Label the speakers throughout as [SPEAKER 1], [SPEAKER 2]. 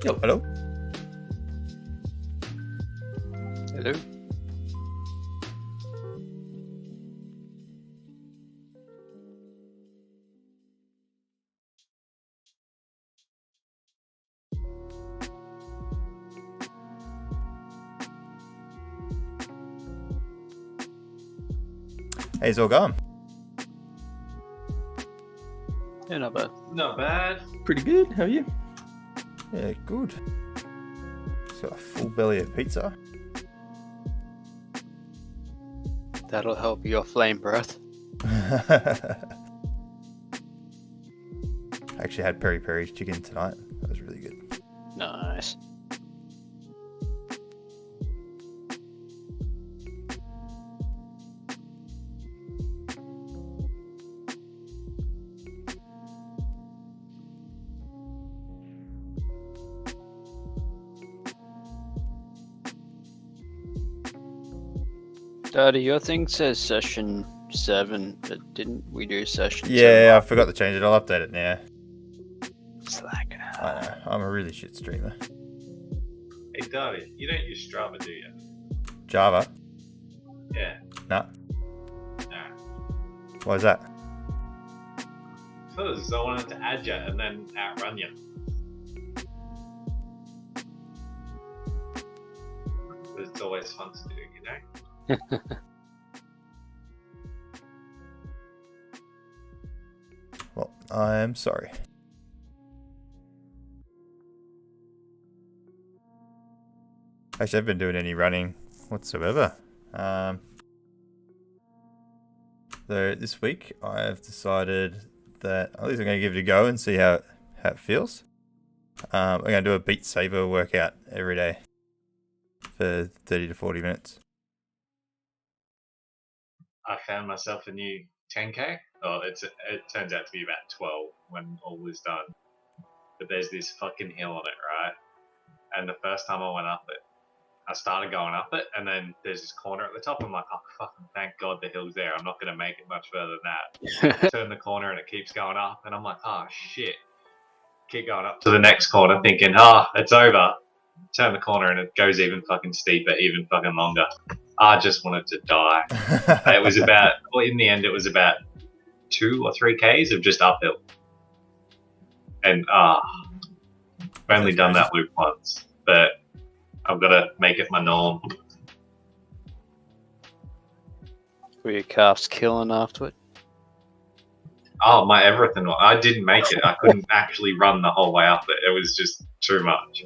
[SPEAKER 1] Yep.
[SPEAKER 2] Hello?
[SPEAKER 3] Hello?
[SPEAKER 2] Hey, it's all gone.
[SPEAKER 3] Yeah, not bad.
[SPEAKER 4] Not bad.
[SPEAKER 1] Pretty good. How are you?
[SPEAKER 2] Yeah, good. Just got a full belly of pizza.
[SPEAKER 3] That'll help your flame breath.
[SPEAKER 2] Actually had peri-peri chicken tonight. That was really good.
[SPEAKER 3] Nice. Daddy, your thing says session 7, but didn't we do session 2?
[SPEAKER 2] Yeah, I forgot to change it. I'll update it now.
[SPEAKER 3] Slack.
[SPEAKER 2] I know. I'm a really shit streamer.
[SPEAKER 4] Hey, Darby, you don't use Strava, do you?
[SPEAKER 2] Java?
[SPEAKER 4] Yeah.
[SPEAKER 2] Nah.
[SPEAKER 4] Nah.
[SPEAKER 2] Why is that?
[SPEAKER 4] Because I wanted to add you and then outrun you. But it's always fun to do, you know?
[SPEAKER 2] Well, I'm sorry. Actually, I haven't been doing any running whatsoever. So this week I've decided that at least I'm going to give it a go and see how it feels. I'm going to do a Beat Saber workout every day for 30 to 40 minutes.
[SPEAKER 4] I found myself a new 10k. Oh, it turns out to be about 12 when all is done. But there's this fucking hill on it, right? And the first time I went up it, I started going up it, and then there's this corner at the top. I'm like, oh, fucking thank God the hill's there. I'm not going to make it much further than that. Turn the corner and it keeps going up, and I'm like, oh, shit. Keep going up to the next corner thinking, it's over. Turn the corner and it goes even fucking steeper, even fucking longer. I just wanted to die. It was about, well, in the end, it was about 2 or 3 Ks of just uphill. And I've only done that loop once, but I've got to make it my norm.
[SPEAKER 3] Were your calves killing after it?
[SPEAKER 4] Oh, my everything. I didn't make it. I couldn't actually run the whole way up it. It was just too much.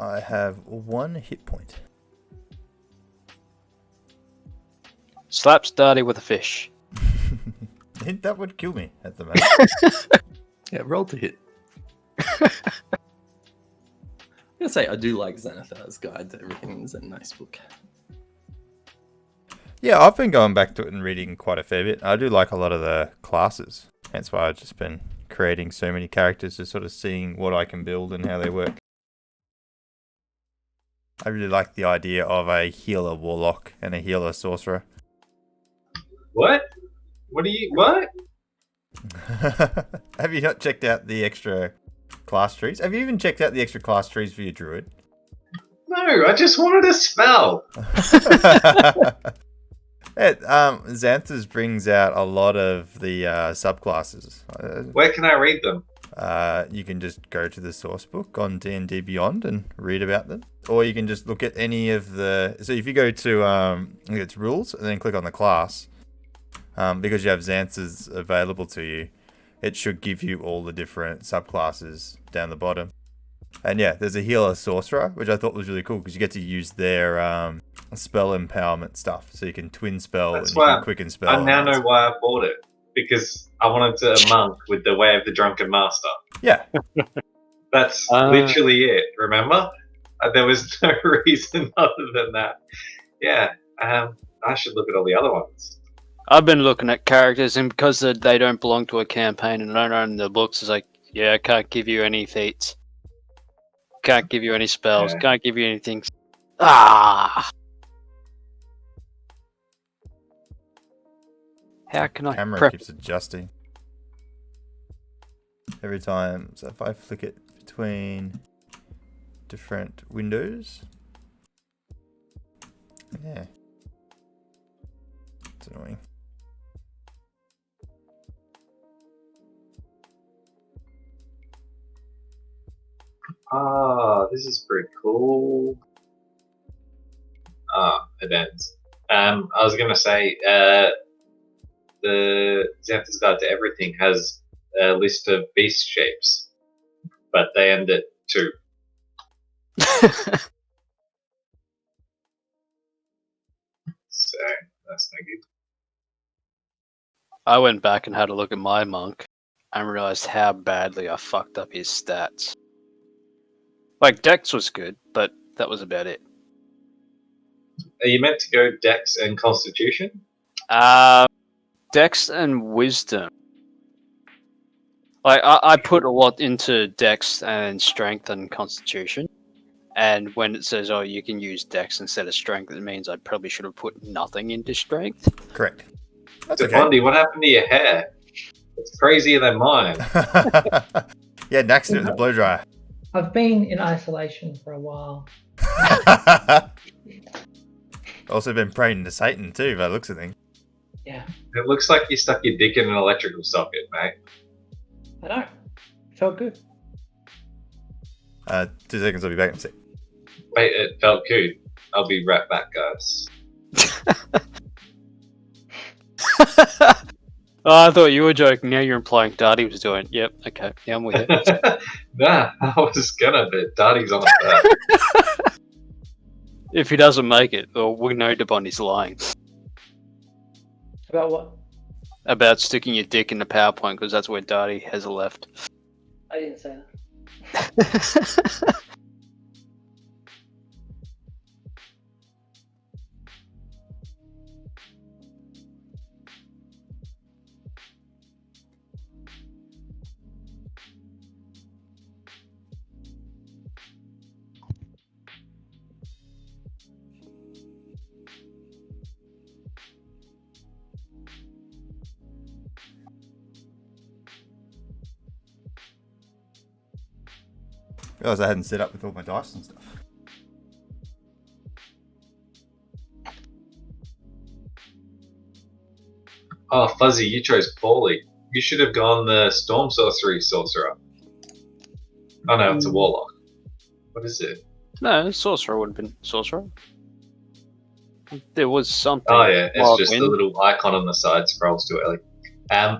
[SPEAKER 2] I have 1 hit point.
[SPEAKER 3] Slaps Daddy with a fish.
[SPEAKER 2] That would kill me at the moment.
[SPEAKER 1] Yeah, roll to hit. I'm gonna say I do like Xanathar's Guide to Everything. It's a nice book.
[SPEAKER 2] Yeah, I've been going back to it and reading quite a fair bit. I do like a lot of the classes. That's why I've just been creating so many characters, just sort of seeing what I can build and how they work. I really like the idea of a healer warlock and a healer sorcerer.
[SPEAKER 4] What? What?
[SPEAKER 2] Have you not checked out the extra class trees? Have you even checked out the extra class trees for your druid?
[SPEAKER 4] No, I just wanted a spell.
[SPEAKER 2] Xanthus brings out a lot of the subclasses.
[SPEAKER 4] Where can I read them?
[SPEAKER 2] You can just go to the source book on D&D Beyond and read about them. Or you can just look at any of the... So if you go to I think it's rules and then click on the class, because you have Xanthus available to you, it should give you all the different subclasses down the bottom. And yeah, there's a healer sorcerer, which I thought was really cool because you get to use their spell empowerment stuff. So you can twin spell and you can quicken spell.
[SPEAKER 4] I now know why I bought it. Because I wanted a monk with the Way of the Drunken Master.
[SPEAKER 2] Yeah.
[SPEAKER 4] That's literally it, remember? There was no reason other than that. Yeah, I should look at all the other ones.
[SPEAKER 3] I've been looking at characters, and because they don't belong to a campaign and don't own the books, it's like, Yeah, I can't give you any feats. Can't give you any spells.
[SPEAKER 4] Yeah.
[SPEAKER 3] Can't give you anything. Ah! How can I
[SPEAKER 2] Camera
[SPEAKER 3] prep?
[SPEAKER 2] keeps adjusting every time. So if I flick it between different windows, yeah, it's annoying.
[SPEAKER 4] This is pretty cool. Events. I was gonna say, the Xanth's Guide to Everything has a list of beast shapes, but they end at 2. So that's no good.
[SPEAKER 3] I went back and had a look at my monk and realized how badly I fucked up his stats. Like, Dex was good, but that was about it.
[SPEAKER 4] Are you meant to go Dex and Constitution?
[SPEAKER 3] Dex and Wisdom. Like, I put a lot into Dex and Strength and Constitution. And when it says, oh, you can use Dex instead of Strength, it means I probably should have put nothing into Strength.
[SPEAKER 2] Correct. That's
[SPEAKER 4] So,
[SPEAKER 2] okay.
[SPEAKER 4] Bondi, what happened to your hair? It's crazier than mine.
[SPEAKER 2] Yeah, an accident with the blow dryer.
[SPEAKER 5] I've been in isolation for a while.
[SPEAKER 2] Also been praying to Satan too, by the looks of things.
[SPEAKER 5] Yeah,
[SPEAKER 4] It looks like you stuck your dick in an electrical socket, mate.
[SPEAKER 5] I know. Felt good.
[SPEAKER 2] 2 seconds, I'll be back in a sec.
[SPEAKER 4] Wait, it felt good. I'll be right back, guys.
[SPEAKER 3] Oh, I thought you were joking. Now you're implying Darty was doing it. Yep, okay. Yeah, I'm with you.
[SPEAKER 4] Nah, I was gonna, but Darty's on it.
[SPEAKER 3] If he doesn't make it, well, we know DeBondi's lying
[SPEAKER 5] About what?
[SPEAKER 3] about sticking your dick in the PowerPoint because that's where Darty has left.
[SPEAKER 5] I didn't say that.
[SPEAKER 2] Realised I hadn't set up with all my dice and stuff.
[SPEAKER 4] Oh, Fuzzy, you chose poorly. You should have gone the Storm Sorcery Sorcerer. Oh no, it's a Warlock. What is it?
[SPEAKER 3] No, Sorcerer would have been Sorcerer. There was something.
[SPEAKER 4] Oh yeah, it's
[SPEAKER 3] Wild
[SPEAKER 4] just
[SPEAKER 3] Wind.
[SPEAKER 4] the little icon on the side scrolls too early.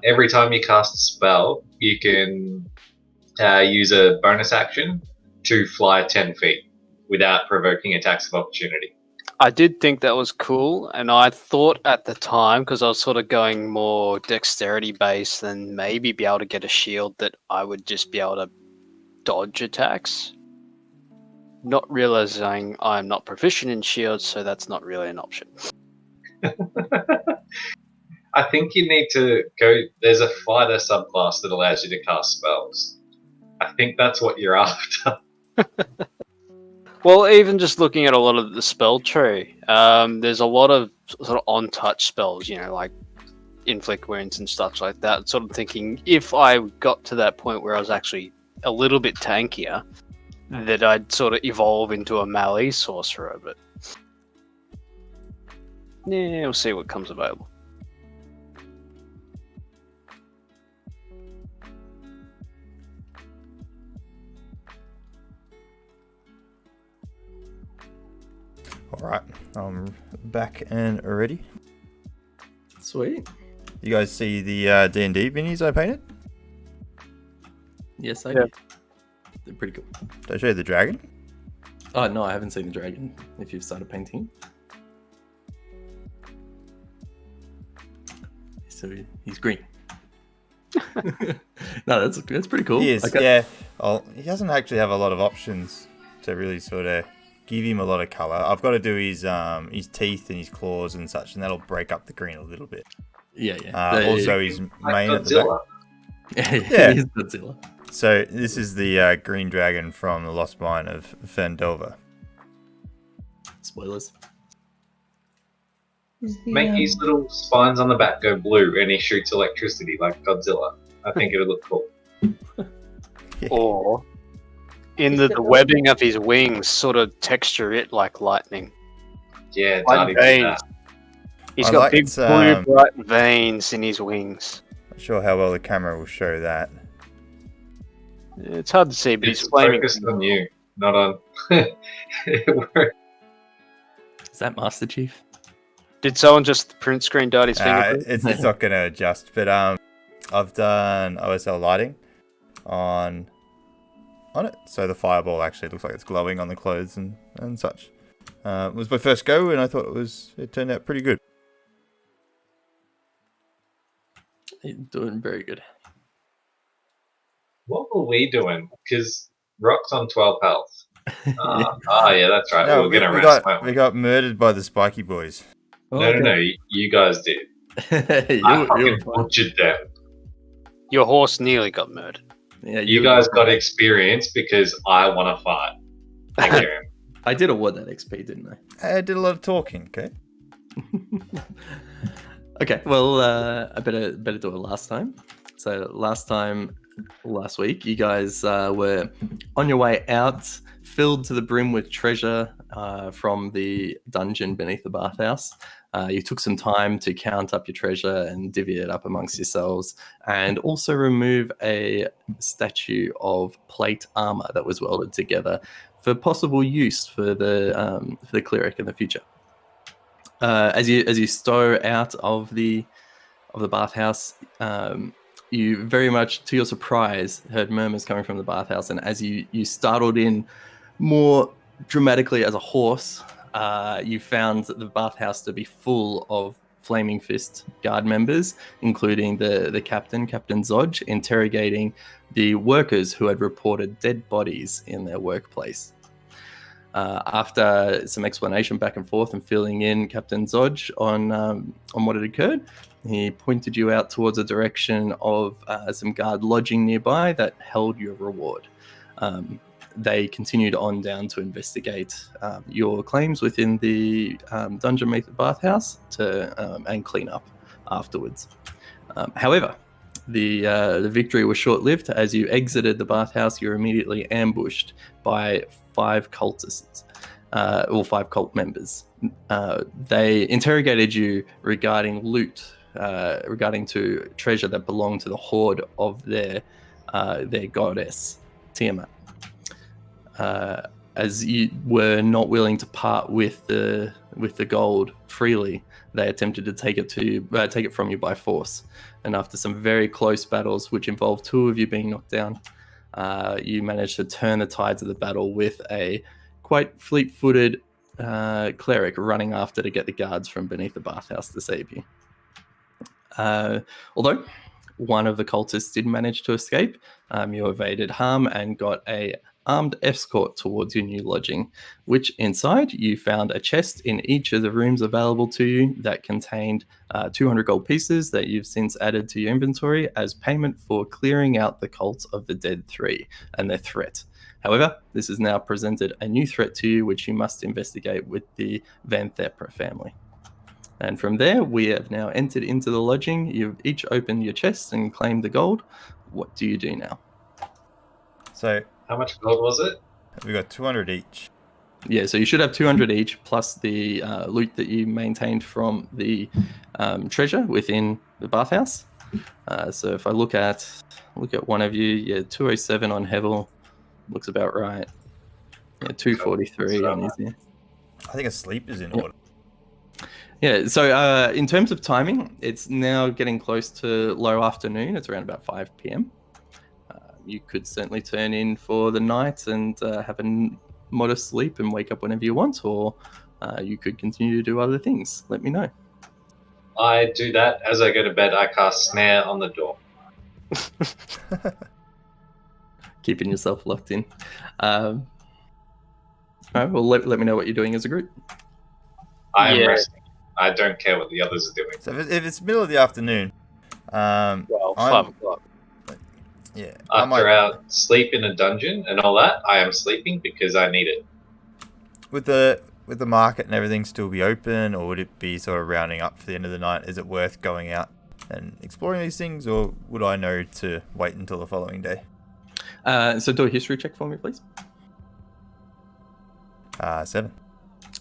[SPEAKER 4] Every time you cast a spell, you can use a bonus action to fly 10 feet without provoking attacks of opportunity.
[SPEAKER 3] I did think that was cool, and I thought at the time, because I was sort of going more dexterity based, and maybe be able to get a shield that I would just be able to dodge attacks. Not realizing I'm not proficient in shields, so that's not really an option.
[SPEAKER 4] I think you need to go. There's a fighter subclass that allows you to cast spells. I think that's what you're after.
[SPEAKER 3] Well, even just looking at a lot of the spell tree, there's a lot of sort of on-touch spells, like inflict wounds and stuff like that. Sort of thinking, if I got to that point where I was actually a little bit tankier, that I'd sort of evolve into a melee sorcerer, but yeah, we'll see what comes available.
[SPEAKER 2] Alright, I'm back and ready.
[SPEAKER 1] Sweet.
[SPEAKER 2] You guys see the D&D minis I painted?
[SPEAKER 1] Yes, I
[SPEAKER 3] Yeah.
[SPEAKER 1] did. They're pretty cool.
[SPEAKER 2] Did I show you the dragon?
[SPEAKER 1] Oh, no, I haven't seen the dragon. If you've started painting. So he's green. No, that's pretty cool.
[SPEAKER 2] He is,
[SPEAKER 1] Okay.
[SPEAKER 2] yeah. Well, he doesn't actually have a lot of options to really sort of give him a lot of colour. I've got to do his teeth and his claws and such, and that'll break up the green a little bit.
[SPEAKER 1] Yeah.
[SPEAKER 2] Also, his
[SPEAKER 4] Like
[SPEAKER 2] mane at the back.
[SPEAKER 4] Godzilla.
[SPEAKER 2] Yeah.
[SPEAKER 1] He is Godzilla.
[SPEAKER 2] So this is the green dragon from the Lost Mine of Fendelva.
[SPEAKER 1] Spoilers.
[SPEAKER 5] Is the,
[SPEAKER 4] Make his little spines on the back go blue and he shoots electricity like Godzilla. I think it would look cool.
[SPEAKER 3] Or in
[SPEAKER 5] Is
[SPEAKER 3] the
[SPEAKER 5] the-
[SPEAKER 3] webbing of his wings, sort of texture it like lightning.
[SPEAKER 4] Yeah,
[SPEAKER 3] Like
[SPEAKER 4] Darty did
[SPEAKER 3] veins.
[SPEAKER 4] that.
[SPEAKER 3] He's
[SPEAKER 2] I
[SPEAKER 3] got
[SPEAKER 2] liked,
[SPEAKER 3] big blue bright veins in his wings.
[SPEAKER 2] Not sure how well the camera will show that.
[SPEAKER 3] It's hard to see, but
[SPEAKER 4] It's
[SPEAKER 3] he's flaming.
[SPEAKER 4] focused on you, not on.
[SPEAKER 1] Is that Master Chief?
[SPEAKER 3] Did someone just print screen dot his fingerprint?
[SPEAKER 2] It's not going to adjust, but I've done OSL lighting on it, so the fireball actually looks like it's glowing on the clothes and such. It was my first go, and I thought it turned out pretty good.
[SPEAKER 1] He's doing very good.
[SPEAKER 4] What were we doing? Because Rock's on 12 health. Yeah, that's right.
[SPEAKER 2] No,
[SPEAKER 4] We're gonna rest, weren't
[SPEAKER 2] we got murdered by the spiky boys.
[SPEAKER 4] No, you guys did. I fucking butchered them.
[SPEAKER 3] Your horse nearly got murdered.
[SPEAKER 1] Yeah,
[SPEAKER 4] You guys got experience because I want to fight. Thank you.
[SPEAKER 1] I did award that XP, didn't I?
[SPEAKER 2] I did a lot of talking. Okay.
[SPEAKER 1] Okay, well, I better do it last time. So last week, you guys were on your way out, filled to the brim with treasure from the dungeon beneath the bathhouse. You took some time to count up your treasure and divvy it up amongst yourselves, and also remove a statue of plate armor that was welded together for possible use for the cleric in the future. As you stow out of the bathhouse, you very much, to your surprise, heard murmurs coming from the bathhouse, and as you startled in more dramatically as a horse, you found the bathhouse to be full of Flaming Fist guard members, including the Captain Zodge, interrogating the workers who had reported dead bodies in their workplace. After some explanation back and forth and filling in Captain Zodge on what had occurred, he pointed you out towards a direction of some guard lodging nearby that held your reward. They continued on down to investigate your claims within the dungeon beneath the bathhouse and clean up afterwards. However, the victory was short-lived. As you exited the bathhouse, you were immediately ambushed by 5 cultists, or 5 cult members. They interrogated you regarding loot, regarding to treasure that belonged to the horde of their goddess, Tiamat. As you were not willing to part with the gold freely, they attempted to take it from you by force. And after some very close battles, which involved 2 of you being knocked down, you managed to turn the tides of the battle with a quite fleet-footed cleric running after to get the guards from beneath the bathhouse to save you. Although one of the cultists did manage to escape, you evaded harm and got a armed escort towards your new lodging, which inside you found a chest in each of the rooms available to you that contained 200 gold pieces that you've since added to your inventory as payment for clearing out the cults of the Dead 3 and their threat. However, this has now presented a new threat to you, which you must investigate with the Van Thepra family. And from there, we have now entered into the lodging. You've each opened your chests and claimed the gold. What do you do now?
[SPEAKER 2] So
[SPEAKER 4] How much gold was it?
[SPEAKER 2] we got 200 each.
[SPEAKER 1] Yeah, so you should have 200 each, plus the loot that you maintained from the treasure within the bathhouse. So if I look at one of you, 207 on Hevel, looks about right. Yeah, 243 on Izzy.
[SPEAKER 2] I think a sleep is in
[SPEAKER 1] Yep.
[SPEAKER 2] order.
[SPEAKER 1] Yeah, so in terms of timing, it's now getting close to low afternoon. It's around about 5 p.m. You could certainly turn in for the night and have a modest sleep and wake up whenever you want, or you could continue to do other things. Let me know.
[SPEAKER 4] I do that. As I go to bed, I cast Snare on the door.
[SPEAKER 1] Keeping yourself locked in. All right, well, let me know what you're doing as a group.
[SPEAKER 4] I am
[SPEAKER 3] Yeah.
[SPEAKER 4] resting. I don't care what the others are doing.
[SPEAKER 2] So if it's middle of the afternoon,
[SPEAKER 3] Well,
[SPEAKER 2] I'm-
[SPEAKER 3] 5 o'clock.
[SPEAKER 2] Yeah. I
[SPEAKER 4] After
[SPEAKER 2] might,
[SPEAKER 4] our sleep in a dungeon and all that, I am sleeping because I need it.
[SPEAKER 2] with the market and everything still be open, or would it be sort of rounding up for the end of the night? Is it worth going out and exploring these things, or would I know to wait until the following day?
[SPEAKER 1] So do a history check for me, please.
[SPEAKER 2] 7.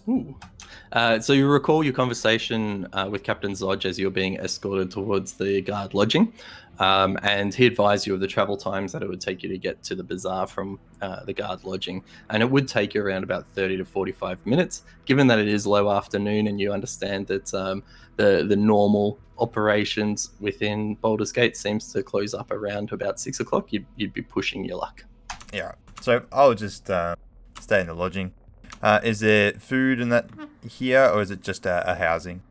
[SPEAKER 1] Ooh. So you recall your conversation with Captain Zodge as you were being escorted towards the guard lodging, and he advised you of the travel times that it would take you to get to the bazaar from the guard lodging, and it would take you around about 30 to 45 minutes. Given that it is low afternoon and you understand that the normal operations within Baldur's Gate seems to close up around about 6 o'clock, you'd be pushing your luck.
[SPEAKER 2] Yeah. So I'll just stay in the lodging. Is there food and that here, or is it just a housing?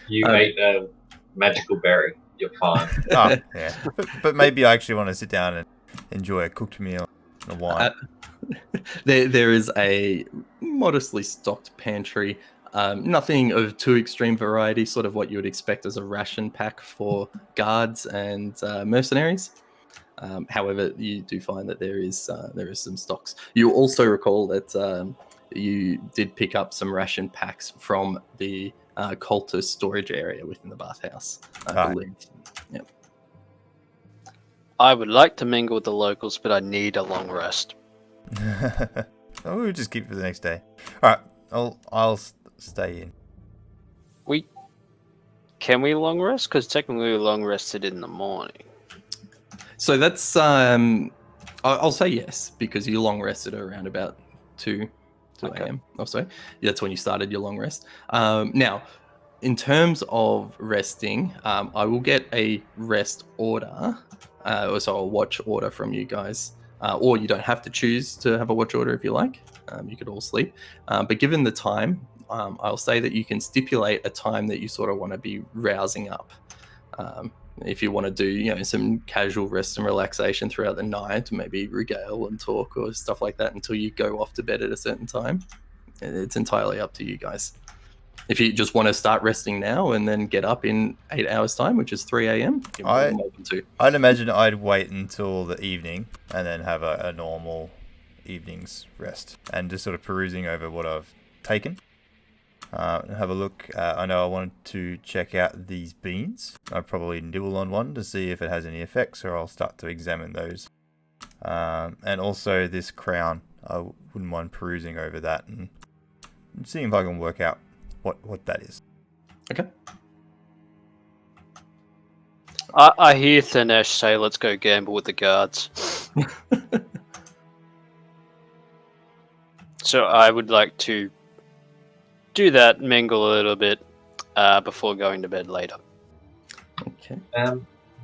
[SPEAKER 4] You ate a magical berry. You're fine.
[SPEAKER 2] Oh, yeah. But maybe I actually want to sit down and enjoy a cooked meal and a wine.
[SPEAKER 1] There is a modestly stocked pantry. Nothing of too extreme variety, sort of what you would expect as a ration pack for guards and mercenaries. However, you do find that there is some stocks. You also recall that you did pick up some ration packs from the cultist storage area within the bathhouse, I believe. Yep.
[SPEAKER 3] I would like to mingle with the locals, but I need a long rest.
[SPEAKER 2] We'll just keep it for the next day. All right, I'll stay in.
[SPEAKER 3] Can we long rest? Because technically we long rested in the morning.
[SPEAKER 1] So that's I'll say yes, because you long rested around about 2
[SPEAKER 3] Okay.
[SPEAKER 1] a.m. or so. That's when you started your long rest. Now, in terms of resting, I will get a rest order, or so a watch order from you guys, or you don't have to choose to have a watch order if you like. You could all sleep. But given the time, I'll say that you can stipulate a time that you sort of want to be rousing up. If you want to do, some casual rest and relaxation throughout the night, maybe regale and talk or stuff like that until you go off to bed at a certain time, it's entirely up to you guys. If you just want to start resting now and then get up in 8 hours time, which is 3 a.m, you're more than welcome to.
[SPEAKER 2] I'd imagine I'd wait until the evening and then have a normal evening's rest and just sort of perusing over what I've taken. Have a look. I know I wanted to check out these beans. I'll probably nibble on one to see if it has any effects, or I'll start to examine those. And also this crown. I wouldn't mind perusing over that and seeing if I can work out what that is.
[SPEAKER 1] Okay.
[SPEAKER 3] I hear Thanesh say, "Let's go gamble with the guards." So I would like to do that, mingle a little bit before going to bed later.
[SPEAKER 1] Okay.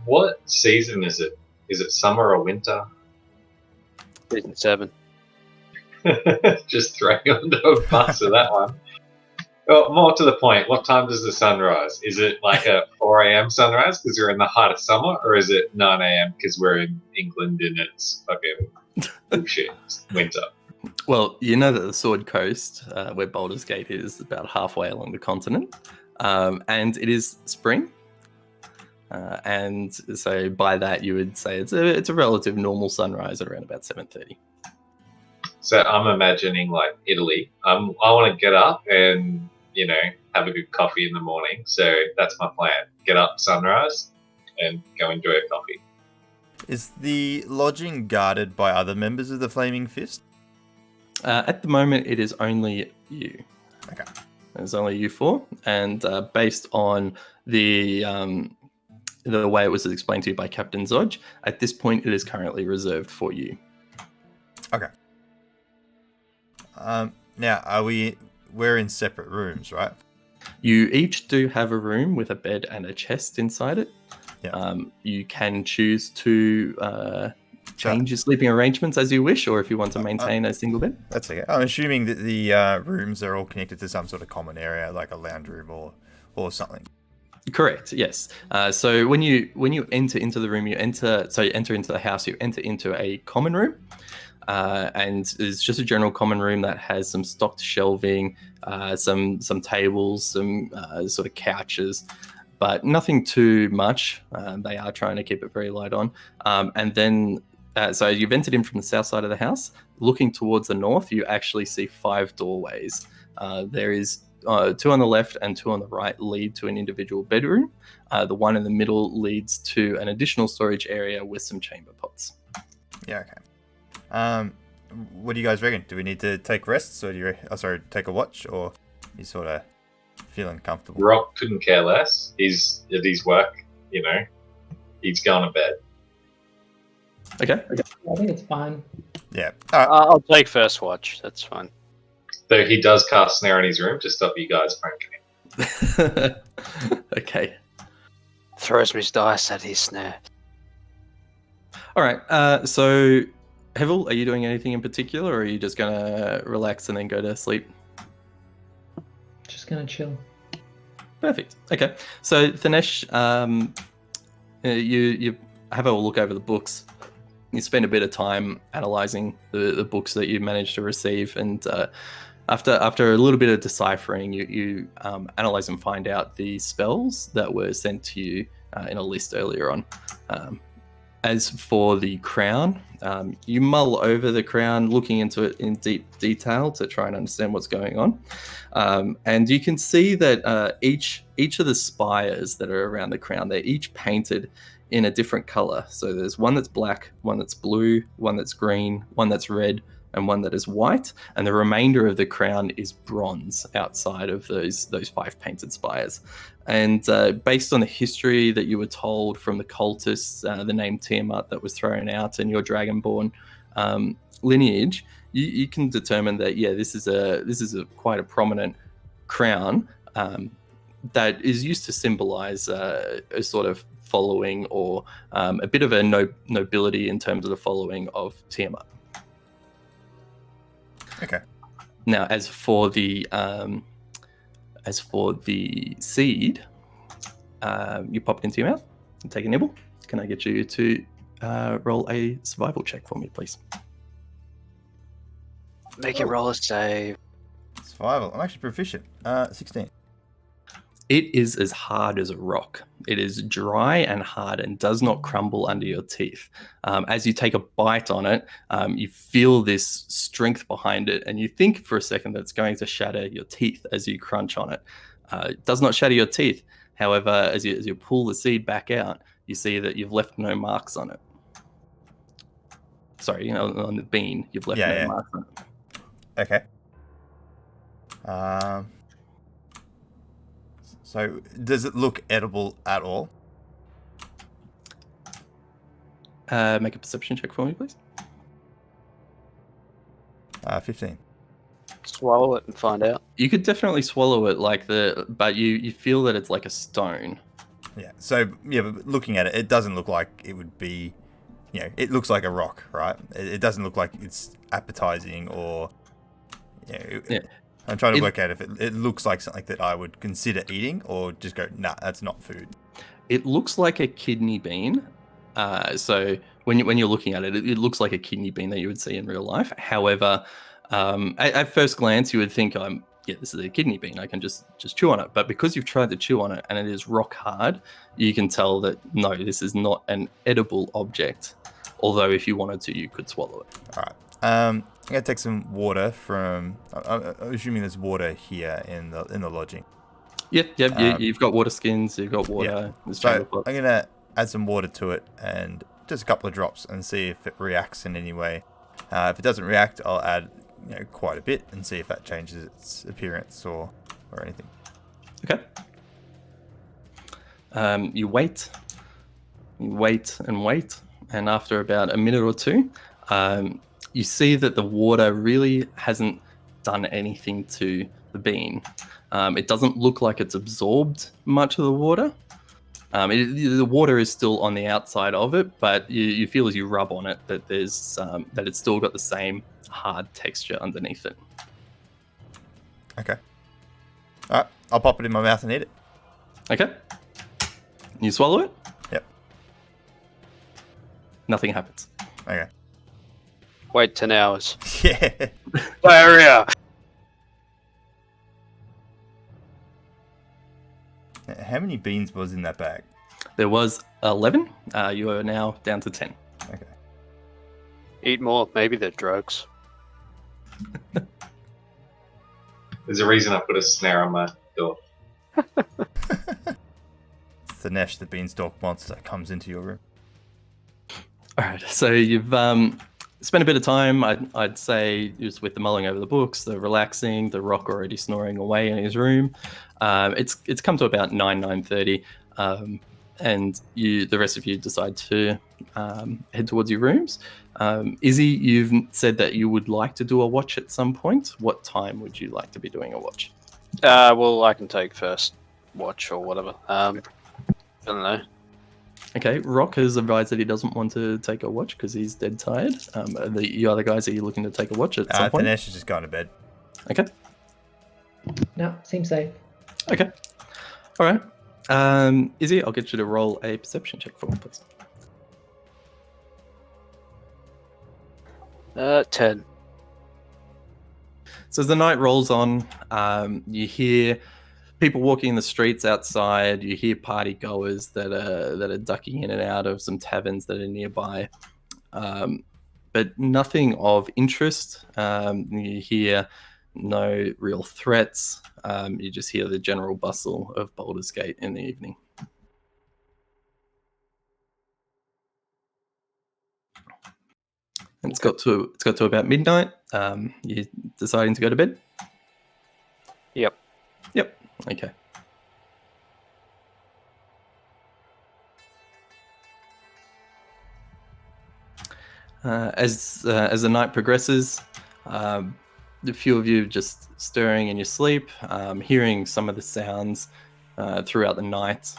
[SPEAKER 4] What season is it? Is it summer or winter?
[SPEAKER 3] Season 7.
[SPEAKER 4] Just throwing onto a bus for that one. Well, more to the point, what time does the sun rise? Is it like a 4 a.m. sunrise because we're in the height of summer, or is it 9 a.m. because we're in England and it's fucking bullshit winter?
[SPEAKER 1] Well, you know that the Sword Coast, where Baldur's Gate is, about halfway along the continent, and it is spring. And so by that, you would say it's a relative normal sunrise at around about 7:30.
[SPEAKER 4] So I'm imagining like Italy. I want to get up and, have a good coffee in the morning. So that's my plan. Get up sunrise and go enjoy a coffee.
[SPEAKER 2] Is the lodging guarded by other members of the Flaming Fist?
[SPEAKER 1] At the moment, it is only you.
[SPEAKER 2] Okay.
[SPEAKER 1] There's only you four, and based on the way it was explained to you by Captain Zodge, at this point, it is currently reserved for you.
[SPEAKER 2] Okay. Now, we're in separate rooms, right?
[SPEAKER 1] You each do have a room with a bed and a chest inside it.
[SPEAKER 2] Yeah.
[SPEAKER 1] You can choose to change your sleeping arrangements as you wish, or if you want to maintain a single bed.
[SPEAKER 2] That's okay. I'm assuming that the rooms are all connected to some sort of common area, like a lounge room or something.
[SPEAKER 1] Correct. Yes. So when you enter into the room, you enter into the house. You enter into a common room, and it's just a general common room that has some stocked shelving, some tables, some sort of couches. but nothing too much. They are trying to keep it very light on. And then, so you've entered in from the south side of the house. Looking towards the north, you actually see 5 doorways. There is 2 on the left and 2 on the right lead to an individual bedroom. The one in the middle leads to an additional storage area with some chamber pots.
[SPEAKER 2] Yeah, okay. What do you guys reckon? Do we need to take rests, or do you take a watch, or you sort of feeling comfortable?
[SPEAKER 4] Rock couldn't care less. He's at his work, he's going to bed.
[SPEAKER 1] Okay.
[SPEAKER 5] I think it's fine.
[SPEAKER 2] Yeah. All right.
[SPEAKER 3] I'll take first watch. That's fine.
[SPEAKER 4] Though he does cast Snare in his room to stop you guys pranking him.
[SPEAKER 1] Okay.
[SPEAKER 3] Throws me his dice at his snare.
[SPEAKER 1] All right. So, Hevel, are you doing anything in particular, or are you just gonna relax and then go to sleep?
[SPEAKER 5] Just gonna chill.
[SPEAKER 1] Perfect. Okay. So, Thanesh, you have a look over the books. You spend a bit of time analyzing the books that you managed to receive, and after a little bit of deciphering, you analyze and find out the spells that were sent to you in a list earlier on. As for the crown, you mull over the crown, looking into it in deep detail to try and understand what's going on. And you can see that each of the spires that are around the crown, they're each painted in a different color. So there's one that's black, one that's blue, one that's green, one that's red, and one that is white. And the remainder of the crown is bronze outside of those 5 painted spires. And based on the history that you were told from the cultists, the name Tiamat that was thrown out, and your Dragonborn lineage, you can determine that this is a quite a prominent crown that is used to symbolize a sort of following, or a bit of a nobility in terms of the following of Tiamat.
[SPEAKER 2] Okay.
[SPEAKER 1] Now, as for the seed, you pop it into your mouth and take a nibble. Can I get you to roll a survival check for me, please?
[SPEAKER 3] Make it roll a save.
[SPEAKER 2] Survival. I'm actually proficient. 16.
[SPEAKER 1] It is as hard as a rock. It is dry and hard and does not crumble under your teeth. As you take a bite on it, you feel this strength behind it, and you think for a second that it's going to shatter your teeth as you crunch on it. It does not shatter your teeth. However, as you pull the seed back out, you see that you've left no marks on it. Sorry, on the bean, you've left no marks on it.
[SPEAKER 2] Okay. So, does it look edible at all?
[SPEAKER 1] Make a perception check for me, please.
[SPEAKER 2] 15.
[SPEAKER 3] Swallow it and find out.
[SPEAKER 1] You could definitely swallow it, but you feel that it's like a stone.
[SPEAKER 2] Yeah. So, but looking at it, it doesn't look like it would be, it looks like a rock, right? It doesn't look like it's appetizing, or, I'm trying to work out if it looks like something that I would consider eating, or just go, nah, that's not food.
[SPEAKER 1] It looks like a kidney bean. So when you're looking at it, it looks like a kidney bean that you would see in real life. However, at first glance, you would think, this is a kidney bean. I can just chew on it. But because you've tried to chew on it and it is rock hard, you can tell that, no, this is not an edible object. Although if you wanted to, you could swallow it.
[SPEAKER 2] All right. I'm gonna take some water from. I'm assuming there's water here in the lodging.
[SPEAKER 1] Yep. You've got water skins. You've got water.
[SPEAKER 2] Yeah. So I'm gonna add some water to it, and just a couple of drops, and see if it reacts in any way. If it doesn't react, I'll add quite a bit, and see if that changes its appearance or anything.
[SPEAKER 1] Okay. You wait, and after about a minute or two, you see that the water really hasn't done anything to the bean. It doesn't look like it's absorbed much of the water. The water is still on the outside of it, but you feel as you rub on it that there's that it's still got the same hard texture underneath it.
[SPEAKER 2] Okay. All right. I'll pop it in my mouth and eat it.
[SPEAKER 1] Okay. You swallow it?
[SPEAKER 2] Yep.
[SPEAKER 1] Nothing happens.
[SPEAKER 2] Okay.
[SPEAKER 3] Wait 10 hours.
[SPEAKER 2] Yeah.
[SPEAKER 3] Diarrhea.
[SPEAKER 2] How many beans was in that bag?
[SPEAKER 1] There was 11. You are now down to 10.
[SPEAKER 2] Okay.
[SPEAKER 3] Eat more. Maybe they're drugs.
[SPEAKER 4] There's a reason I put a snare on my door.
[SPEAKER 2] Thanesh, the beanstalk monster, comes into your room.
[SPEAKER 1] All right, so you've spent a bit of time, I'd say, just with the mulling over the books, the relaxing, the Rock already snoring away in his room. It's come to about 9:30, and the rest of you decide to head towards your rooms. Izzy, you've said that you would like to do a watch at some point. What time would you like to be doing a watch?
[SPEAKER 3] Well, I can take first watch or whatever. I don't know.
[SPEAKER 1] Okay, Rock has advised that he doesn't want to take a watch because he's dead tired. The other guys, are you looking to take a watch at some point?
[SPEAKER 2] Thanesh is just going to bed.
[SPEAKER 1] Okay.
[SPEAKER 5] No, seems safe.
[SPEAKER 1] Okay. All right. Izzy, I'll get you to roll a perception check for me, please.
[SPEAKER 3] 10.
[SPEAKER 1] So as the night rolls on, you hear people walking in the streets outside. You hear party goers that are ducking in and out of some taverns that are nearby, but nothing of interest. You hear no real threats. You just hear the general bustle of Baldur's Gate in the evening. And it's got to about midnight. You deciding to go to bed?
[SPEAKER 3] Yep.
[SPEAKER 1] Yep. Okay. As the night progresses, a few of you just stirring in your sleep, hearing some of the sounds throughout the night,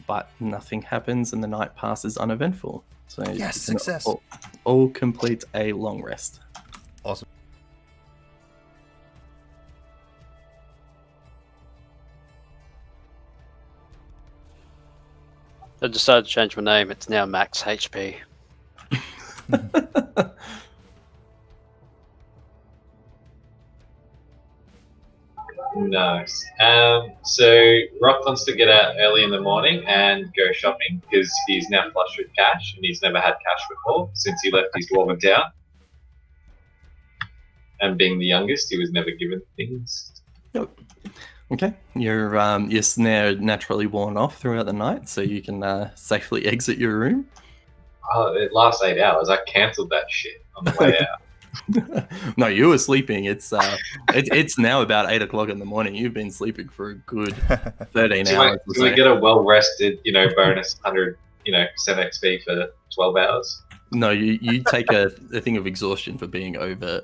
[SPEAKER 1] but nothing happens, and the night passes uneventful. So
[SPEAKER 2] Yes,
[SPEAKER 1] you can
[SPEAKER 2] success.
[SPEAKER 1] all complete a long rest.
[SPEAKER 2] Awesome.
[SPEAKER 3] I decided to change my name. It's now Max HP.
[SPEAKER 4] Nice. So Rock wants to get out early in the morning and go shopping because he's now flush with cash and he's never had cash before since he left his dwarven town. And being the youngest, he was never given things.
[SPEAKER 1] Yep. Okay, your snare naturally worn off throughout the night, so you can safely exit your room.
[SPEAKER 4] Oh, it lasts 8 hours. I cancelled that shit on the way out.
[SPEAKER 1] No, you were sleeping. It's now about 8 o'clock in the morning. You've been sleeping for a good 13 hours.
[SPEAKER 4] Do we get a well rested, bonus 100, percent XP for 12 hours?
[SPEAKER 1] No, you take a thing of exhaustion for being over.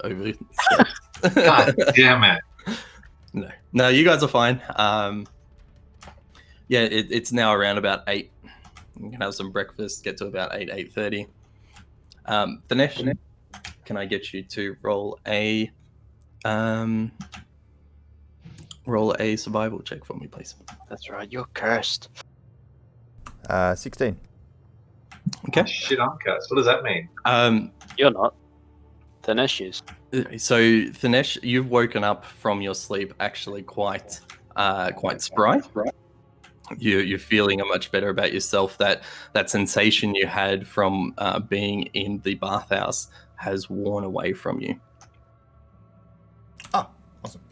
[SPEAKER 4] God damn it!
[SPEAKER 1] No, you guys are fine. Yeah, it's now around about 8. You can have some breakfast, get to about 8:30. Thanesh, can I get you to roll a survival check for me, please?
[SPEAKER 3] That's right. You're cursed.
[SPEAKER 2] 16.
[SPEAKER 1] Okay.
[SPEAKER 4] Shit, I'm cursed. What does that mean?
[SPEAKER 3] You're not. Thanesh is.
[SPEAKER 1] So Thanesh, you've woken up from your sleep actually quite spry. You're feeling much better about yourself. That sensation you had from being in the bathhouse has worn away from you.
[SPEAKER 2] Oh, awesome.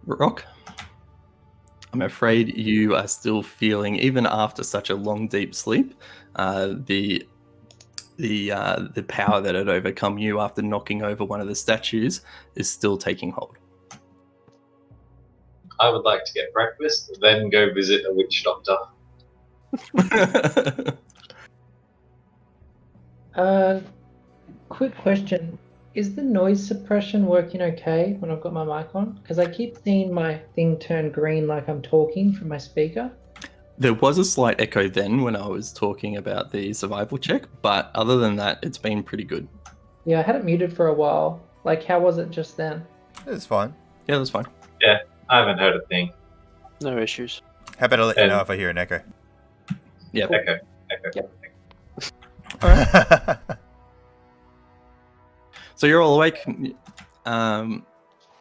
[SPEAKER 1] Rock, I'm afraid you are still feeling, even after such a long, deep sleep, the power that had overcome you after knocking over one of the statues is still taking hold.
[SPEAKER 4] I would like to get breakfast, then go visit a witch doctor.
[SPEAKER 5] Quick question. Is the noise suppression working okay when I've got my mic on? Because I keep seeing my thing turn green like I'm talking from my speaker.
[SPEAKER 1] There was a slight echo then when I was talking about the survival check, but other than that, it's been pretty good.
[SPEAKER 5] Yeah, I had it muted for a while. Like, how was it just then?
[SPEAKER 2] It's fine.
[SPEAKER 1] Yeah, that's fine.
[SPEAKER 4] Yeah, I haven't heard a thing.
[SPEAKER 3] No issues.
[SPEAKER 2] How about I let you know if I hear an echo?
[SPEAKER 1] Yeah.
[SPEAKER 4] Echo.
[SPEAKER 5] Yep.
[SPEAKER 1] All right. So you're all awake. Yeah,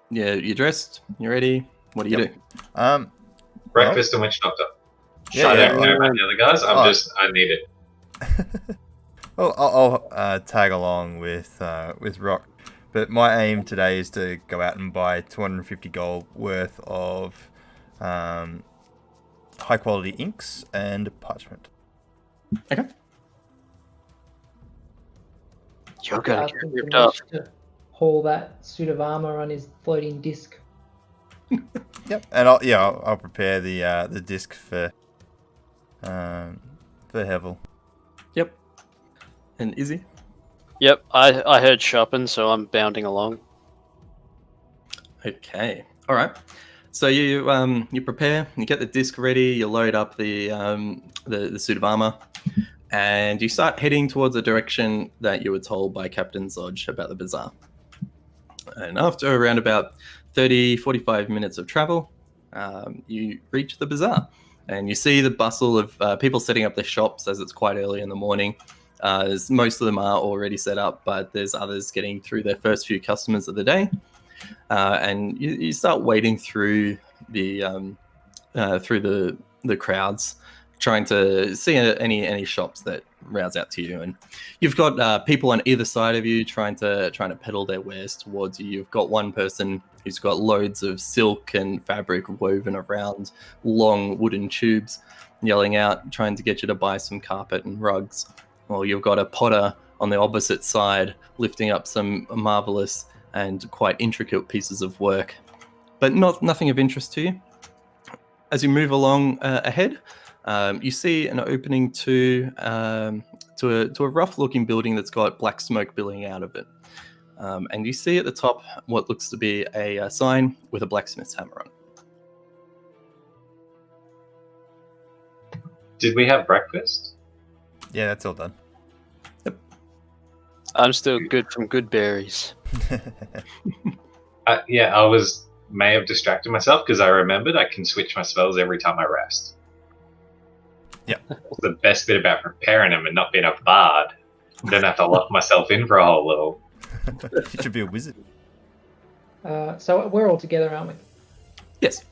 [SPEAKER 1] you're dressed. You're ready. What do you do?
[SPEAKER 4] breakfast and witch doctor.
[SPEAKER 2] Yeah,
[SPEAKER 4] I
[SPEAKER 2] yeah,
[SPEAKER 4] don't care about the other guys. I need it.
[SPEAKER 2] Well, I'll tag along with Rock, but my aim today is to go out and buy 250 gold worth of high quality inks and parchment.
[SPEAKER 1] Okay.
[SPEAKER 3] You're gonna
[SPEAKER 5] Ask
[SPEAKER 3] get
[SPEAKER 5] him
[SPEAKER 3] ripped
[SPEAKER 5] to
[SPEAKER 3] off.
[SPEAKER 5] to haul that suit of armor on his floating disc.
[SPEAKER 2] Yep, and I'll prepare the disc for Hevel.
[SPEAKER 1] Yep. And Izzy?
[SPEAKER 3] Yep, I heard shopping, so I'm bounding along.
[SPEAKER 1] Okay. All right. So you prepare, you get the disc ready, you load up the suit of armor, and you start heading towards the direction that you were told by Captain Zodge about the bazaar. And after around about 45 minutes of travel, you reach the bazaar. And you see the bustle of people setting up their shops as it's quite early in the morning. Most of them are already set up, but there's others getting through their first few customers of the day. And you start wading through the crowds, trying to see any shops that rouse out to you. And you've got people on either side of you trying to peddle their wares towards you. You've got one person who's got loads of silk and fabric woven around long wooden tubes, yelling out, trying to get you to buy some carpet and rugs. Well, you've got a potter on the opposite side lifting up some marvelous and quite intricate pieces of work, but nothing of interest to you. As you move along ahead, you see an opening to a rough-looking building that's got black smoke billowing out of it, and you see at the top what looks to be a sign with a blacksmith's hammer on it.
[SPEAKER 4] Did we have breakfast?
[SPEAKER 2] Yeah, that's all done.
[SPEAKER 3] I'm still good from good berries.
[SPEAKER 4] Yeah, may have distracted myself because I remembered I can switch my spells every time I rest.
[SPEAKER 2] Yeah.
[SPEAKER 4] It's the best bit about preparing them and not being a bard. I don't have to lock myself in for a whole little.
[SPEAKER 2] You should be a wizard.
[SPEAKER 5] So we're all together, aren't we?
[SPEAKER 1] Yes.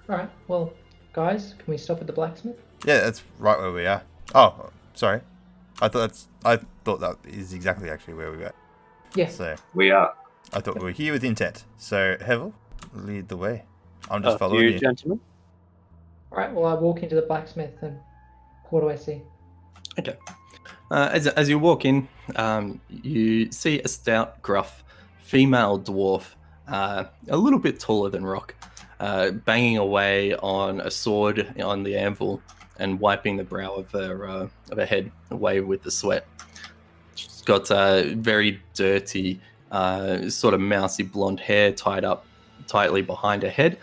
[SPEAKER 5] All right. Well, guys, can we stop at the blacksmith?
[SPEAKER 2] Yeah, that's right where we are. Oh, sorry. I thought that is exactly actually where we were.
[SPEAKER 5] Yeah.
[SPEAKER 2] So
[SPEAKER 4] We are.
[SPEAKER 2] I thought we were here with intent. So Hevel, lead the way. I'm just following
[SPEAKER 3] You
[SPEAKER 2] you.
[SPEAKER 3] gentlemen.
[SPEAKER 5] All right. Well, I walk into the blacksmith, and what do I see?
[SPEAKER 1] Okay. As you walk in, you see a stout, gruff female dwarf, a little bit taller than Rock, banging away on a sword on the anvil and wiping the brow of her head away with the sweat. She's got very dirty, sort of mousy blonde hair tied up tightly behind her head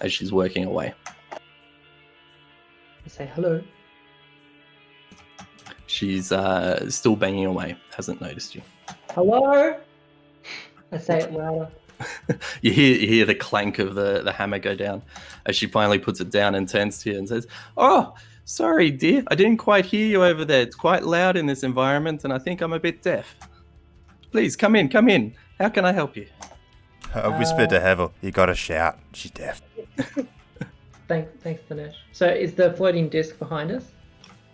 [SPEAKER 1] as she's working away.
[SPEAKER 5] I say hello.
[SPEAKER 1] She's still banging away, hasn't noticed you.
[SPEAKER 5] Hello. I say it louder.
[SPEAKER 1] You hear the clank of the hammer go down as she finally puts it down and turns to you and says, "Oh, sorry, dear. I didn't quite hear you over there. It's quite loud in this environment, and I think I'm a bit deaf. Please, come in, come in. How can I help you?"
[SPEAKER 2] I whispered to Hevel, you gotta shout. She's deaf.
[SPEAKER 5] Thanks, Dinesh. So is the floating disc behind us?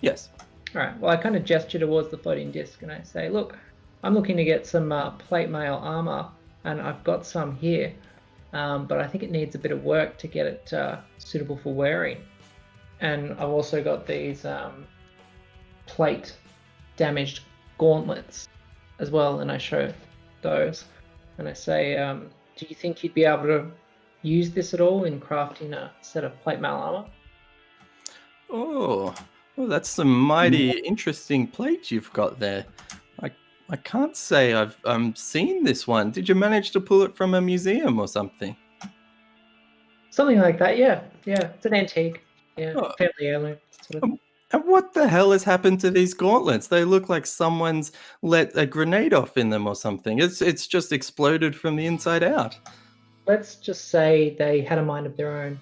[SPEAKER 1] Yes.
[SPEAKER 5] All right. Well, I kind of gesture towards the floating disc and I say, "Look, I'm looking to get some plate mail armor, and I've got some here, but I think it needs a bit of work to get it suitable for wearing. And I've also got these plate damaged gauntlets as well, and I show those, and I say, do you think you'd be able to use this at all in crafting a set of plate mail armor?"
[SPEAKER 1] Oh, well, that's some mighty interesting plate you've got there. I can't say I've seen this one. Did you manage to pull it from a museum or something?
[SPEAKER 5] Something like that, yeah. Yeah, it's an antique. Yeah,
[SPEAKER 1] Oh.
[SPEAKER 5] family heirloom. Sort of.
[SPEAKER 1] And what the hell has happened to these gauntlets? They look like someone's let a grenade off in them or something. It's just exploded from the inside out.
[SPEAKER 5] Let's just say they had a mind of their own.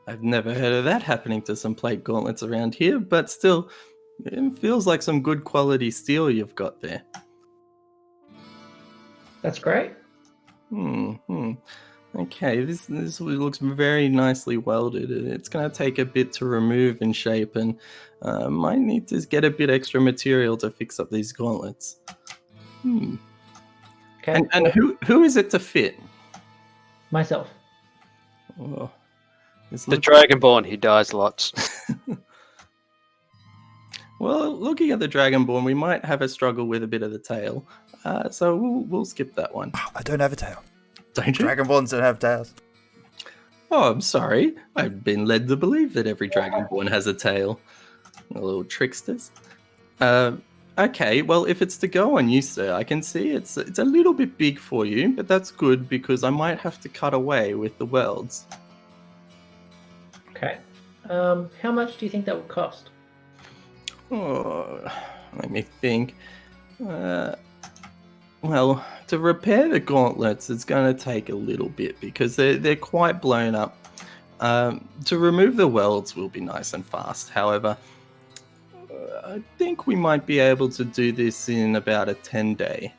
[SPEAKER 1] I've never heard of that happening to some plate gauntlets around here, but still, it feels like some good quality steel you've got there.
[SPEAKER 5] That's great.
[SPEAKER 1] Okay, this looks very nicely welded. It's going to take a bit to remove and shape, and might need to get a bit extra material to fix up these gauntlets. Hmm.
[SPEAKER 5] Okay.
[SPEAKER 1] And who is it to fit?
[SPEAKER 5] Myself.
[SPEAKER 1] Oh, this
[SPEAKER 3] The
[SPEAKER 1] looks-
[SPEAKER 3] Dragonborn, he dies lots.
[SPEAKER 1] Well, looking at the Dragonborn, we might have a struggle with a bit of the tail, so we'll skip that one.
[SPEAKER 2] I don't have a tail.
[SPEAKER 1] Don't you?
[SPEAKER 2] Dragonborns don't have tails.
[SPEAKER 1] Oh, I'm sorry. I've been led to believe that every Dragonborn has a tail. Little tricksters. Okay, well, if it's to go on you, sir, I can see it's a little bit big for you, but that's good because I might have to cut away with the welds.
[SPEAKER 5] Okay. How much do you think that would cost?
[SPEAKER 1] Oh, let me think. Well, to repair the gauntlets, it's going to take a little bit because they're quite blown up. To remove the welds will be nice and fast. However, I think we might be able to do this in about a 10-day.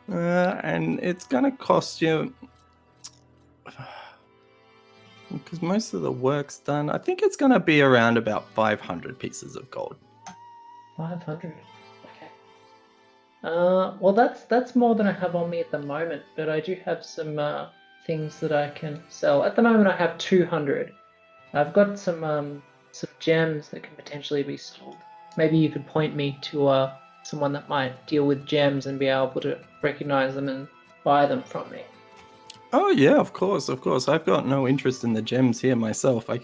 [SPEAKER 1] And it's going to cost you... Because most of the work's done, I think it's going to be around about 500 pieces of gold.
[SPEAKER 5] 500. Okay. Well, that's more than I have on me at the moment, but I do have some things that I can sell. At the moment, I have 200. I've got some gems that can potentially be sold. Maybe you could point me to someone that might deal with gems and be able to recognize them and buy them from me.
[SPEAKER 1] Oh yeah, of course. I've got no interest in the gems here myself. I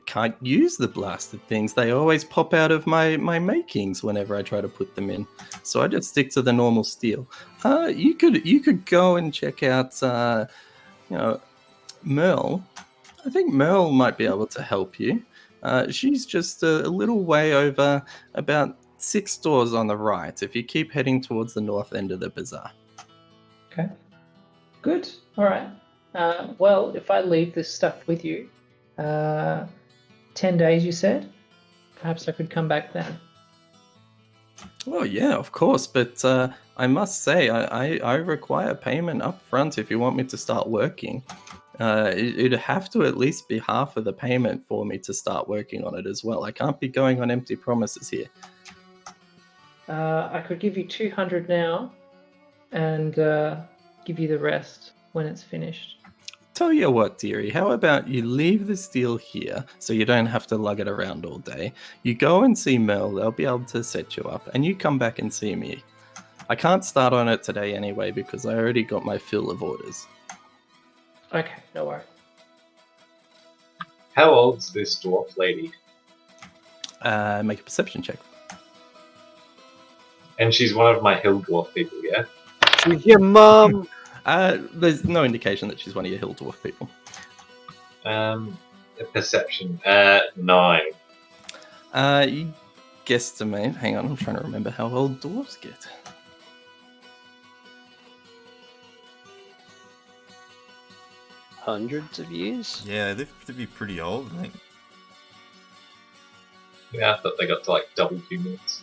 [SPEAKER 1] can't use the blasted things. They always pop out of my makings whenever I try to put them in. So I just stick to the normal steel. You could go and check out Merle. I think Merle might be able to help you. She's just a little way over, about 6 doors on the right, if you keep heading towards the north end of the bazaar.
[SPEAKER 5] Okay. Good. All right. Well, if I leave this stuff with you, 10 days, you said? Perhaps I could come back then.
[SPEAKER 1] Oh yeah, of course, but I must say I require payment up front if you want me to start working. It'd have to at least be half of the payment for me to start working on it as well. I can't be going on empty promises here.
[SPEAKER 5] I could give you 200 now and give you the rest when it's finished.
[SPEAKER 1] Tell you what, dearie, how about you leave the steel here so you don't have to lug it around all day. You go and see Mel, they'll be able to set you up, and you come back and see me. I can't start on it today anyway because I already got my fill of orders.
[SPEAKER 5] Okay, no worries.
[SPEAKER 4] How old's this dwarf lady?
[SPEAKER 1] Make a perception check.
[SPEAKER 4] And she's one of my hill dwarf people, yeah?
[SPEAKER 3] She's your mum.
[SPEAKER 1] There's no indication that she's one of your hill dwarf people.
[SPEAKER 4] Perception. 9.
[SPEAKER 1] You guesstimate. Hang on, I'm trying to remember how old dwarves get.
[SPEAKER 3] Hundreds of years?
[SPEAKER 2] Yeah, they live to be pretty old, I think.
[SPEAKER 4] Yeah, I thought they got to like double humans.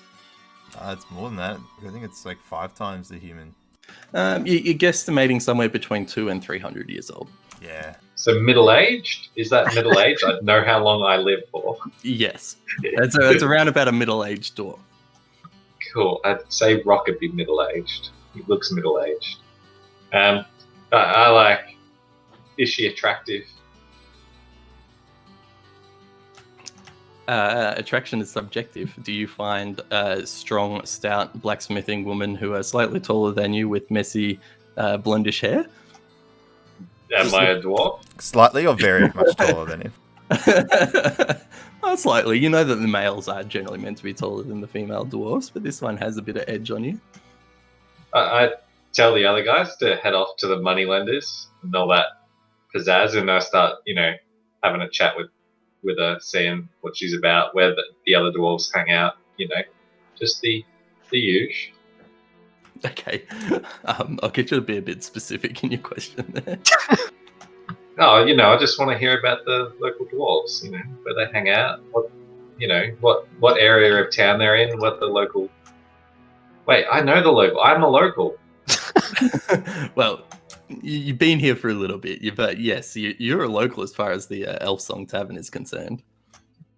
[SPEAKER 2] It's more than that. I think it's like 5 times the human.
[SPEAKER 1] You're guesstimating somewhere between 200 and 300 years old.
[SPEAKER 2] Yeah.
[SPEAKER 4] So middle-aged? Is that middle-aged? I know how long I live for.
[SPEAKER 1] Yes. It's around about a middle-aged dwarf.
[SPEAKER 4] Cool. I'd say Rock would be middle-aged. He looks middle-aged. I like... Is she attractive?
[SPEAKER 1] Attraction is subjective. Do you find a strong, stout, blacksmithing woman who are slightly taller than you with messy, blondish hair?
[SPEAKER 4] Am I a dwarf?
[SPEAKER 2] Slightly or very much taller than him?
[SPEAKER 1] Slightly. You know that the males are generally meant to be taller than the female dwarfs, but this one has a bit of edge on you.
[SPEAKER 4] I tell the other guys to head off to the moneylenders and all that pizzazz, and I start, having a chat with her, seeing what she's about, where the other dwarves hang out, just the usual.
[SPEAKER 1] Okay. I'll get you to be a bit specific in your question there.
[SPEAKER 4] Oh, I just want to hear about the local dwarves, where they hang out, what area of town they're in, what the local... Wait, I know the local. I'm a local.
[SPEAKER 1] Well, you've been here for a little bit, but yes, you're a local as far as the Elf Song Tavern is concerned.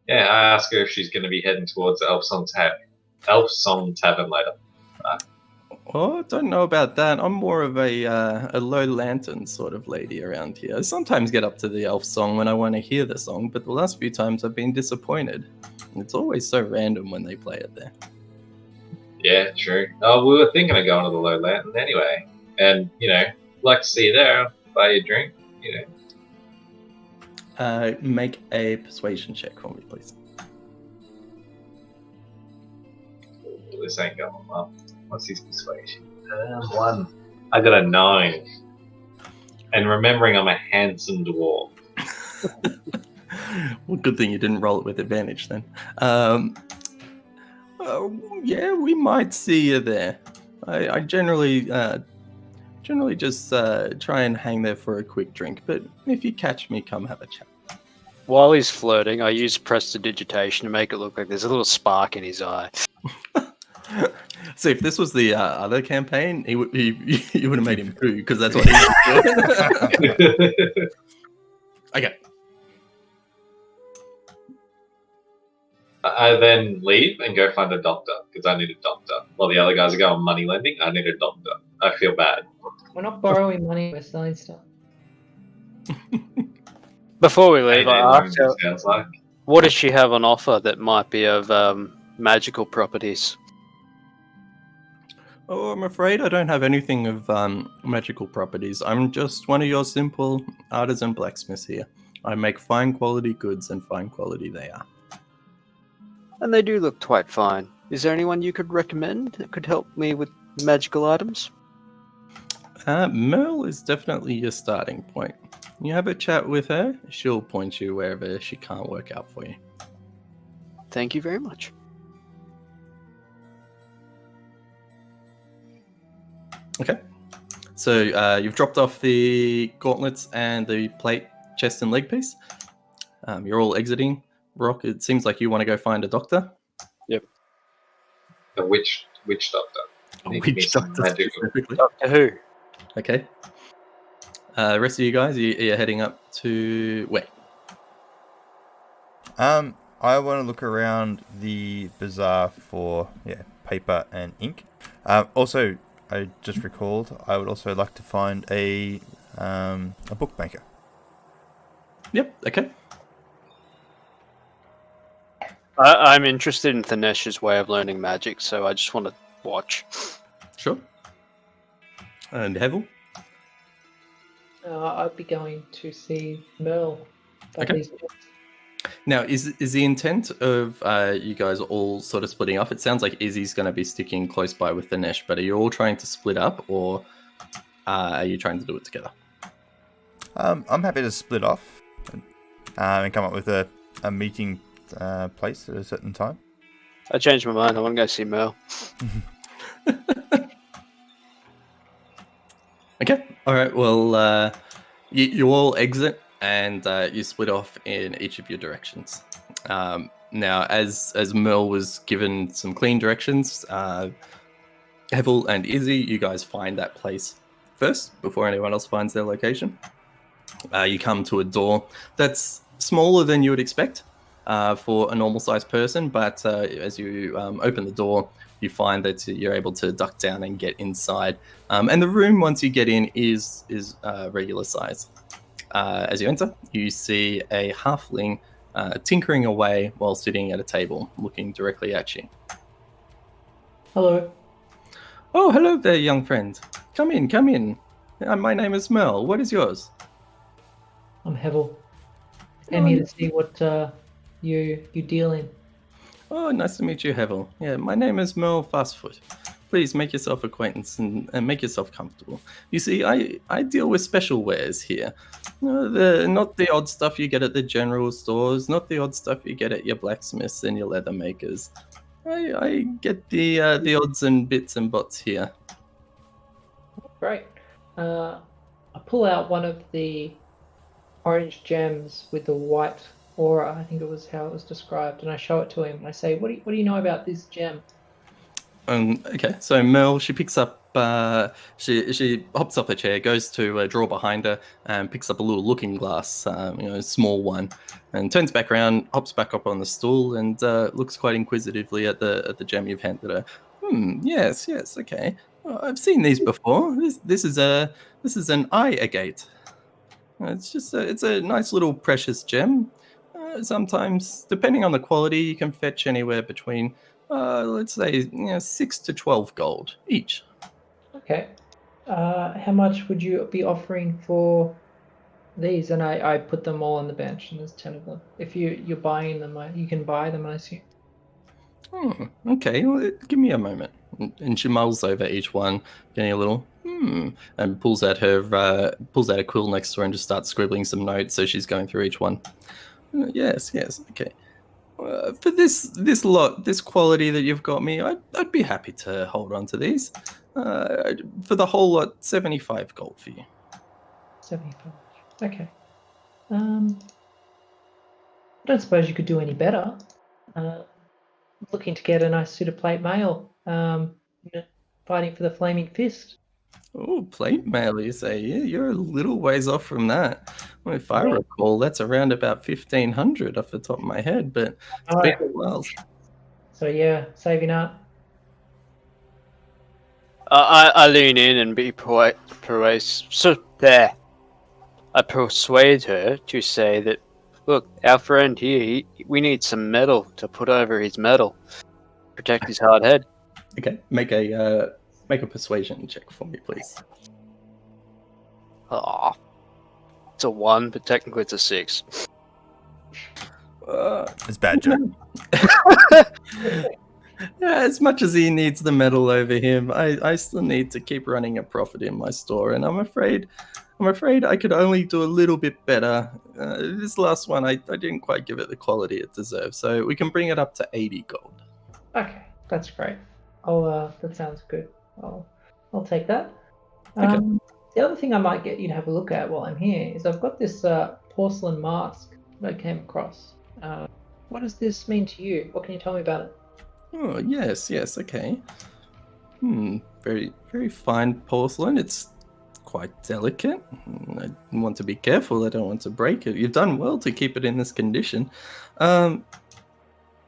[SPEAKER 4] Yeah, I ask her if she's going to be heading towards the Elf Song Tavern later.
[SPEAKER 1] Oh, I don't know about that. I'm more of a low lantern sort of lady around here. I sometimes get up to the Elf Song when I want to hear the song, but the last few times I've been disappointed. It's always so random when they play it there.
[SPEAKER 4] Yeah, true. Oh, we were thinking of going to the Low Lantern anyway. And, like to see you there, buy you a drink,
[SPEAKER 1] Make a persuasion check for me, please.
[SPEAKER 4] This ain't going well. What's his persuasion? 1. I got a 9. And remembering I'm a handsome dwarf.
[SPEAKER 1] Well, good thing you didn't roll it with advantage then. Yeah, we might see you there. I generally just try and hang there for a quick drink, but if you catch me, come have a chat.
[SPEAKER 3] While he's flirting, I use prestidigitation to make it look like there's a little spark in his eye.
[SPEAKER 1] So if this was the other campaign, you would have made him poo, because that's what he did. Okay.
[SPEAKER 4] I then leave and go find a doctor, because I need a doctor. While the other guys are going money lending, I need a doctor. I feel bad.
[SPEAKER 5] We're not borrowing money, we're selling stuff.
[SPEAKER 3] Before we leave, I
[SPEAKER 4] Loans,
[SPEAKER 3] asked her,
[SPEAKER 4] it sounds like.
[SPEAKER 3] what does she have on offer that might be of magical properties?
[SPEAKER 1] Oh, I'm afraid I don't have anything of magical properties. I'm just one of your simple artisan blacksmiths here. I make fine quality goods, and fine quality they are.
[SPEAKER 3] And they do look quite fine. Is there anyone you could recommend that could help me with magical items?
[SPEAKER 1] Merle is definitely your starting point. You have a chat with her, she'll point you wherever she can't work out for you.
[SPEAKER 3] Thank you very much.
[SPEAKER 1] Okay. So you've dropped off the gauntlets and the plate, chest, and leg piece. You're all exiting. Rock, it seems like you want to go find a doctor.
[SPEAKER 4] The witch doctor. Need me
[SPEAKER 1] Which
[SPEAKER 4] some
[SPEAKER 1] doctor
[SPEAKER 4] magical.
[SPEAKER 1] specifically?
[SPEAKER 3] Doctor Who?
[SPEAKER 1] Okay. The rest of you guys, you're heading up to where?
[SPEAKER 2] I want to look around the bazaar for paper and ink. Also, I just recalled I would also like to find a bookmaker.
[SPEAKER 1] Yep. Okay.
[SPEAKER 3] I'm interested in Thanesh's way of learning magic, so I just want to watch.
[SPEAKER 1] Sure. And Hevel?
[SPEAKER 5] I'd be going to see Merle.
[SPEAKER 1] Okay. Now, is the intent of you guys all sort of splitting up? It sounds like Izzy's going to be sticking close by with Thanesh, but are you all trying to split up, or are you trying to do it together?
[SPEAKER 2] I'm happy to split off and come up with a meeting place at a certain time.
[SPEAKER 3] I changed my mind. I want to go see Merle.
[SPEAKER 1] Okay. All right. Well, you all exit and you split off in each of your directions. Now, as Merle was given some clean directions, Hevel and Izzy, you guys find that place first before anyone else finds their location. You come to a door that's smaller than you would expect for a normal-sized person, but as you open the door, you find that you're able to duck down and get inside. And the room, once you get in, is regular size. As you enter, you see a halfling tinkering away while sitting at a table, looking directly at you.
[SPEAKER 5] Hello.
[SPEAKER 1] Oh, hello there, young friend. Come in, come in. My name is Merle. What is yours?
[SPEAKER 5] I'm Hevel. Came here to see what you deal in.
[SPEAKER 1] Oh, nice to meet you, Hevel. Yeah, my name is Merle Fastfoot. Please make yourself acquaintance and make yourself comfortable. You see, I deal with special wares here. Not the odd stuff you get at the general stores, not the odd stuff you get at your blacksmiths and your leather makers. I get the odds and bits and bots here.
[SPEAKER 5] Great. I pull out one of the orange gems with the white aura, I think it was how it was described, and I show it to him. I say, what do you know about this gem?
[SPEAKER 1] Okay, so Merle, she picks up She hops off a chair, goes to a drawer behind her, and picks up a little looking glass, a small one, and turns back around, hops back up on the stool, and looks quite inquisitively at the gem you've handed her. Yes, okay. I've seen these before. This is an eye agate. It's a nice little precious gem. Sometimes, depending on the quality, you can fetch anywhere between, let's say, 6 to 12 gold each.
[SPEAKER 5] Okay. How much would you be offering for these? And I put them all on the bench, and there's 10 of them. If you're buying them, you can buy them, I assume.
[SPEAKER 1] Okay, well, give me a moment. And she mulls over each one, getting a little and pulls out a quill next to her and just starts scribbling some notes. So she's going through each one. Yes, okay. For this lot, this quality that you've got me, I'd be happy to hold on to these. For the whole lot, 75 gold for you.
[SPEAKER 5] 75. Okay. I don't suppose you could do any better. Looking to get a nice suit of plate mail. Fighting for the Flaming Fist.
[SPEAKER 1] Oh, plate mail, you say? Yeah, you're a little ways off from that. Well, if I
[SPEAKER 5] Yeah.
[SPEAKER 1] recall, that's around about 1,500 off the top of my head, but it's been a while.
[SPEAKER 5] So yeah, saving up.
[SPEAKER 3] I lean in and be so there. I persuade her to say that, look, our friend here, we need some metal to put over his metal, protect his hard head.
[SPEAKER 1] Okay, make a persuasion check for me, please.
[SPEAKER 3] Oh, it's a 1, but technically it's a 6.
[SPEAKER 2] It's a bad joke.
[SPEAKER 1] Yeah, as much as he needs the metal over him, I still need to keep running a profit in my store, and I'm afraid I could only do a little bit better. This last one, I didn't quite give it the quality it deserves, so we can bring it up to 80 gold.
[SPEAKER 5] Okay, that's great. That sounds good. I'll take that.
[SPEAKER 1] Okay.
[SPEAKER 5] The other thing I might get you to have a look at while I'm here is I've got this porcelain mask that I came across. What does this mean to you? What can you tell me about it?
[SPEAKER 1] Oh, yes, okay. Very, very fine porcelain. It's quite delicate. I want to be careful. I don't want to break it. You've done well to keep it in this condition.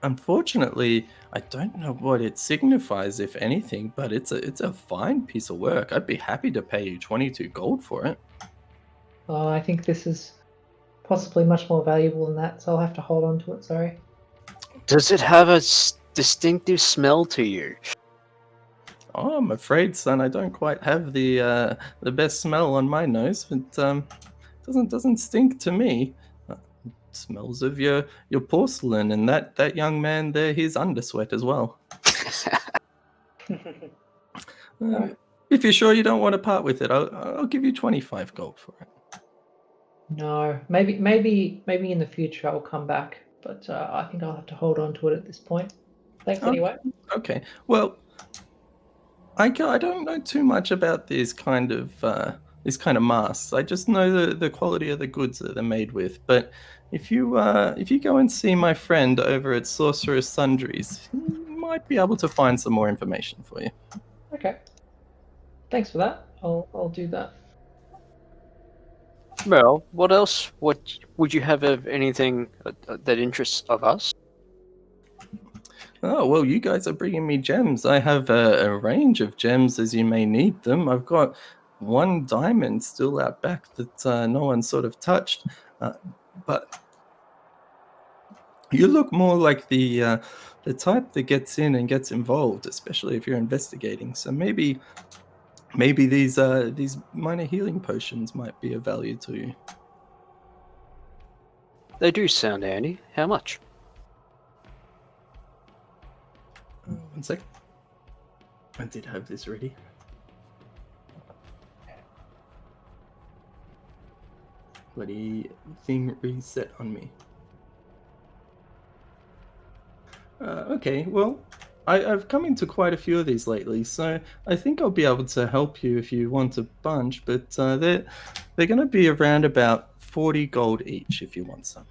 [SPEAKER 1] Unfortunately, I don't know what it signifies, if anything, but it's a fine piece of work. I'd be happy to pay you 22 gold for it.
[SPEAKER 5] I think this is possibly much more valuable than that, so I'll have to hold on to it, sorry.
[SPEAKER 3] Does it have a distinctive smell to you?
[SPEAKER 1] Oh, I'm afraid, son, I don't quite have the best smell on my nose. It doesn't stink to me. Smells of your porcelain, and that young man there, his undersweat as well. If you're sure you don't want to part with it, I'll give you 25 gold for it.
[SPEAKER 5] No, maybe in the future I'll come back, but I think I'll have to hold on to it at this point. Thanks anyway.
[SPEAKER 1] Okay. Well, I don't know too much about these kind of masks. I just know the quality of the goods that they're made with. But if you go and see my friend over at Sorcerer's Sundries, he might be able to find some more information for you.
[SPEAKER 5] Okay. Thanks for that. I'll do that.
[SPEAKER 3] Well, what else? What would you have of anything that interests of us?
[SPEAKER 1] Oh, well, you guys are bringing me gems. I have a range of gems as you may need them. I've got one diamond still out back that no one sort of touched. But you look more like the type that gets in and gets involved, especially if you're investigating. So maybe these minor healing potions might be of value to you.
[SPEAKER 3] They do sound handy. How much?
[SPEAKER 1] One sec. I did have this ready. Bloody thing reset on me. Okay, well, I've come into quite a few of these lately, so I think I'll be able to help you if you want a bunch, but they're going to be around about 40 gold each if you want some.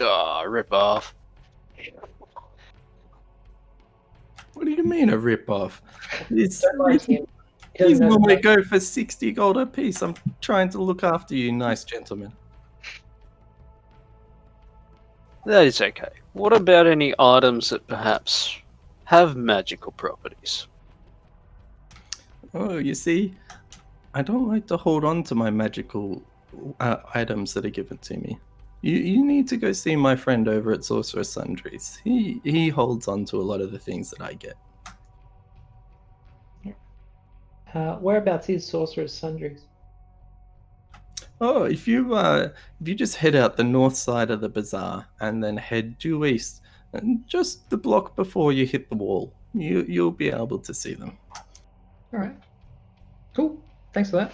[SPEAKER 3] Ah, rip off.
[SPEAKER 1] What do you mean a rip-off? It's,
[SPEAKER 5] Don't mind him. He
[SPEAKER 1] these
[SPEAKER 5] doesn't know the
[SPEAKER 1] normally
[SPEAKER 5] name.
[SPEAKER 1] go for 60 gold a piece. I'm trying to look after you, nice gentlemen.
[SPEAKER 3] That is okay. What about any items that perhaps have magical properties?
[SPEAKER 1] Oh, you see, I don't like to hold on to my magical items that are given to me. You need to go see my friend over at Sorcerer's Sundries. He holds on to a lot of the things that I get.
[SPEAKER 5] Whereabouts is Sorcerer's Sundries?
[SPEAKER 1] Oh, if you just head out the north side of the bazaar and then head due east, and just the block before you hit the wall, you'll be able to see them.
[SPEAKER 5] All right. Cool. Thanks for that.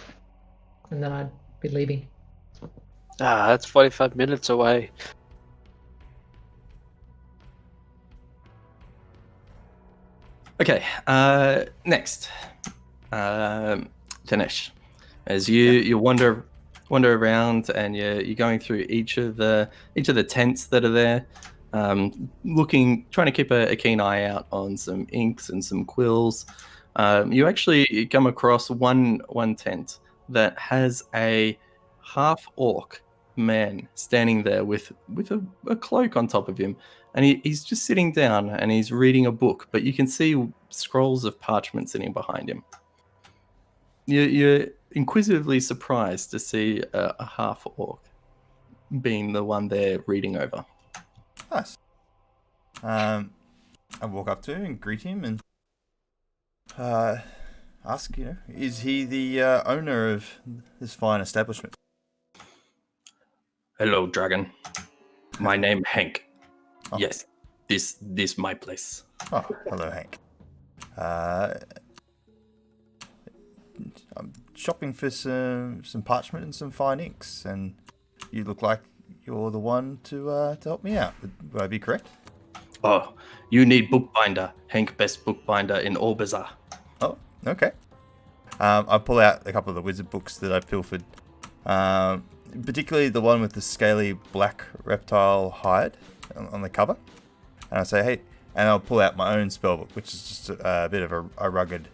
[SPEAKER 5] And then I'd be leaving.
[SPEAKER 3] That's 45 minutes away.
[SPEAKER 1] Okay. Next, Dinesh, as you wander around and you're going through each of the tents that are there, trying to keep a keen eye out on some inks and some quills. You actually come across one tent that has a half orc man standing there with a cloak on top of him, and he's just sitting down and he's reading a book, but you can see scrolls of parchment sitting behind him. You're inquisitively surprised to see a half orc being the one they're reading over.
[SPEAKER 2] Nice. I walk up to him and greet him and ask, is he the owner of this fine establishment?
[SPEAKER 1] Hello, dragon. My name Hank.
[SPEAKER 2] Oh.
[SPEAKER 1] Yes, this my place.
[SPEAKER 2] Oh, hello, Hank. I'm shopping for some parchment and some fine inks, and you look like you're the one to help me out. Would I be correct?
[SPEAKER 1] Oh, you need bookbinder. Hank, best bookbinder in all bazaar.
[SPEAKER 2] Oh, okay. I pull out a couple of the wizard books that I pilfered, particularly the one with the scaly black reptile hide on the cover. And I say, hey, and I'll pull out my own spellbook, which is just a bit of a rugged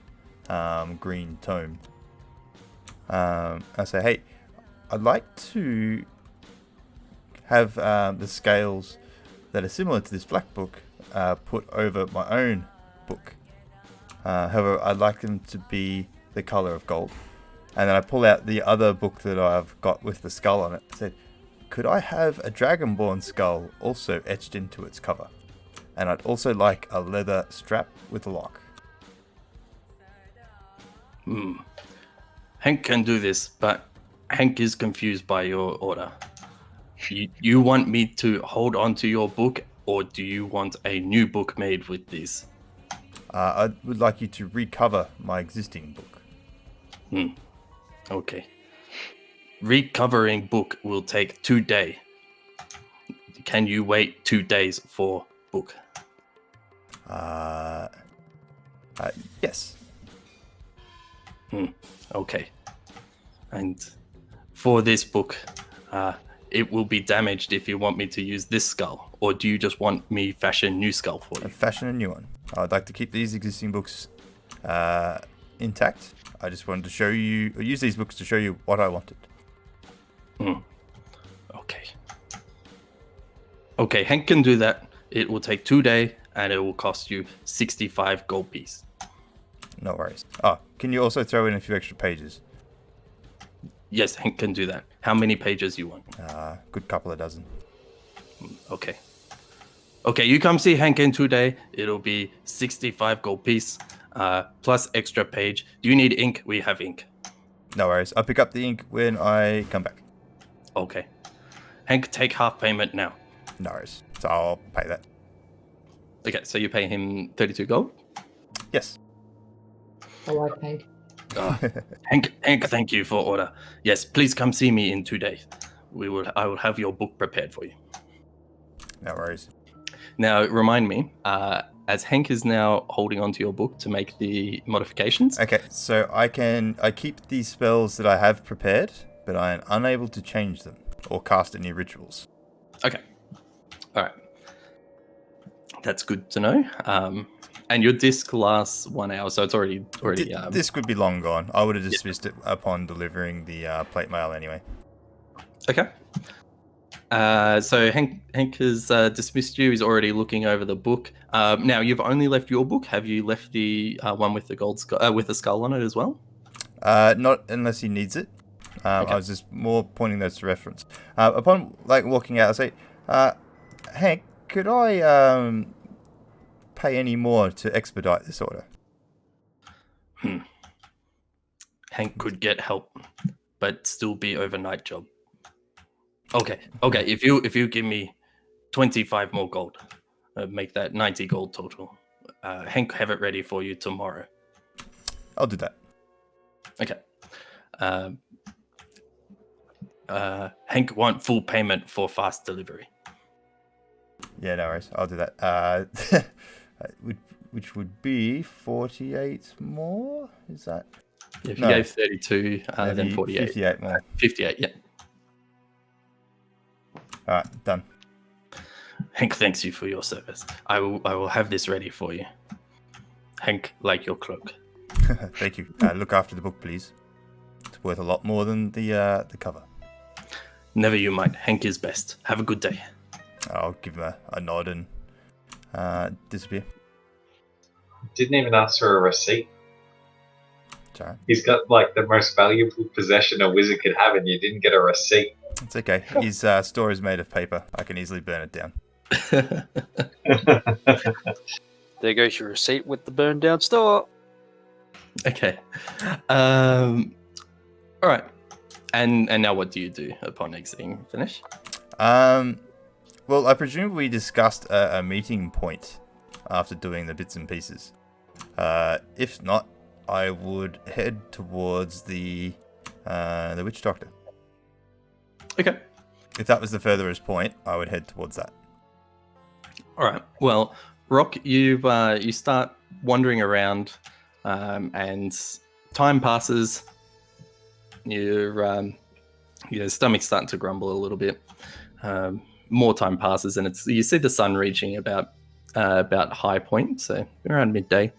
[SPEAKER 2] green tome. I say, hey, I'd like to have the scales that are similar to this black book put over my own book. However, I'd like them to be the color of gold. And then I pull out the other book that I've got with the skull on it. I said, could I have a dragonborn skull also etched into its cover? And I'd also like a leather strap with a lock.
[SPEAKER 1] Hank can do this, but Hank is confused by your order. You want me to hold on to your book, or do you want a new book made with this?
[SPEAKER 2] I would like you to recover my existing book.
[SPEAKER 1] Okay. Recovering book will take 2 days. Can you wait 2 days for book?
[SPEAKER 2] Yes.
[SPEAKER 1] Okay. And for this book, it will be damaged if you want me to use this skull, or do you just want me fashion new skull for you?
[SPEAKER 2] Fashion a new one. I'd like to keep these existing books intact. I just wanted to show you, or use these books to show you what I wanted.
[SPEAKER 1] Okay. Okay, Hank can do that. It will take 2 days, and it will cost you 65 gold piece.
[SPEAKER 2] No worries. Oh, can you also throw in a few extra pages?
[SPEAKER 1] Yes, Hank can do that. How many pages you want?
[SPEAKER 2] Good couple of dozen.
[SPEAKER 1] Okay. Okay, you come see Hank in 2 days. It'll be 65 gold piece, plus extra page. Do you need ink? We have ink.
[SPEAKER 2] No worries. I'll pick up the ink when I come back.
[SPEAKER 1] Okay. Hank, take half payment now.
[SPEAKER 2] No worries. So I'll pay that.
[SPEAKER 1] Okay, so you pay him 32 gold?
[SPEAKER 2] Yes.
[SPEAKER 5] I like Hank.
[SPEAKER 1] Hank, thank you for order. Yes, please come see me in 2 days. I will have your book prepared for you.
[SPEAKER 2] No worries.
[SPEAKER 1] Now, remind me, as Hank is now holding onto your book to make the modifications.
[SPEAKER 2] Okay, so I keep these spells that I have prepared, but I am unable to change them or cast any rituals.
[SPEAKER 1] Okay. All right. That's good to know. And your disc lasts 1 hour, so it's already.
[SPEAKER 2] This could be long gone. I would have dismissed it upon delivering the plate mail anyway.
[SPEAKER 1] Okay. So Hank has dismissed you. He's already looking over the book. Now you've only left your book. Have you left the one with the with the skull on it as well?
[SPEAKER 2] Not unless he needs it.
[SPEAKER 1] Okay.
[SPEAKER 2] I was just more pointing those to reference. Upon walking out, I say, Hank, could I pay any more to expedite this order?
[SPEAKER 1] Hank could get help, but still be overnight job. Okay. If you give me 25 more gold, make that 90 gold total. Hank have it ready for you tomorrow.
[SPEAKER 2] I'll do that.
[SPEAKER 1] Okay. Hank want full payment for fast delivery.
[SPEAKER 2] Yeah, no worries. I'll do that. Which would be 48 more? Is that?
[SPEAKER 1] If you gave 32, then
[SPEAKER 2] Maybe
[SPEAKER 1] 48.
[SPEAKER 2] 58 more.
[SPEAKER 1] 58, yeah.
[SPEAKER 2] All right, done.
[SPEAKER 1] Hank thanks you for your service. I will have this ready for you. Hank, like your cloak.
[SPEAKER 2] Thank you. Look after the book, please. It's worth a lot more than the cover.
[SPEAKER 1] Never you mind. Hank is best. Have a good day.
[SPEAKER 2] I'll give him a nod and disappear.
[SPEAKER 4] Didn't even ask for a receipt.
[SPEAKER 2] Sorry.
[SPEAKER 4] He's got like the most valuable possession a wizard could have, and you didn't get a receipt.
[SPEAKER 2] It's okay. His store is made of paper. I can easily burn it down.
[SPEAKER 3] There goes your receipt with the burned down store.
[SPEAKER 1] Okay. All right. And now what do you do upon exiting Finish?
[SPEAKER 2] Well, I presume we discussed a meeting point after doing the bits and pieces. If not, I would head towards the witch doctor.
[SPEAKER 1] Okay.
[SPEAKER 2] If that was the furthest point, I would head towards that.
[SPEAKER 1] All right. Well, Rock, you start wandering around, and time passes. Your stomach's starting to grumble a little bit. More time passes, and you see the sun reaching about high point, so around midday.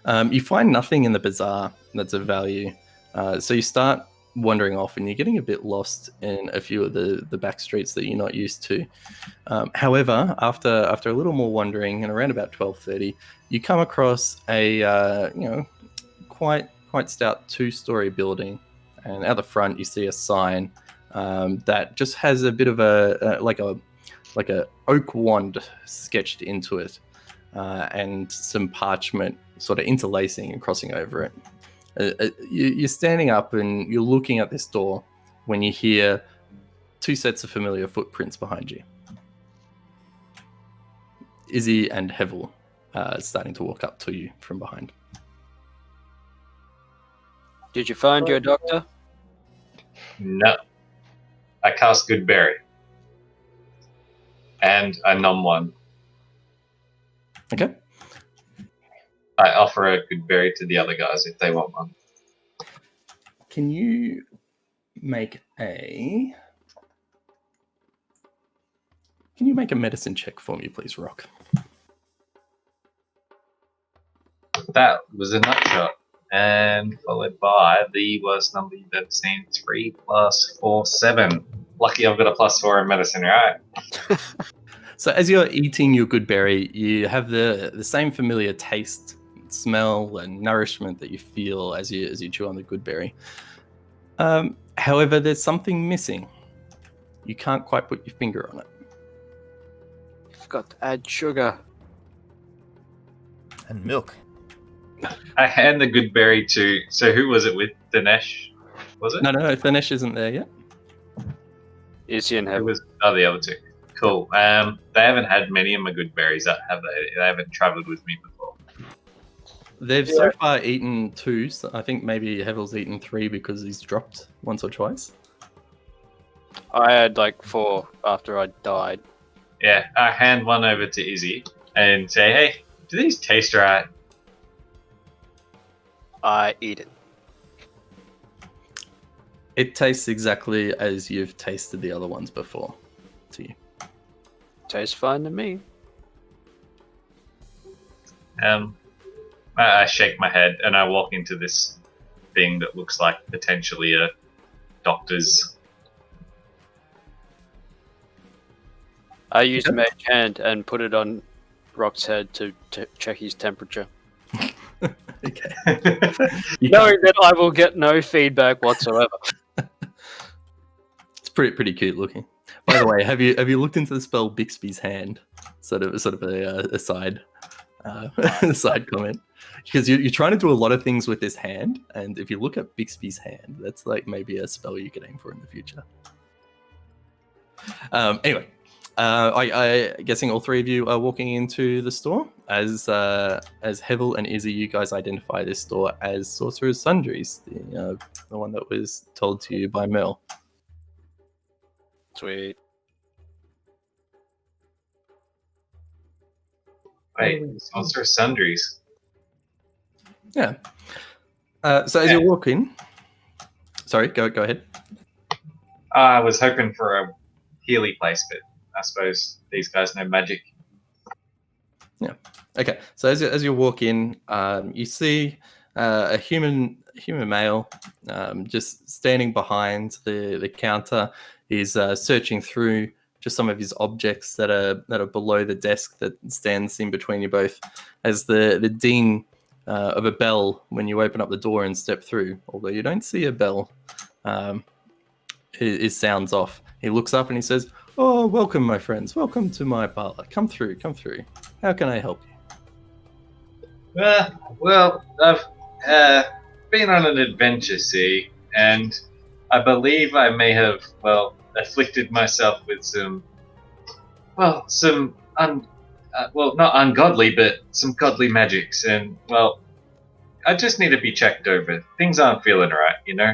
[SPEAKER 1] You find nothing in the bazaar that's of value, so you start wandering off, and you're getting a bit lost in a few of the back streets that you're not used to. However, after a little more wandering, and around about 12:30, you come across a quite stout 2-story building, and at the front you see a sign that just has a bit of a oak wand sketched into it, and some parchment sort of interlacing and crossing over it. You're standing up and you're looking at this door when you hear 2 sets of familiar footprints behind you. Izzy and Hevel starting to walk up to you from behind.
[SPEAKER 3] Did you find your doctor?
[SPEAKER 4] No. I cast Goodberry. And a numb one.
[SPEAKER 1] Okay.
[SPEAKER 4] I offer a Goodberry to the other guys if they want one.
[SPEAKER 1] Can you make a medicine check for me, please, Rock?
[SPEAKER 4] That was a nutshot. And followed by the worst number you've ever seen, 3 + 4, 7. Lucky I've got a +4 in medicine, right?
[SPEAKER 1] So as you're eating your Goodberry, you have the same familiar taste, smell, and nourishment that you feel as you chew on the Goodberry. However, there's something missing. You can't quite put your finger on it.
[SPEAKER 3] Forgot to add sugar.
[SPEAKER 2] And milk.
[SPEAKER 4] I hand the Goodberry to... So who was it with? Dinesh? Was it?
[SPEAKER 1] No, Thanesh isn't there yet.
[SPEAKER 3] Izzy and
[SPEAKER 4] Who
[SPEAKER 3] Hevel.
[SPEAKER 4] was... Oh, the other 2. Cool. They haven't had many of my Goodberries, have they? They haven't travelled with me before.
[SPEAKER 1] They've so far eaten 2. So I think maybe Hevel's eaten 3 because he's dropped once or twice.
[SPEAKER 3] I had like 4 after I died.
[SPEAKER 4] Yeah, I hand one over to Izzy and say, hey, do these taste right?
[SPEAKER 3] I eat it.
[SPEAKER 1] It tastes exactly as you've tasted the other ones before to you.
[SPEAKER 3] Tastes fine to me.
[SPEAKER 4] I shake my head and I walk into this thing that looks like potentially a doctor's.
[SPEAKER 3] I use
[SPEAKER 1] Okay.
[SPEAKER 3] Mage Hand and put it on Rock's head to check his temperature.
[SPEAKER 1] Okay. You
[SPEAKER 3] Knowing that I will get no feedback whatsoever.
[SPEAKER 1] It's pretty cute looking. By the way, have you looked into the spell Bixby's Hand? Sort of a side side comment, because you're trying to do a lot of things with this hand, and if you look at Bixby's Hand, that's like maybe a spell you could aim for in the future. Anyway, I guessing all three of you are walking into the store as Hevel and Izzy. You guys identify this store as Sorcerer's Sundries, the one that was told to you by Mel.
[SPEAKER 3] Sweet.
[SPEAKER 4] Wait, Sorcerer's Sundries.
[SPEAKER 1] Yeah. So as you're walking, sorry, go ahead.
[SPEAKER 4] I was hoping for a Healy place, but I suppose these guys know magic.
[SPEAKER 1] Yeah. Okay. So as you walk in, you see a human male just standing behind the counter. He's searching through just some of his objects that are below the desk that stands in between you both, as the ding of a bell when you open up the door and step through. Although you don't see a bell, it sounds off. He looks up and he says, "Oh, welcome, my friends. Welcome to my parlor. Come through. How can I help you?"
[SPEAKER 4] Well, I've been on an adventure, see, and I believe I may have, afflicted myself with not ungodly, but some godly magics, and, I just need to be checked over. Things aren't feeling right, you know?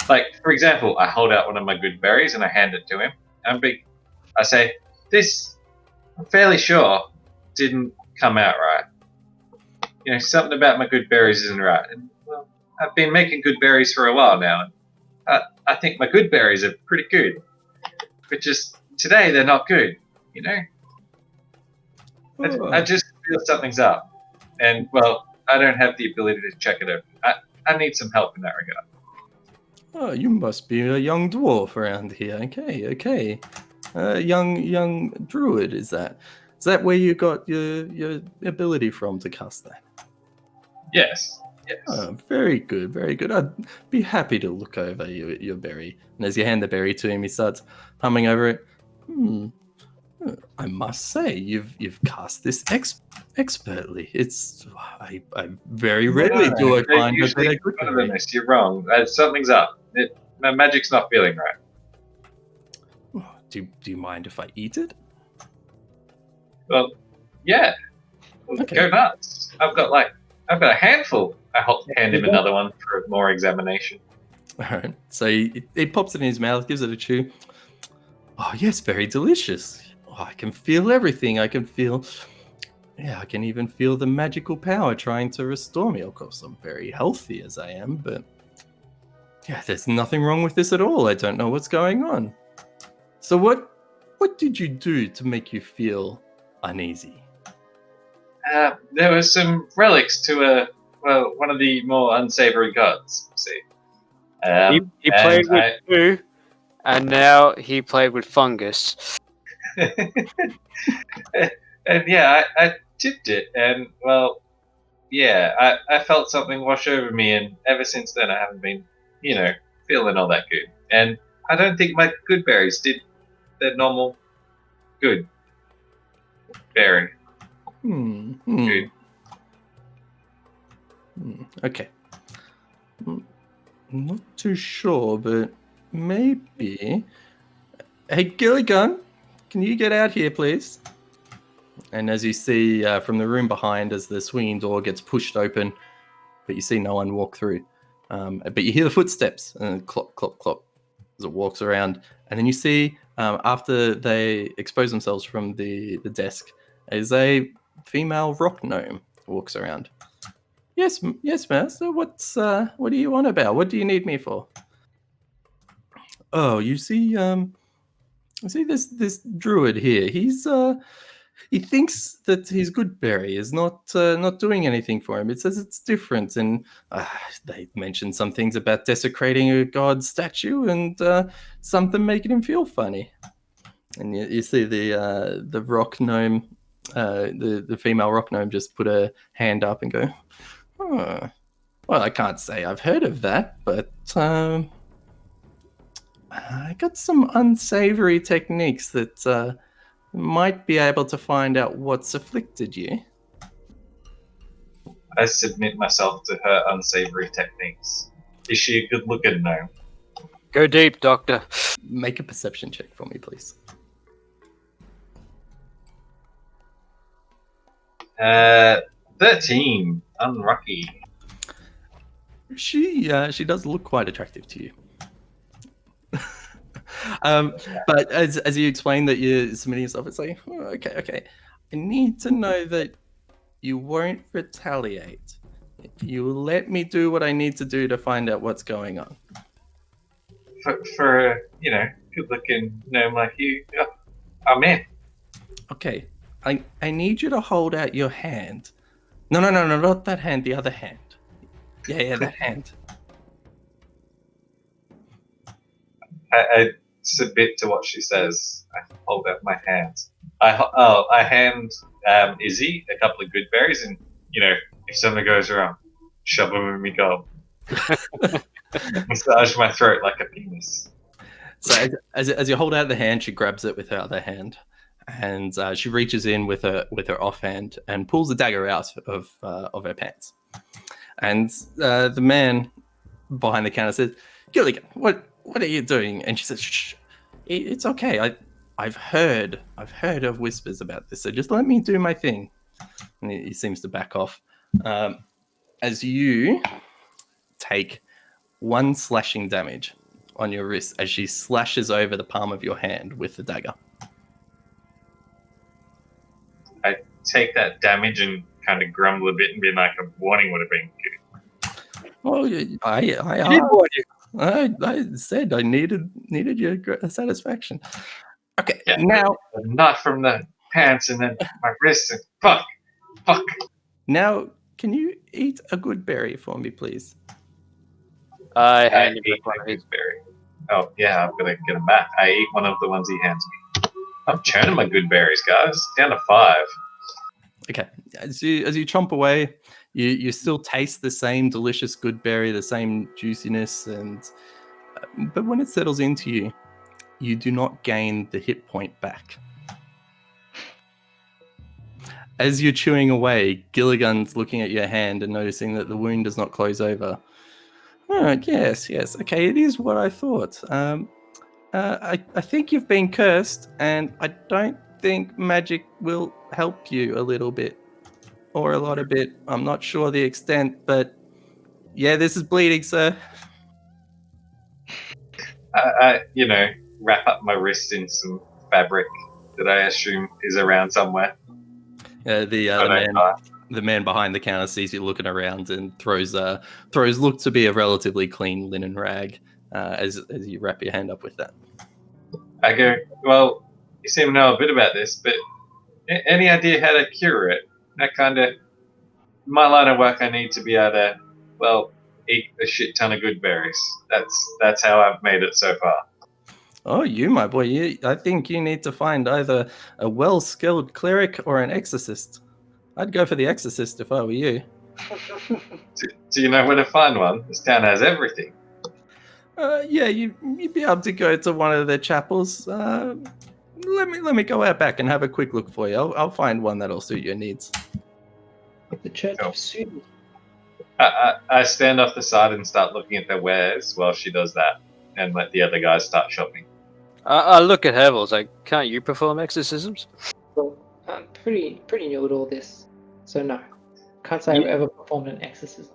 [SPEAKER 4] Like, for example, I hold out one of my good berries and I hand it to him. I say, this, I'm fairly sure, didn't come out right. You know, something about my good berries isn't right. And, I've been making good berries for a while now. And I think my good berries are pretty good. But just today, they're not good, you know? I just feel something's up. And, I don't have the ability to check it out. I need some help in that regard.
[SPEAKER 1] Oh, you must be a young dwarf around here. Okay. Young druid, is that? Is that where you got your ability from to cast that?
[SPEAKER 4] Yes.
[SPEAKER 1] Oh, very good. I'd be happy to look over your berry. And as you hand the berry to him, he starts humming over it. I must say, you've cast this expertly. I very rarely do I find a better good berry.
[SPEAKER 4] Avernus, you're wrong. Something's up. My magic's not feeling right.
[SPEAKER 1] Oh, do you mind if I eat it?
[SPEAKER 4] Well, yeah.
[SPEAKER 1] Okay.
[SPEAKER 4] Go nuts. I've got a handful. I hand him another one for more examination.
[SPEAKER 1] All right. So he pops it in his mouth, gives it a chew. Oh, yes, very delicious. Oh, I can feel everything. I can even feel the magical power trying to restore me. Of course, I'm very healthy as I am, but yeah, there's nothing wrong with this at all. I don't know what's going on. So what did you do to make you feel uneasy?
[SPEAKER 4] There were some relics to one of the more unsavory gods. See,
[SPEAKER 3] He played with poo, and now he played with fungus.
[SPEAKER 4] And yeah, I tipped it, and I felt something wash over me, and ever since then I haven't been, feeling all that good. And I don't think my good berries did their normal good berry. Good.
[SPEAKER 1] Okay. Not too sure, but maybe. Hey, Gilligan, can you get out here, please? And as you see from the room behind, as the swinging door gets pushed open, but you see no one walk through. But you hear the footsteps and clop, clop, clop as it walks around. And then you see, after they expose themselves from the desk, is a female rock gnome walks around. Yes, master. What do you want about? What do you need me for? Oh, you see, this druid here. He's He thinks that his Goodberry is not doing anything for him. It says it's different, and they mentioned some things about desecrating a god statue and something making him feel funny. And you see the rock gnome, the female rock gnome, just put her hand up and go, "Oh, well, I can't say I've heard of that, but I got some unsavory techniques that might be able to find out what's afflicted you."
[SPEAKER 4] I submit myself to her unsavory techniques. Is she a good-looking gnome?
[SPEAKER 3] Go deep, Doctor.
[SPEAKER 1] Make a perception check for me, please.
[SPEAKER 4] 13. Unlucky.
[SPEAKER 1] She does look quite attractive to you. But as you explain that you're submitting yourself, it's like, oh, okay. I need to know that you won't retaliate. You will let me do what I need to do to find out what's going on.
[SPEAKER 4] For good-looking gnome like you, I'm in.
[SPEAKER 1] Okay, I need you to hold out your hand. No, not that hand, the other hand. Yeah, that hand.
[SPEAKER 4] I submit to what she says. I hold out my hands. I hand Izzy a couple of good berries, and if something goes wrong, shove them in me gob. Massage my throat like a penis.
[SPEAKER 1] So as you hold out the hand, she grabs it with her other hand, and she reaches in with her offhand and pulls the dagger out of her pants. And the man behind the counter says, "Gilligan, what are you doing?" And she says, "Shh, it's okay. I've heard of whispers about this, so just let me do my thing." And he seems to back off. As you take 1 slashing damage on your wrist as she slashes over the palm of your hand with the dagger.
[SPEAKER 4] I take that damage and kind of grumble a bit and be like, a warning would have been good.
[SPEAKER 1] Oh, I said I needed your satisfaction. Okay,
[SPEAKER 4] Yeah,
[SPEAKER 1] now
[SPEAKER 4] not from the pants and then my wrists and fuck.
[SPEAKER 1] Now, can you eat a good berry for me, please?
[SPEAKER 3] I
[SPEAKER 4] I
[SPEAKER 3] hand him
[SPEAKER 4] eat
[SPEAKER 3] back one
[SPEAKER 4] a
[SPEAKER 3] of his.
[SPEAKER 4] gooseberry. Oh yeah, I'm gonna get them back. I eat one of the ones he hands me. I'm churning my good berries, guys. Down to 5.
[SPEAKER 1] Okay, as you chomp away, you still taste the same delicious good berry, the same juiciness, but when it settles into you, you do not gain the hit point back. As you're chewing away, Gilligan's looking at your hand and noticing that the wound does not close over. Oh, yes. Okay, it is what I thought. I think you've been cursed, and I don't think magic will help you a little bit. Or a lot of bit. I'm not sure the extent, but yeah, this is bleeding, sir.
[SPEAKER 4] I wrap up my wrist in some fabric that I assume is around somewhere.
[SPEAKER 1] The man behind the counter sees you looking around and throws look to be a relatively clean linen rag as you wrap your hand up with that.
[SPEAKER 4] I go, well, you seem to know a bit about this, but any idea how to cure it? That kind of my line of work. I need to be able to, eat a shit ton of good berries. That's how I've made it so far.
[SPEAKER 1] Oh, my boy, I think you need to find either a well-skilled cleric or an exorcist. I'd go for the exorcist if I were you.
[SPEAKER 4] Do you know where to find one? This town has everything.
[SPEAKER 1] Yeah, you'd be able to go to one of their chapels. Let me go out back and have a quick look for you. I'll find one that'll suit your needs.
[SPEAKER 5] The Church of Sue.
[SPEAKER 4] I stand off the side and start looking at their wares while she does that, and let the other guys start shopping.
[SPEAKER 3] I look at Havel. It's like, can't you perform exorcisms?
[SPEAKER 5] Well, I'm pretty new at all this, so no, can't say I've ever performed an exorcism.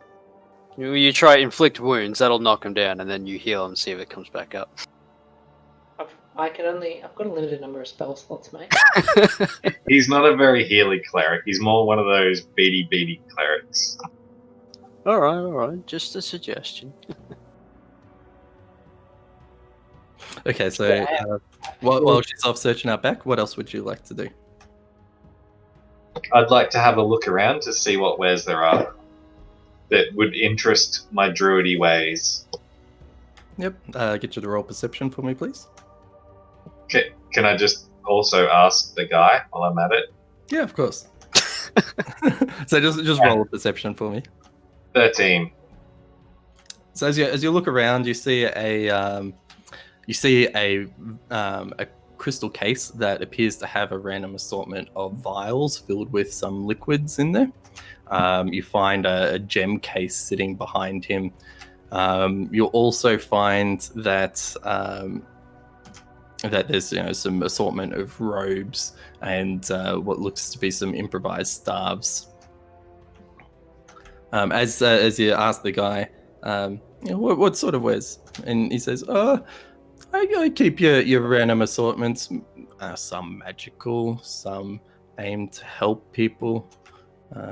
[SPEAKER 3] You try inflict wounds. That'll knock him down, and then you heal and see if it comes back up.
[SPEAKER 5] I've got a limited number of spell slots, mate.
[SPEAKER 4] He's not a very healy cleric. He's more one of those beady clerics.
[SPEAKER 3] All right. Just a suggestion.
[SPEAKER 1] Okay, so while she's off searching out back, what else would you like to do?
[SPEAKER 4] I'd like to have a look around to see what wares there are that would interest my druidy ways.
[SPEAKER 1] Yep. Get you to roll perception for me, please.
[SPEAKER 4] Can I just also ask the guy while I'm at it?
[SPEAKER 1] Yeah, of course. So just roll a perception for me.
[SPEAKER 4] 13.
[SPEAKER 1] So as you look around, you see a crystal case that appears to have a random assortment of vials filled with some liquids in there. You find a gem case sitting behind him. You'll also find that that there's some assortment of robes and what looks to be some improvised staves. As you ask the guy, what sort of wares, and he says, I keep your random assortments. Some magical, some aimed to help people,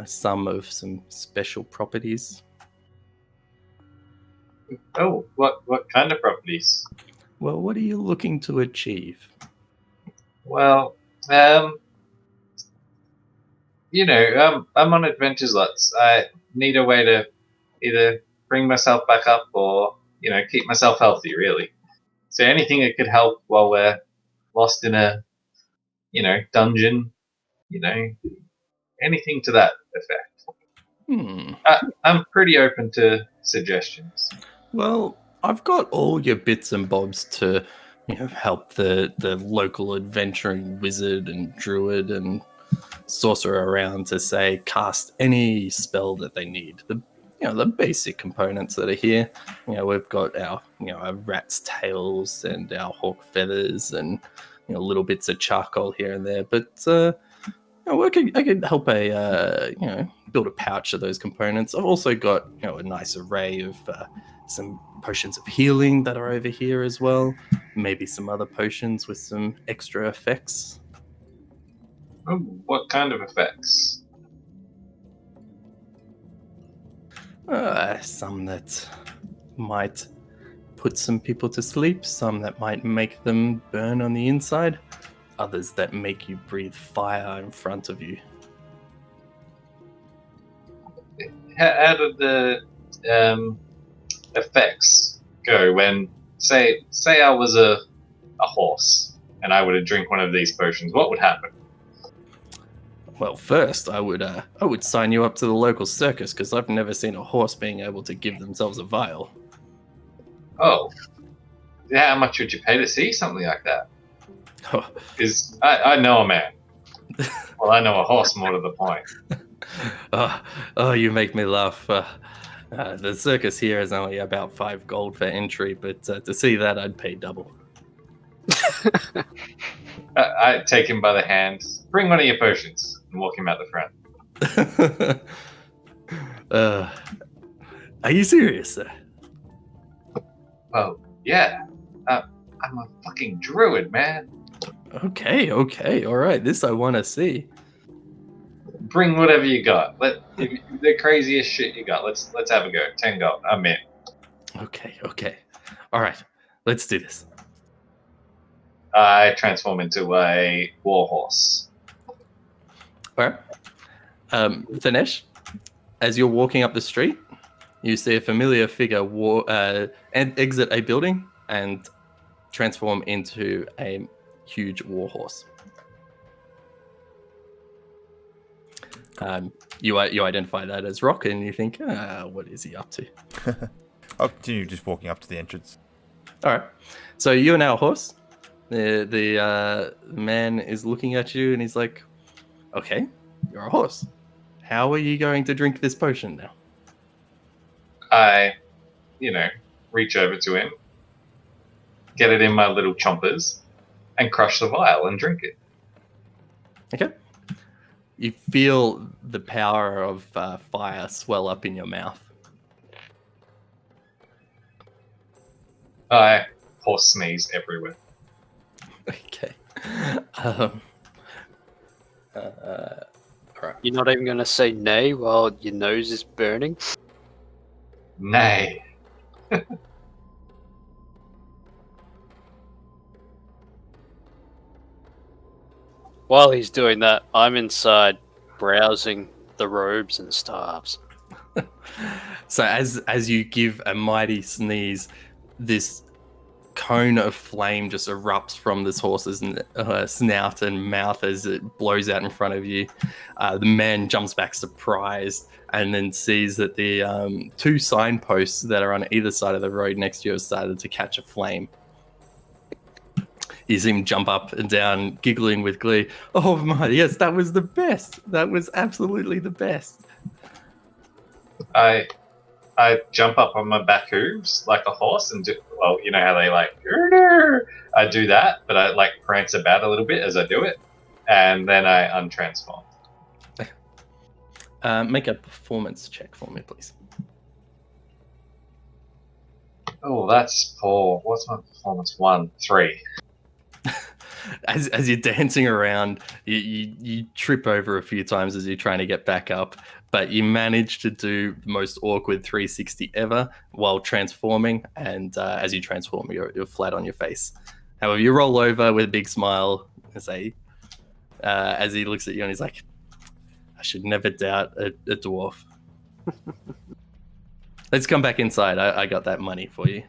[SPEAKER 1] some of some special properties.
[SPEAKER 4] Oh, what kind of properties?
[SPEAKER 1] Well, what are you looking to achieve?
[SPEAKER 4] Well, I'm on adventures lots. I need a way to either bring myself back up or, keep myself healthy, really. So anything that could help while we're lost in a, dungeon, anything to that effect. I'm pretty open to suggestions.
[SPEAKER 1] Well, I've got all your bits and bobs to help the local adventuring wizard and druid and sorcerer around to say cast any spell that they need. The basic components that are here. We've got our rat's tails and our hawk feathers and little bits of charcoal here and there. But I could help build a pouch of those components. I've also got a nice array of some potions of healing that are over here as well. Maybe some other potions with some extra effects.
[SPEAKER 4] Oh, what kind of effects?
[SPEAKER 1] Some that might put some people to sleep, some that might make them burn on the inside, others that make you breathe fire in front of you.
[SPEAKER 4] How did the effects go when, say I was a horse and I were to drink one of these potions? What would happen?
[SPEAKER 1] Well, first I would sign you up to the local circus because I've never seen a horse being able to give themselves a vial.
[SPEAKER 4] Oh, how much would you pay to see something like that?
[SPEAKER 1] Oh.
[SPEAKER 4] Because I know a man. Well, I know a horse, more to the point.
[SPEAKER 1] You make me laugh. The circus here is only about 5 gold for entry, but to see that, I'd pay double.
[SPEAKER 4] I take him by the hand, bring one of your potions, and walk him out the front.
[SPEAKER 1] Are you serious, sir?
[SPEAKER 4] Well, yeah. I'm a fucking druid, man.
[SPEAKER 1] Okay, all right. This I want to see.
[SPEAKER 4] Bring whatever you got. The craziest shit you got. Let's have a go. 10 gold. I'm in.
[SPEAKER 1] Okay. All right, let's do this.
[SPEAKER 4] I transform into a warhorse.
[SPEAKER 1] All right. Thinesh, as you're walking up the street, you see a familiar figure and exit a building and transform into a huge warhorse. You identify that as Rock, and you think, what is he up to?
[SPEAKER 2] I'll continue just walking up to the entrance.
[SPEAKER 1] All right. So you are now a horse. The man is looking at you, and he's like, okay, you're a horse. How are you going to drink this potion now?
[SPEAKER 4] I, reach over to him, get it in my little chompers, and crush the vial and drink it.
[SPEAKER 1] Okay. You feel the power of fire swell up in your mouth.
[SPEAKER 4] I horse sneeze everywhere.
[SPEAKER 1] Okay. Alright.
[SPEAKER 3] You're not even going to say nay while your nose is burning?
[SPEAKER 4] Nay.
[SPEAKER 3] While he's doing that, I'm inside browsing the robes and staffs.
[SPEAKER 1] So as you give a mighty sneeze, this cone of flame just erupts from this horse's snout and mouth as it blows out in front of you. The man jumps back surprised and then sees that the 2 signposts that are on either side of the road next to you have started to catch a flame. You see him jump up and down, giggling with glee. Oh my, yes, that was the best. That was absolutely the best.
[SPEAKER 4] I jump up on my back hooves like a horse and do, well, you know how they like, I do that, but I like prance about a little bit as I do it, and then I untransform.
[SPEAKER 1] Make a performance check for me, please.
[SPEAKER 4] Oh, that's poor. What's my performance? 1, 3.
[SPEAKER 1] As you're dancing around, you trip over a few times as you're trying to get back up, but you manage to do the most awkward 360 ever while transforming, and as you transform, you're flat on your face. However, you roll over with a big smile and say, as he looks at you and he's like, I should never doubt a dwarf. Let's come back inside. I got that money for you.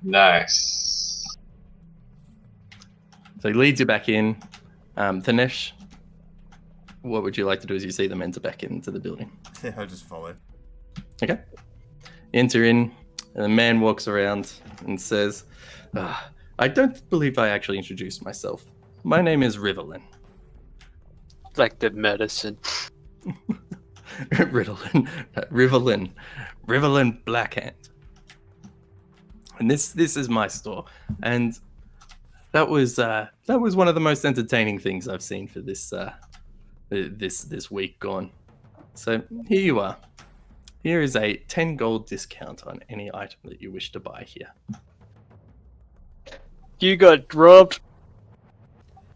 [SPEAKER 4] Nice.
[SPEAKER 1] So he leads you back in. Thanesh, what would you like to do as you see them enter back into the building?
[SPEAKER 2] Yeah, I'll just follow.
[SPEAKER 1] Okay. You enter in, and the man walks around and says, I don't believe I actually introduced myself. My name is Rivelin.
[SPEAKER 3] Like the medicine.
[SPEAKER 1] Rivelin Blackhand. And this is my store. And that was one of the most entertaining things I've seen for this this week gone. So here you are. Here is a 10 gold discount on any item that you wish to buy here.
[SPEAKER 3] You got robbed.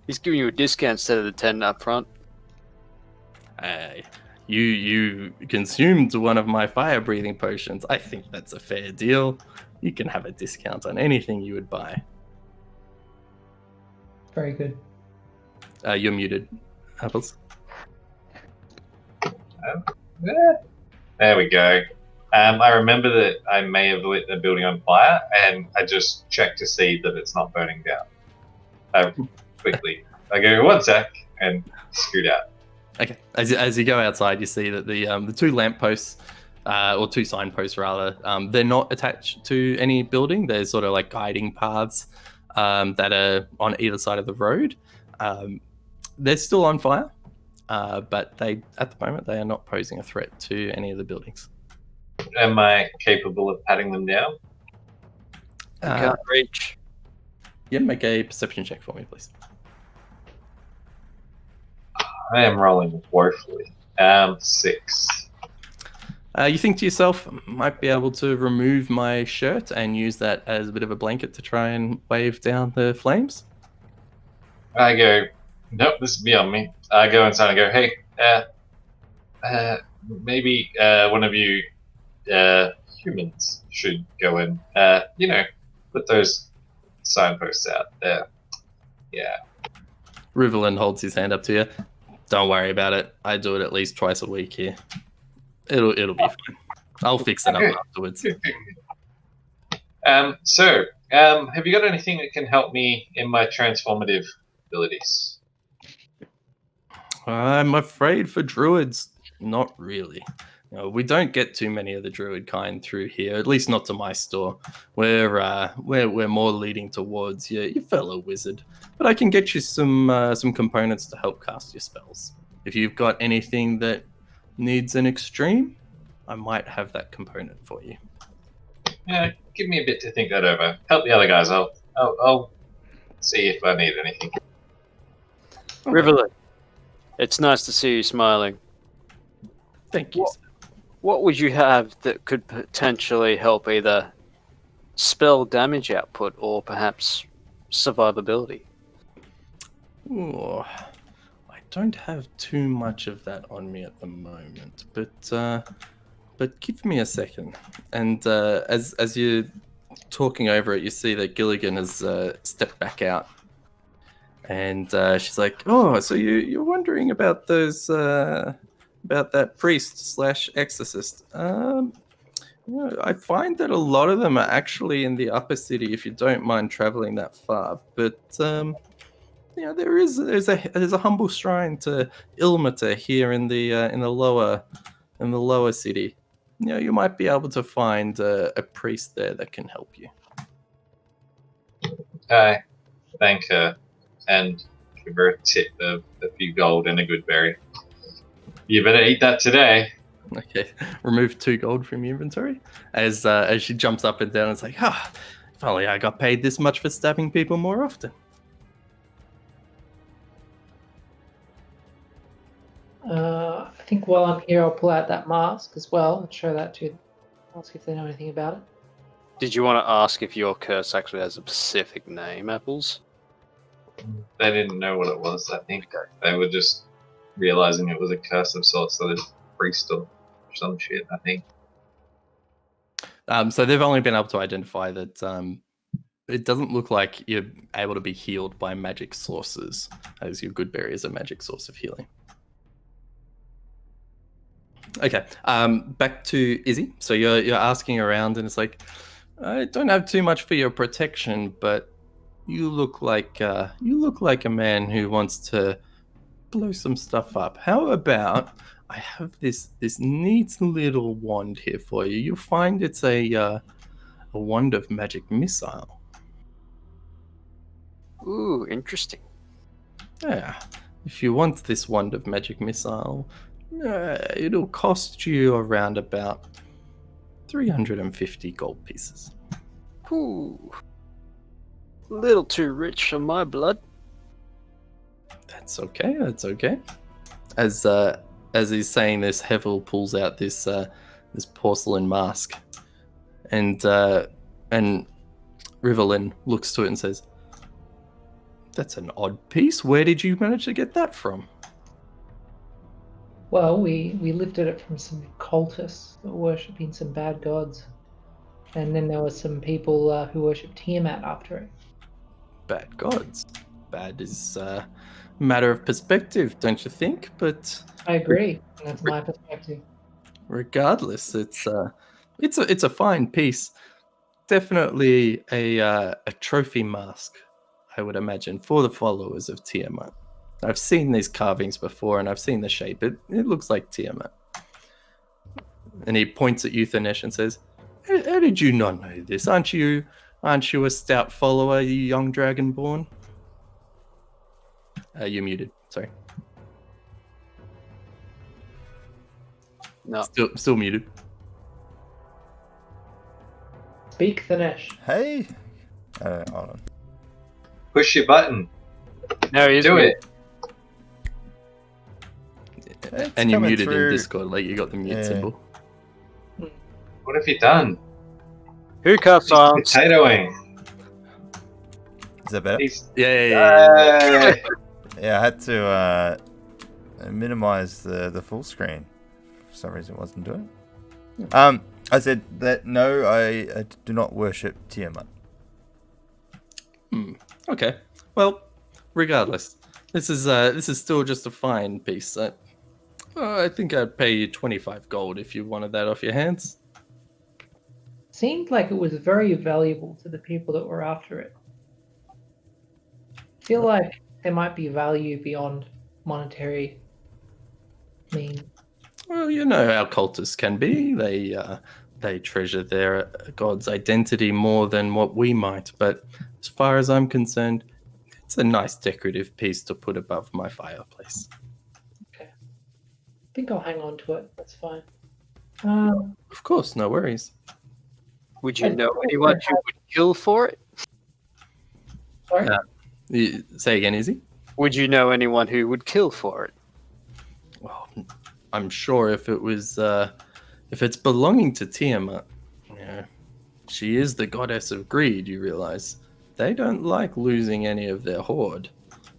[SPEAKER 3] He's giving you a discount instead of the 10 up front.
[SPEAKER 1] You consumed one of my fire-breathing potions. I think that's a fair deal. You can have a discount on anything you would buy.
[SPEAKER 5] Very good.
[SPEAKER 1] You're muted, Apples.
[SPEAKER 4] There we go. I remember that I may have lit the building on fire, and I just checked to see that it's not burning down. Quickly, I go 1 sec and scoot out.
[SPEAKER 1] Okay. As you go outside, you see that the 2 lampposts, or 2 signposts rather, they're not attached to any building. They're sort of like guiding paths that are on either side of the road. They're still on fire, but at the moment they are not posing a threat to any of the buildings.
[SPEAKER 4] Am I capable of patting them down?
[SPEAKER 3] You can't reach.
[SPEAKER 1] Yeah, make a perception check for me, please.
[SPEAKER 4] I am rolling woefully. 6.
[SPEAKER 1] You think to yourself, might be able to remove my shirt and use that as a bit of a blanket to try and wave down the flames?
[SPEAKER 4] I go, nope, this is beyond me. I go inside and go, hey, maybe one of you humans should go in. Put those signposts out there. Yeah.
[SPEAKER 1] Rivelin holds his hand up to you. Don't worry about it. I do it at least twice a week here. It'll be fine. I'll fix it up afterwards.
[SPEAKER 4] Have you got anything that can help me in my transformative abilities?
[SPEAKER 1] I'm afraid for druids, not really. We don't get too many of the druid kind through here, at least not to my store. We're more leading towards your fellow wizard. But I can get you some components to help cast your spells. If you've got anything that needs an extreme, I might have that component for you.
[SPEAKER 4] Yeah, give me a bit to think that over. Help the other guys. I'll see if I need anything.
[SPEAKER 3] Riverlet, it's nice to see you smiling.
[SPEAKER 1] Thank you.
[SPEAKER 3] What would you have that could potentially help either spell damage output or perhaps survivability?
[SPEAKER 1] Ooh, I don't have too much of that on me at the moment, but give me a second. And as you're talking over it, you see that Gilligan has stepped back out. And she's like, "Oh, so you're wondering about those about that priest / exorcist? I find that a lot of them are actually in the upper city. If you don't mind traveling that far, but there's a humble shrine to Ilmater here in the lower city. You might be able to find a priest there that can help you."
[SPEAKER 4] I thank her and give her a tip of a few gold and a good berry. You better eat that today.
[SPEAKER 1] Okay, remove 2 gold from your inventory as she jumps up and down and is like, if only I got paid this much for stabbing people more often.
[SPEAKER 5] I think while I'm here, I'll pull out that mask as well and show that to ask if they know anything about it.
[SPEAKER 3] Did you want to ask if your curse actually has a specific name, Apples?
[SPEAKER 4] They didn't know what it was, I think. They were just realizing it was a curse of sorts, so there's a priest or some shit, I think.
[SPEAKER 1] So they've only been able to identify that it doesn't look like you're able to be healed by magic sources, as your good berry is a magic source of healing. Okay, back to Izzy. So you're asking around, and it's like, I don't have too much for your protection, but you look like a man who wants to blow some stuff up. How about I have this neat little wand here for you? You'll find it's a wand of magic missile.
[SPEAKER 3] Ooh, interesting.
[SPEAKER 1] Yeah, if you want this wand of magic missile, it'll cost you around about 350 gold pieces.
[SPEAKER 3] Ooh. A little too rich for my blood.
[SPEAKER 1] That's okay. That's okay. As he's saying this, Hevel pulls out this porcelain mask, and Riverlyn looks to it and says, "That's an odd piece. Where did you manage to get that from?"
[SPEAKER 5] Well, we lifted it from some cultists that were worshipping some bad gods. And then there were some people who worshipped Tiamat after it.
[SPEAKER 1] Bad gods. Bad is a matter of perspective, don't you think? But
[SPEAKER 5] I agree. That's my perspective.
[SPEAKER 1] regardless, it's a fine piece. Definitely a trophy mask, I would imagine, for the followers of Tiamat. I've seen these carvings before, and I've seen the shape. It looks like Tiamat. And he points at Euthanesh and says, "How did you not know this? Aren't you a stout follower, you young dragonborn?" You're muted. Sorry.
[SPEAKER 3] No.
[SPEAKER 1] Still muted.
[SPEAKER 5] Speak, Thanesh.
[SPEAKER 2] Hey. Hold on.
[SPEAKER 4] Push your button.
[SPEAKER 3] No, he is
[SPEAKER 4] Do
[SPEAKER 3] muted.
[SPEAKER 4] it.
[SPEAKER 2] It's
[SPEAKER 1] And you're
[SPEAKER 2] coming
[SPEAKER 1] muted
[SPEAKER 2] through.
[SPEAKER 1] in Discord, like you got the mute
[SPEAKER 2] Yeah.
[SPEAKER 1] symbol.
[SPEAKER 4] What have you done?
[SPEAKER 3] Who cuts
[SPEAKER 4] He's
[SPEAKER 3] arms?
[SPEAKER 4] potatoing.
[SPEAKER 2] Is that better?
[SPEAKER 4] He's
[SPEAKER 1] Yeah.
[SPEAKER 2] Yeah, I had to minimize the full screen. For some reason, it wasn't doing it. I said that no, I do not worship Tiamat.
[SPEAKER 1] Okay. Well, regardless, this is still just a fine piece. I think I'd pay you 25 gold if you wanted that off your hands.
[SPEAKER 5] Seemed like it was very valuable to the people that were after it. I feel like there might be value beyond monetary means.
[SPEAKER 1] Well, you know how cultists can be. They treasure their god's identity more than what we might. But as far as I'm concerned, it's a nice decorative piece to put above my fireplace.
[SPEAKER 5] Okay. I think I'll hang on to it. That's fine.
[SPEAKER 1] Of course, no worries.
[SPEAKER 3] Would you know anyone who would kill for it?
[SPEAKER 5] Sorry?
[SPEAKER 1] Say again, Izzy?
[SPEAKER 3] Would you know anyone who would kill for it?
[SPEAKER 1] Well, I'm sure if it's belonging to Tiamat, she is the goddess of greed, you realize. They don't like losing any of their hoard.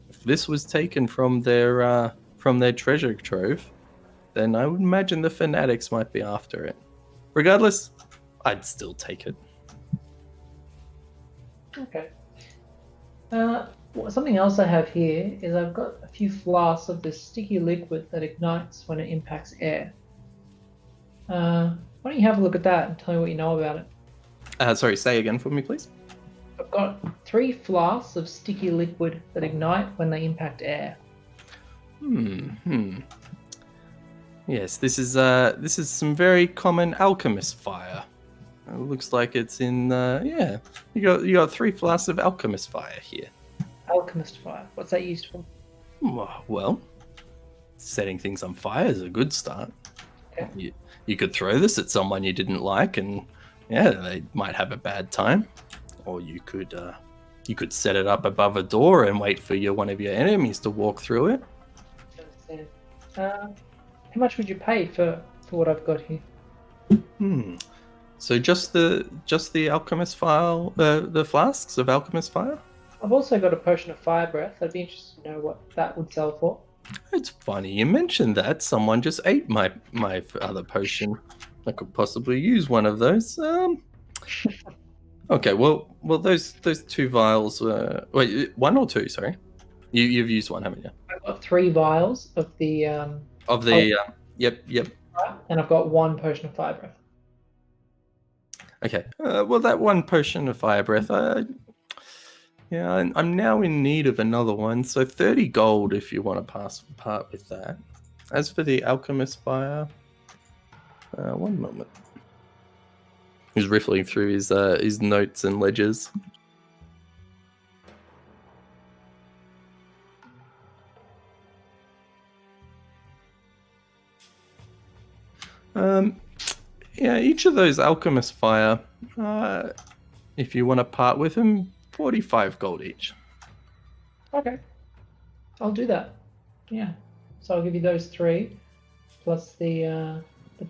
[SPEAKER 1] If this was taken from their treasure trove, then I would imagine the fanatics might be after it. Regardless, I'd still take it.
[SPEAKER 5] Okay. Something else I have here is I've got a few flasks of this sticky liquid that ignites when it impacts air. Why don't you have a look at that and tell me what you know about it?
[SPEAKER 1] Sorry, say again for me, please.
[SPEAKER 5] I've got 3 flasks of sticky liquid that ignite when they impact air.
[SPEAKER 1] Yes, this is some very common alchemist fire. It looks like it's in yeah. You got 3 flasks of alchemist fire here.
[SPEAKER 5] Alchemist fire. What's that used for?
[SPEAKER 1] Well, setting things on fire is a good start.
[SPEAKER 5] Okay.
[SPEAKER 1] You could throw this at someone you didn't like, and yeah, they might have a bad time. Or you could set it up above a door and wait for one of your enemies to walk through it.
[SPEAKER 5] I understand. How much would you pay for what I've got here?
[SPEAKER 1] So just the alchemist fire, the flasks of alchemist fire.
[SPEAKER 5] I've also got a potion of fire breath. I'd be interested to know what that would sell for.
[SPEAKER 1] It's funny you mentioned that. Someone just ate my other potion. I could possibly use one of those. Okay, well, those 2 vials. Wait, 1 or 2? Sorry, you've used 1, haven't you?
[SPEAKER 5] I've got 3 vials of the
[SPEAKER 1] Yep.
[SPEAKER 5] and I've got 1 potion of fire breath.
[SPEAKER 1] Okay. Well, that 1 potion of fire breath. Yeah, I'm now in need of another one. So 30 gold if you want to part with that. As for the alchemist fire, 1 moment. He's riffling through his notes and ledgers. Yeah, each of those alchemist fire, if you want to part with them, 45 gold each.
[SPEAKER 5] Okay, I'll do that. Yeah, so I'll give you those 3 plus the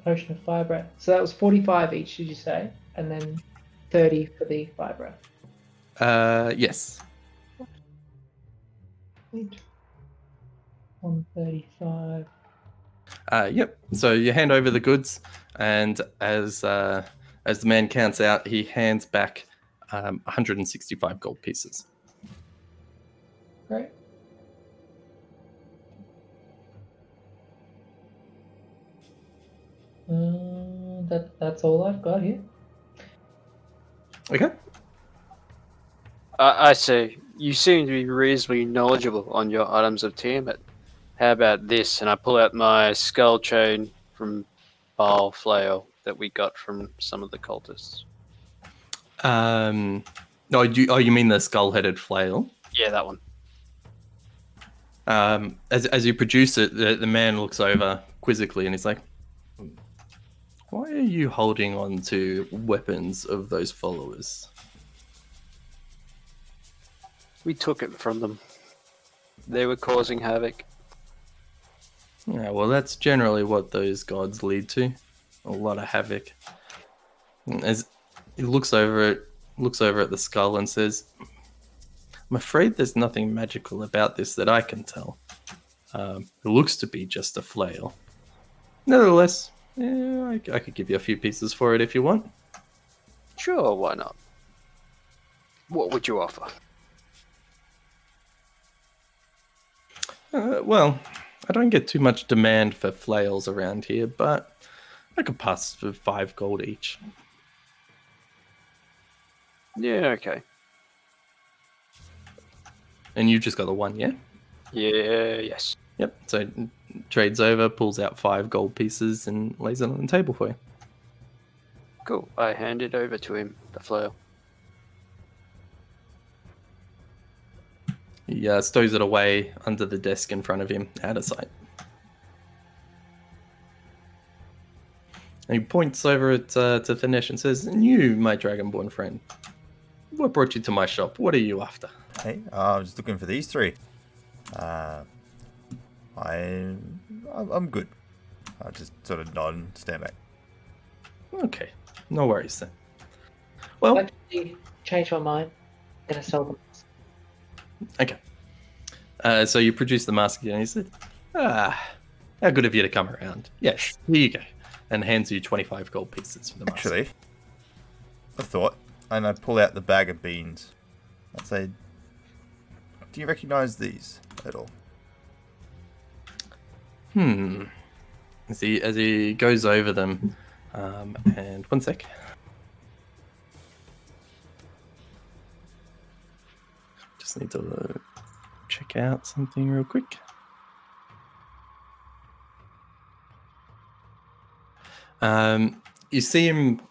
[SPEAKER 5] potion of fire breath. So that was 45 each, did you say? And then 30 for the fire breath.
[SPEAKER 1] Yes.
[SPEAKER 5] 135.
[SPEAKER 1] Yep. So you hand over the goods, and as the man counts out, he hands back 165 gold pieces.
[SPEAKER 5] Great. That's all I've got here.
[SPEAKER 1] Okay.
[SPEAKER 3] I say, you seem to be reasonably knowledgeable on your items of Tiamat. How about this? And I pull out my skull chain from Baal Flail that we got from some of the cultists.
[SPEAKER 1] You mean the skull-headed flail?
[SPEAKER 3] Yeah, that one.
[SPEAKER 1] As you produce it, the man looks over quizzically and he's like, "Why are you holding on to weapons of those followers?"
[SPEAKER 3] We took it from them. They were causing havoc.
[SPEAKER 1] Yeah, well, that's generally what those gods lead to. A lot of havoc. As he looks over at the skull and says, "I'm afraid there's nothing magical about this that I can tell. It looks to be just a flail. Nevertheless, I could give you a few pieces for it if you want."
[SPEAKER 3] Sure, why not? What would you offer?
[SPEAKER 1] Well, I don't get too much demand for flails around here, but I could pass for 5 gold each.
[SPEAKER 3] Yeah, okay.
[SPEAKER 1] And you just got the 1, yeah?
[SPEAKER 3] Yeah, yes.
[SPEAKER 1] Yep. So trades over, pulls out 5 gold pieces, and lays it on the table for you.
[SPEAKER 3] Cool. I hand it over to him, the flail.
[SPEAKER 1] He stows it away under the desk in front of him, out of sight. And he points over at to Thanesh and says, "And you, my dragonborn friend, what brought you to my shop? What are you after?"
[SPEAKER 2] Hey, I was looking for these 3. I'm good. I just sort of nod and stand back.
[SPEAKER 1] Okay, no worries then. Well,
[SPEAKER 5] Actually, change my mind. I'm gonna sell them.
[SPEAKER 1] okay. So you produce the mask again. He said, how good of you to come around. Yes, here you go. And hands you 25 gold pieces for the mask.
[SPEAKER 2] Actually, I thought, and I pull out the bag of beans. I'd say, Do you recognize these at all?
[SPEAKER 1] As he goes over them, and one sec. Just need to check out something real quick. You see him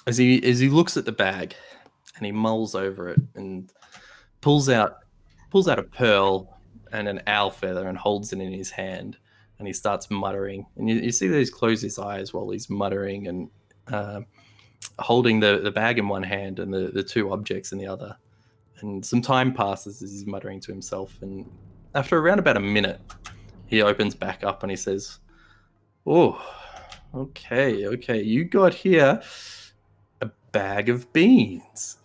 [SPEAKER 1] as he looks at the bag, and he mulls over it and pulls out a pearl and an owl feather and holds it in his hand, and he starts muttering. And you see that he's closed his eyes while he's muttering and holding the bag in one hand and the two objects in the other. And some time passes as he's muttering to himself, and after around about a minute, he opens back up and he says, "Oh, okay, you got here a bag of beans."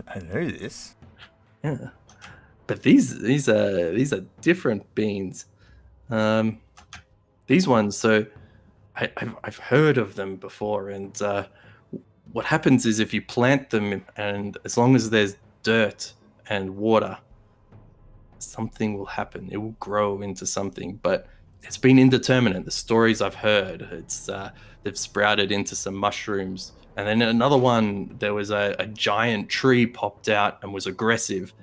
[SPEAKER 2] I know this.
[SPEAKER 1] Yeah, but these are different beans. These ones, so I've heard of them before, and what happens is if you plant them, and as long as there's dirt and water, something will happen. It will grow into something, but it's been indeterminate. The stories I've heard, it's they've sprouted into some mushrooms, and then another one, there was a giant tree popped out and was aggressive,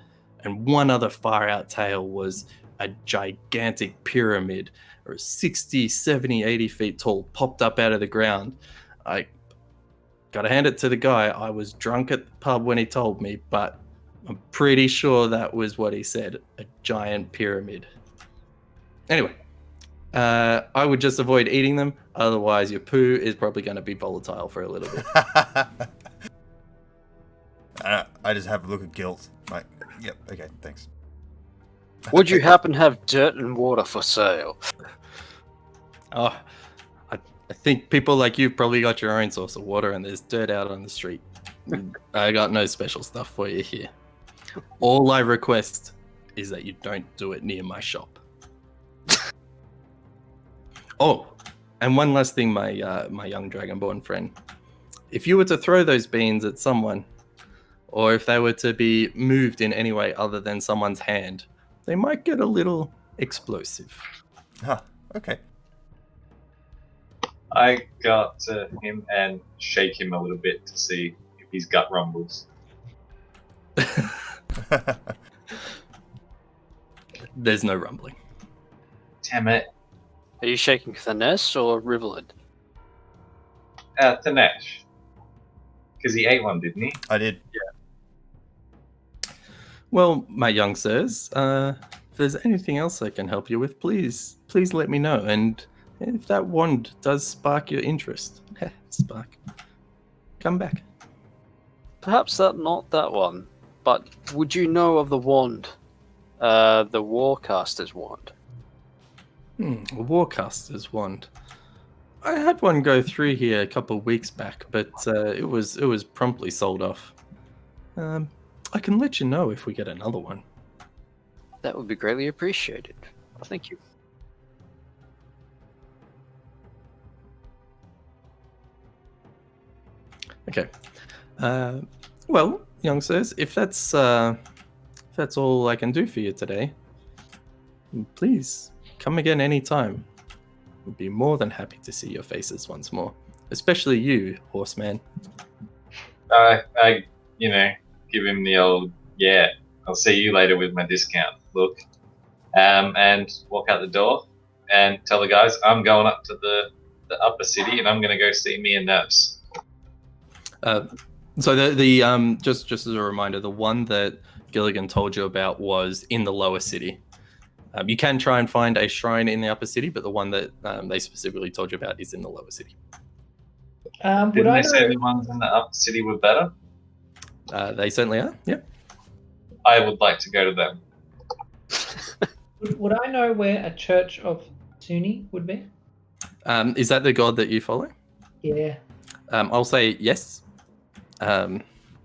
[SPEAKER 1] and one other far out tale was a gigantic pyramid, or 60, 70, 80 feet tall, popped up out of the ground. I gotta hand it to the guy. I was drunk at the pub when he told me, but I'm pretty sure that was what he said, a giant pyramid. Anyway, I would just avoid eating them. Otherwise, your poo is probably going to be volatile for a little bit.
[SPEAKER 2] I just have a look at guilt. Like, yep, okay, thanks.
[SPEAKER 3] Would you happen to have dirt and water for sale?
[SPEAKER 1] Oh, I think people like you've probably got your own source of water, and there's dirt out on the street. I got no special stuff for you here. All I request is that you don't do it near my shop. Oh, and one last thing, my young Dragonborn friend. If you were to throw those beans at someone, or if they were to be moved in any way other than someone's hand, they might get a little explosive.
[SPEAKER 2] Huh, okay.
[SPEAKER 4] I go up to him and shake him a little bit to see if his gut rumbles.
[SPEAKER 1] There's no rumbling.
[SPEAKER 4] Damn it.
[SPEAKER 3] Are you shaking Thanes or Rivulet?
[SPEAKER 4] Tanesh. Because he ate one, didn't he?
[SPEAKER 2] I did.
[SPEAKER 1] Well, my young sirs, if there's anything else I can help you with, please let me know. And if that wand does spark your interest, spark, come back.
[SPEAKER 3] Perhaps not that one, but would you know of the wand? The Warcaster's wand.
[SPEAKER 1] A Warcaster's wand. I had one go through here a couple of weeks back, but it was promptly sold off. I can let you know if we get another one.
[SPEAKER 3] That would be greatly appreciated. Thank you.
[SPEAKER 1] Okay. Well, young sirs, if that's all I can do for you today, please come again anytime. We'd be more than happy to see your faces once more, especially you, horseman.
[SPEAKER 4] I give him the old, yeah, I'll see you later with my discount look. And walk out the door and tell the guys I'm going up to the upper city and I'm going to go see me a nurse.
[SPEAKER 1] So the just as a reminder, the one that Gilligan told you about was in the lower city. You can try and find a shrine in the upper city, but the one that they specifically told you about is in the lower city.
[SPEAKER 5] Would
[SPEAKER 4] Didn't
[SPEAKER 5] I
[SPEAKER 4] they say
[SPEAKER 5] know?
[SPEAKER 4] the ones in the upper city were better?
[SPEAKER 1] They certainly are. Yep.
[SPEAKER 4] I would like to go to them.
[SPEAKER 5] Would I know where a church of Sunni would be?
[SPEAKER 1] Is that the god that you follow?
[SPEAKER 5] Yeah.
[SPEAKER 1] I'll say yes.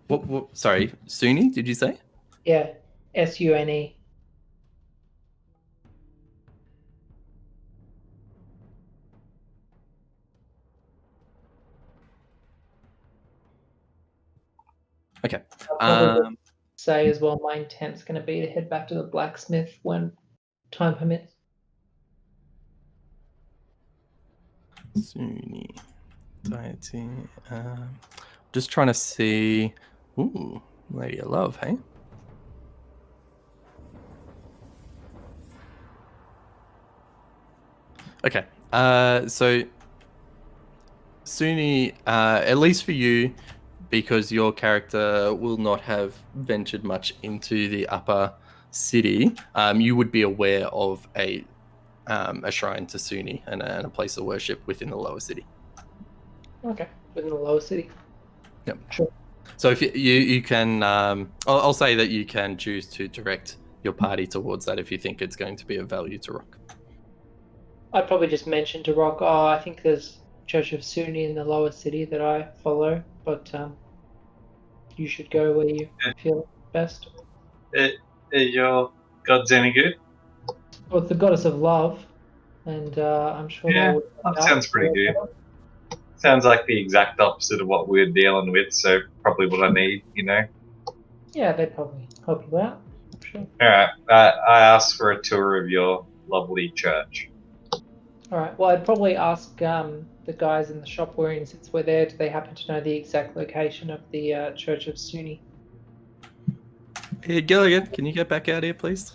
[SPEAKER 1] What? Sorry, Sunni? Did you say?
[SPEAKER 5] Yeah. Sune.
[SPEAKER 1] Okay.
[SPEAKER 5] Probably say as well, my intent's going to be to head back to the blacksmith when time permits.
[SPEAKER 1] Sunni deity. Just trying to see. Ooh, Lady of Love, hey? Okay. So Sunni, at least for you, because your character will not have ventured much into the upper city, you would be aware of a shrine to Sunni and a place of worship within the lower city.
[SPEAKER 5] Okay, within the lower city.
[SPEAKER 1] Yep.
[SPEAKER 5] Sure.
[SPEAKER 1] So if you can, I'll say that you can choose to direct your party towards that if you think it's going to be of value to Rock.
[SPEAKER 5] I'd probably just mention to Rock, I think there's Church of Sunni in the lower city that I follow, but you should go where you feel best.
[SPEAKER 4] Are your gods any good?
[SPEAKER 5] Well, it's the goddess of love, and I'm sure
[SPEAKER 4] Yeah,
[SPEAKER 5] they would.
[SPEAKER 4] that sounds pretty good. Sounds like the exact opposite of what we're dealing with, so probably what I need, you know?
[SPEAKER 5] Yeah, they'd probably help you out. I'm sure.
[SPEAKER 4] Alright, I asked for a tour of your lovely church.
[SPEAKER 5] All right. Well, I'd probably ask the guys in the shop wherein since we're there, do they happen to know the exact location of the Church of Sunni?
[SPEAKER 1] Hey, Gilligan, can you get back out here, please?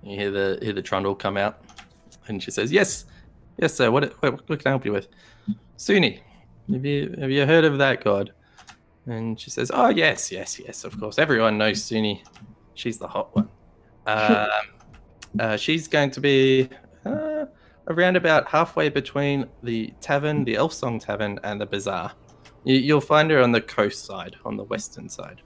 [SPEAKER 1] You hear the trundle come out, and she says, "Yes, yes, sir. What can I help you with?" Sunni, have you heard of that god? And she says, "Oh yes, yes, yes. Of course, everyone knows Sunni. She's the hot one. She's going to be around about halfway between the tavern, the Elf Song Tavern, and the bazaar. You'll find her on the coast side, on the western side."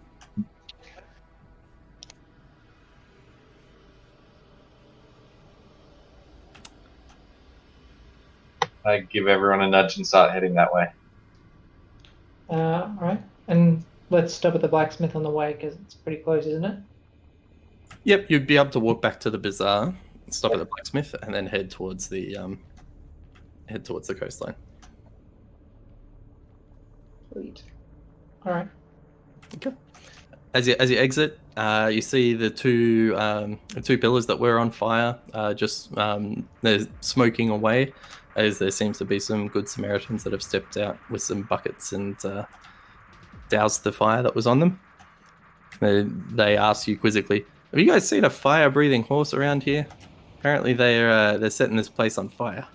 [SPEAKER 4] I give everyone a nudge and start heading that way.
[SPEAKER 5] All right. And let's stop at the blacksmith on the way because it's pretty close, isn't it?
[SPEAKER 1] Yep, you'd be able to walk back to the bazaar, stop at the blacksmith, and then head towards the coastline.
[SPEAKER 5] Sweet. All right.
[SPEAKER 1] Okay. As you exit, you see the two pillars that were on fire. They're smoking away, as there seems to be some good Samaritans that have stepped out with some buckets and doused the fire that was on them. They ask you quizzically, "Have you guys seen a fire-breathing horse around here? Apparently they're setting this place on fire."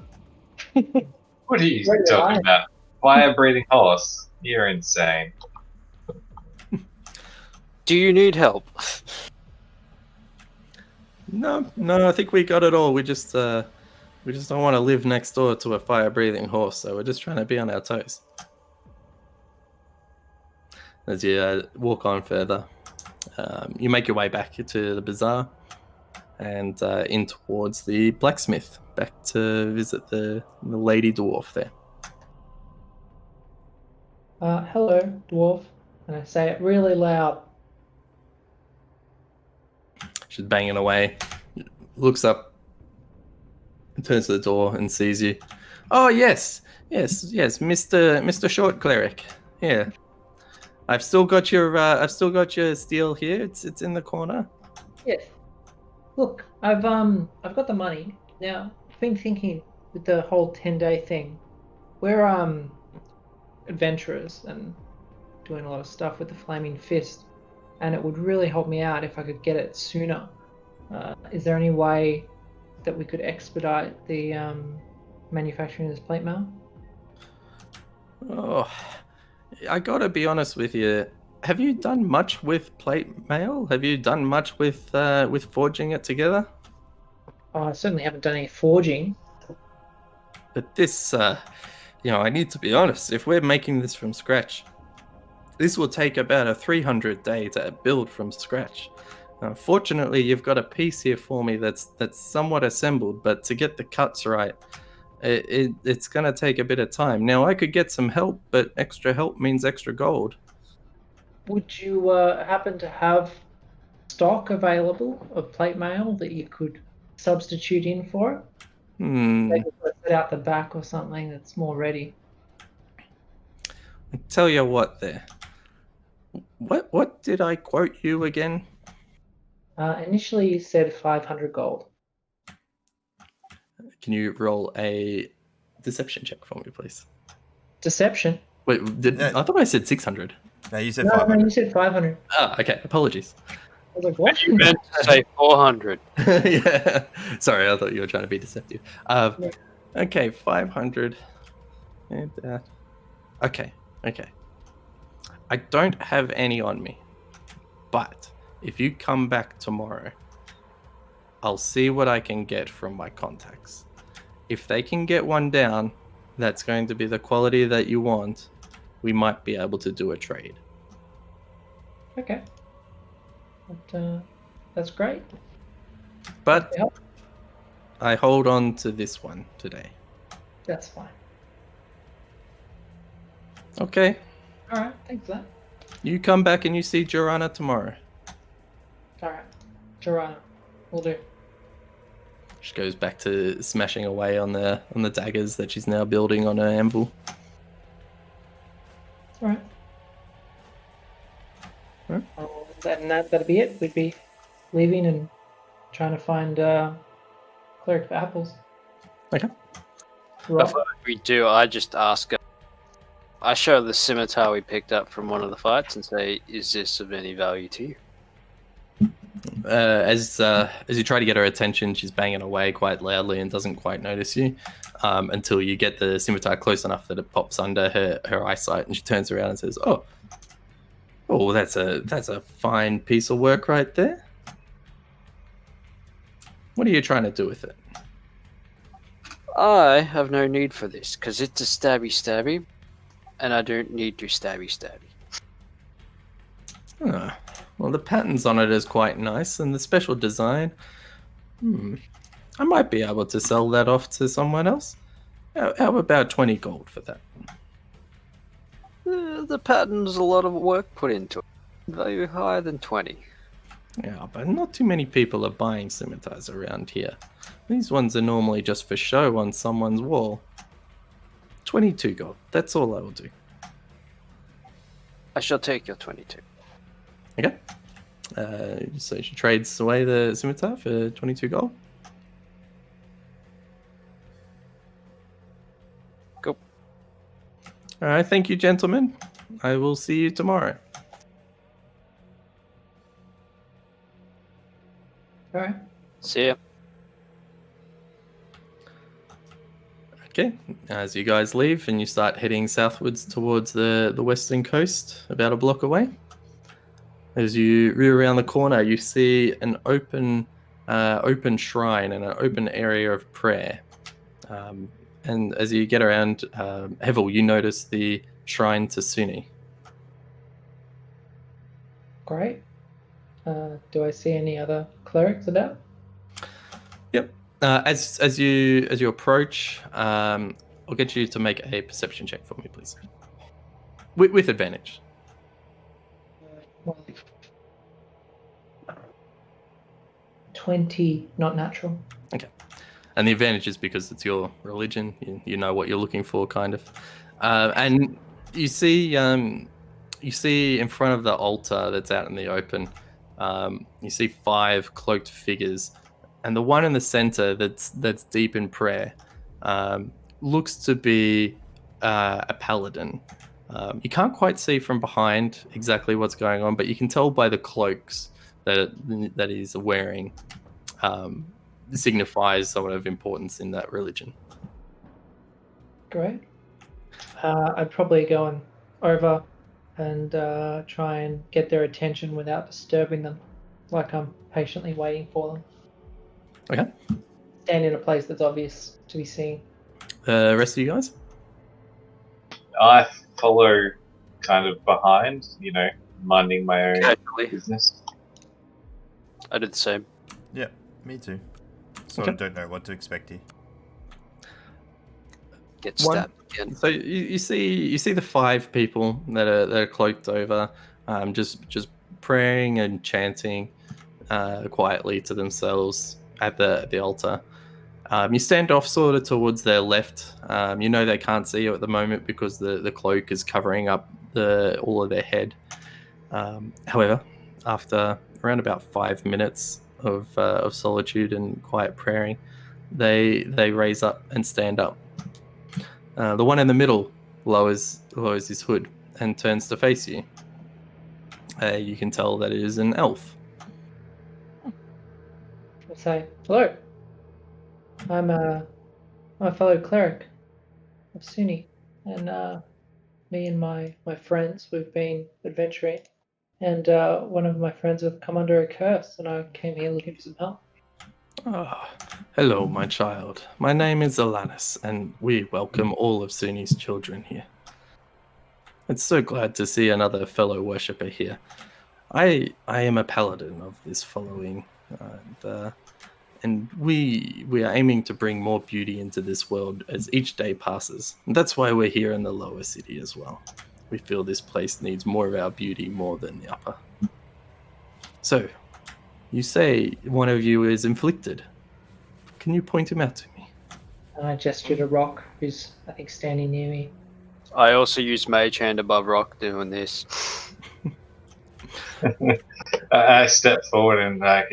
[SPEAKER 4] What are you talking about? Fire-breathing horse? You're insane.
[SPEAKER 3] Do you need help?
[SPEAKER 1] No, I think we got it all. We just don't want to live next door to a fire-breathing horse, so we're just trying to be on our toes. As you walk on further, you make your way back to the bazaar and in towards the blacksmith, back to visit the lady dwarf there.
[SPEAKER 5] Hello, dwarf. And I say it really loud.
[SPEAKER 1] She's banging away, looks up, turns to the door and sees you. "Oh yes, Mr. Short Cleric. Here, I've still got your steel here. It's in the corner."
[SPEAKER 5] Yes. Look, I've got the money. Now, I've been thinking with the whole 10-day thing. We're adventurers and doing a lot of stuff with the Flaming Fist, and it would really help me out if I could get it sooner. Is there any way that we could expedite the manufacturing of this plate mail?
[SPEAKER 1] Oh, I gotta be honest with you. Have you done much with plate mail? Have you done much with forging it together?
[SPEAKER 5] Oh, I certainly haven't done any forging.
[SPEAKER 1] But this, I need to be honest. If we're making this from scratch, this will take about a 300 day to build from scratch. Fortunately, you've got a piece here for me that's somewhat assembled, but to get the cuts right, it's going to take a bit of time. Now, I could get some help, but extra help means extra gold.
[SPEAKER 5] Would you happen to have stock available of plate mail that you could substitute in for it? Maybe put it out the back or something that's more ready.
[SPEAKER 1] I tell you what there. What did I quote you again?
[SPEAKER 5] Initially, you said 500 gold.
[SPEAKER 1] Can you roll a deception check for me, please?
[SPEAKER 5] Deception.
[SPEAKER 1] Wait, I thought I said 600.
[SPEAKER 2] No, you said
[SPEAKER 5] No,
[SPEAKER 2] 500.
[SPEAKER 5] you said 500.
[SPEAKER 1] Ah, okay. Apologies.
[SPEAKER 5] I was like, what?
[SPEAKER 3] You meant to say 400.
[SPEAKER 1] Yeah. Sorry, I thought you were trying to be deceptive.
[SPEAKER 5] Yeah.
[SPEAKER 1] Okay, 500. And that. Okay. I don't have any on me, but if you come back tomorrow, I'll see what I can get from my contacts. If they can get one down, that's going to be the quality that you want. We might be able to do a trade.
[SPEAKER 5] Okay. That's great.
[SPEAKER 1] But
[SPEAKER 5] Yeah.
[SPEAKER 1] I hold on to this one today.
[SPEAKER 5] That's fine.
[SPEAKER 1] Okay.
[SPEAKER 5] All right. Thanks for that.
[SPEAKER 1] You come back and you see Joanna tomorrow.
[SPEAKER 5] All right. Joanna. Will do.
[SPEAKER 1] She goes back to smashing away on the daggers that she's now building on her anvil.
[SPEAKER 5] All right.
[SPEAKER 1] Right.
[SPEAKER 5] That'll be it. We'd be leaving and trying to find cleric for apples.
[SPEAKER 1] Okay.
[SPEAKER 5] Right.
[SPEAKER 3] Before we do, I just ask her. I show the scimitar we picked up from one of the fights and say, "Is this of any value to you?"
[SPEAKER 1] As you try to get her attention, she's banging away quite loudly and doesn't quite notice you until you get the scimitar close enough that it pops under her eyesight, and she turns around and says, "Oh, that's a fine piece of work right there. What are you trying to do with it?"
[SPEAKER 3] I have no need for this because it's a stabby, and I don't need to stabby.
[SPEAKER 1] Ah, well, the patterns on it is quite nice, and the special design. I might be able to sell that off to someone else. How about 20 gold for that?
[SPEAKER 3] The pattern's a lot of work put into it. Value higher than 20.
[SPEAKER 1] Yeah, but not too many people are buying scimitars around here. These ones are normally just for show on someone's wall. 22 gold. That's all I will do.
[SPEAKER 3] I shall take your 22.
[SPEAKER 1] Okay. So she trades away the scimitar for 22 gold.
[SPEAKER 3] Go.
[SPEAKER 1] All right, thank you, gentlemen. I will see you tomorrow.
[SPEAKER 5] All right.
[SPEAKER 3] See ya.
[SPEAKER 1] Okay, as you guys leave and you start heading southwards towards the western coast, about a block away, as you rear around the corner, you see an open shrine and an open area of prayer. And as you get around Hevel, you notice the shrine to Suni.
[SPEAKER 5] Great. Do I see any other clerics about?
[SPEAKER 1] Yep. As you approach, I'll get you to make a perception check for me, please, with advantage.
[SPEAKER 5] Well, 20, not natural.
[SPEAKER 1] Okay. And the advantage is because it's your religion. You know what you're looking for, kind of. And you see in front of the altar that's out in the open, you see 5 cloaked figures, and the one in the center that's deep in prayer looks to be a paladin. You can't quite see from behind exactly what's going on, but you can tell by the cloaks that he's wearing signifies somewhat of importance in that religion.
[SPEAKER 5] Great. I'd probably go on over and try and get their attention without disturbing them, like I'm patiently waiting for them.
[SPEAKER 1] Okay.
[SPEAKER 5] Stand in a place that's obvious to be seen.
[SPEAKER 1] The rest of you guys?
[SPEAKER 4] I follow kind of behind, minding my own
[SPEAKER 3] Casually.
[SPEAKER 4] business.
[SPEAKER 3] I did the same.
[SPEAKER 2] Yeah, me too. Sort of don't know what to expect here.
[SPEAKER 3] Get stabbed again.
[SPEAKER 1] So you see the 5 people that are cloaked over, just praying and chanting quietly to themselves at the altar. You stand off sort of towards their left. You know they can't see you at the moment because the cloak is covering up all of their head. However, after around about 5 minutes of solitude and quiet praying, they raise up and stand up. The one in the middle lowers his hood and turns to face you. You can tell that it is an elf.
[SPEAKER 5] I'll say, hello. I'm a fellow cleric of Sunni, and me and my friends, we've been adventuring, and one of my friends have come under a curse, and I came here looking for some help.
[SPEAKER 1] Hello, my child. My name is Avernus, and we welcome all of Sunni's children here. It's so glad to see another fellow worshipper here. I am a paladin of this following, and we are aiming to bring more beauty into this world as each day passes. And that's why we're here in the lower city as well. We feel this place needs more of our beauty more than the upper. So, you say one of you is inflicted. Can you point him out to me?
[SPEAKER 5] And I gesture to Rock, who's, I think, standing near me.
[SPEAKER 3] I also use Mage Hand above Rock doing this.
[SPEAKER 4] I step forward and like,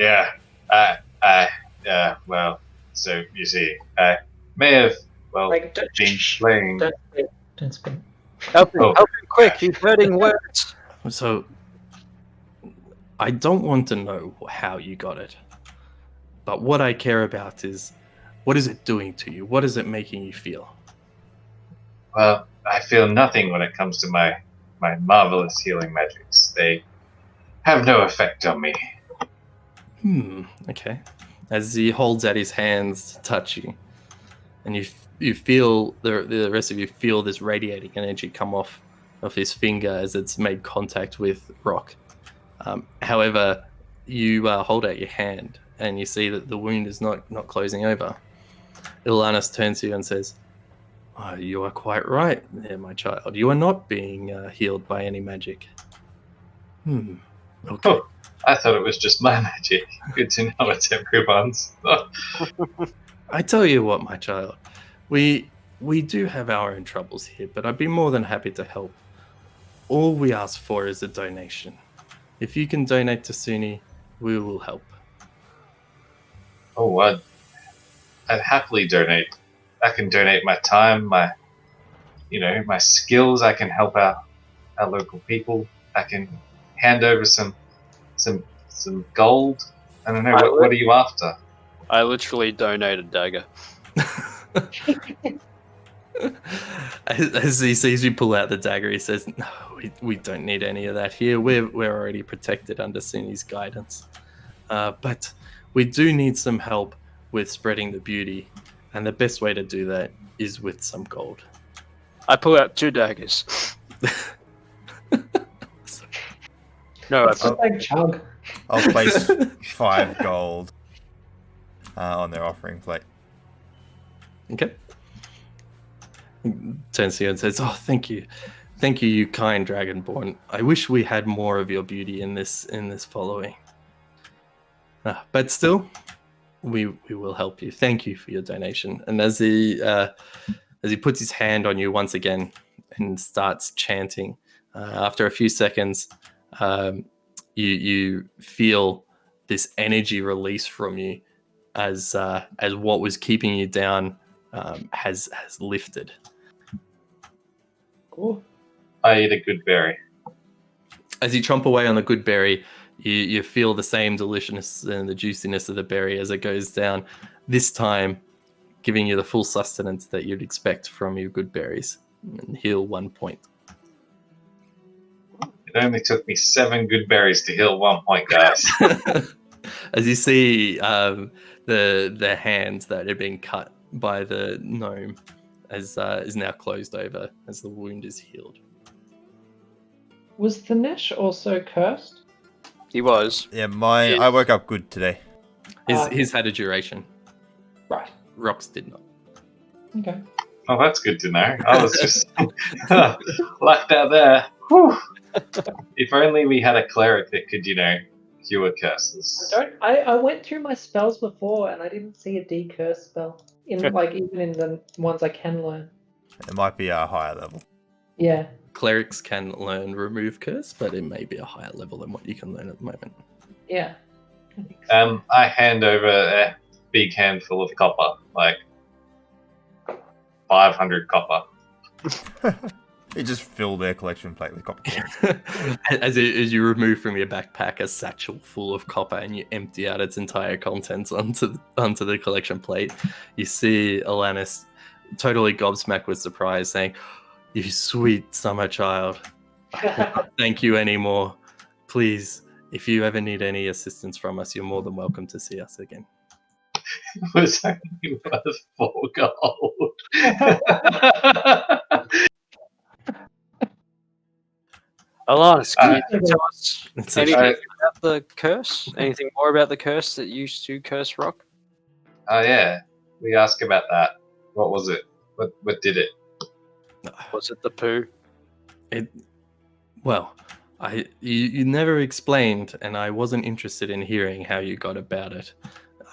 [SPEAKER 4] well, so you see, I may have, well,
[SPEAKER 5] Like,
[SPEAKER 4] been playing.
[SPEAKER 5] Don't spin.
[SPEAKER 3] Help him,
[SPEAKER 4] Oh.
[SPEAKER 3] help him quick, he's hurting words.
[SPEAKER 1] So, I don't want to know how you got it. But what I care about is, what is it doing to you? What is it making you feel?
[SPEAKER 4] Well, I feel nothing when it comes to my marvelous healing magics. They have no effect on me.
[SPEAKER 1] Okay. As he holds out his hands to touch you, and you feel, the rest of you feel this radiating energy come off of his finger as it's made contact with rock. However, you hold out your hand, and you see that the wound is not closing over. Ilanis turns to you and says, "Oh, you are quite right there, my child. You are not being healed by any magic." Okay.
[SPEAKER 4] Oh, I thought it was just my magic. Good to know it's everyone's.
[SPEAKER 1] I tell you what, my child, we do have our own troubles here, but I'd be more than happy to help. All we ask for is a donation. If you can donate to Sunni, we will help.
[SPEAKER 4] Oh, I'd happily donate. I can donate my time, my skills. I can help our local people. I can hand over some gold. I don't know. What are you after?
[SPEAKER 3] I literally donate a dagger.
[SPEAKER 1] As he sees you pull out the dagger, he says, "No, we don't need any of that here. We're already protected under Sunni's guidance. But we do need some help with spreading the beauty, and the best way to do that is with some gold."
[SPEAKER 3] I pull out 2 daggers. No,
[SPEAKER 5] It's just like chug.
[SPEAKER 2] I'll place 5 gold on their offering plate.
[SPEAKER 1] Okay. Turns to you and says, "Oh, thank you, you kind dragonborn. I wish we had more of your beauty in this following. But still, we will help you. Thank you for your donation." And as he puts his hand on you once again and starts chanting, after a few seconds, you feel this energy release from you as what was keeping you down has lifted.
[SPEAKER 5] Cool.
[SPEAKER 4] I eat a good berry.
[SPEAKER 1] As you chomp away on the good berry, you feel the same deliciousness and the juiciness of the berry as it goes down, this time giving you the full sustenance that you'd expect from your good berries, and heal 1 point.
[SPEAKER 4] It only took me 7 good berries to heal 1 point, guys.
[SPEAKER 1] As you see the hand that had been cut by the gnome is now closed over as the wound is healed.
[SPEAKER 5] Was Thanesh also cursed?
[SPEAKER 3] He was.
[SPEAKER 2] Yeah, I woke up good today.
[SPEAKER 1] His had a duration.
[SPEAKER 5] Right.
[SPEAKER 1] Rox did not.
[SPEAKER 5] Okay.
[SPEAKER 4] Oh, that's good to know. I was just lucked out there. Whew. If only we had a cleric that could, cure curses.
[SPEAKER 5] I went through my spells before and I didn't see a decurse spell even in the ones I can learn.
[SPEAKER 2] It might be a higher level.
[SPEAKER 5] Yeah.
[SPEAKER 1] clerics can learn remove curse, but it may be a higher level than what you can learn at the moment.
[SPEAKER 5] Yeah. I think so.
[SPEAKER 4] I hand over a big handful of copper, like 500 copper.
[SPEAKER 2] You just fill their collection plate with copper coins.
[SPEAKER 1] as you remove from your backpack a satchel full of copper and you empty out its entire contents onto the collection plate, you see Alanis totally gobsmacked with surprise, saying, "You sweet summer child, I cannot thank you anymore. Please, if you ever need any assistance from us, you're more than welcome to see us again."
[SPEAKER 4] It was only worth 4 gold.
[SPEAKER 3] Alanis, can you tell us
[SPEAKER 1] It's a
[SPEAKER 3] anything
[SPEAKER 1] shame.
[SPEAKER 3] about the curse? Anything more about the curse that used to curse Rock?
[SPEAKER 4] Oh yeah, we asked about that. What was it? What did it?
[SPEAKER 3] Was it the poo?
[SPEAKER 1] Well, you never explained, and I wasn't interested in hearing how you got about it.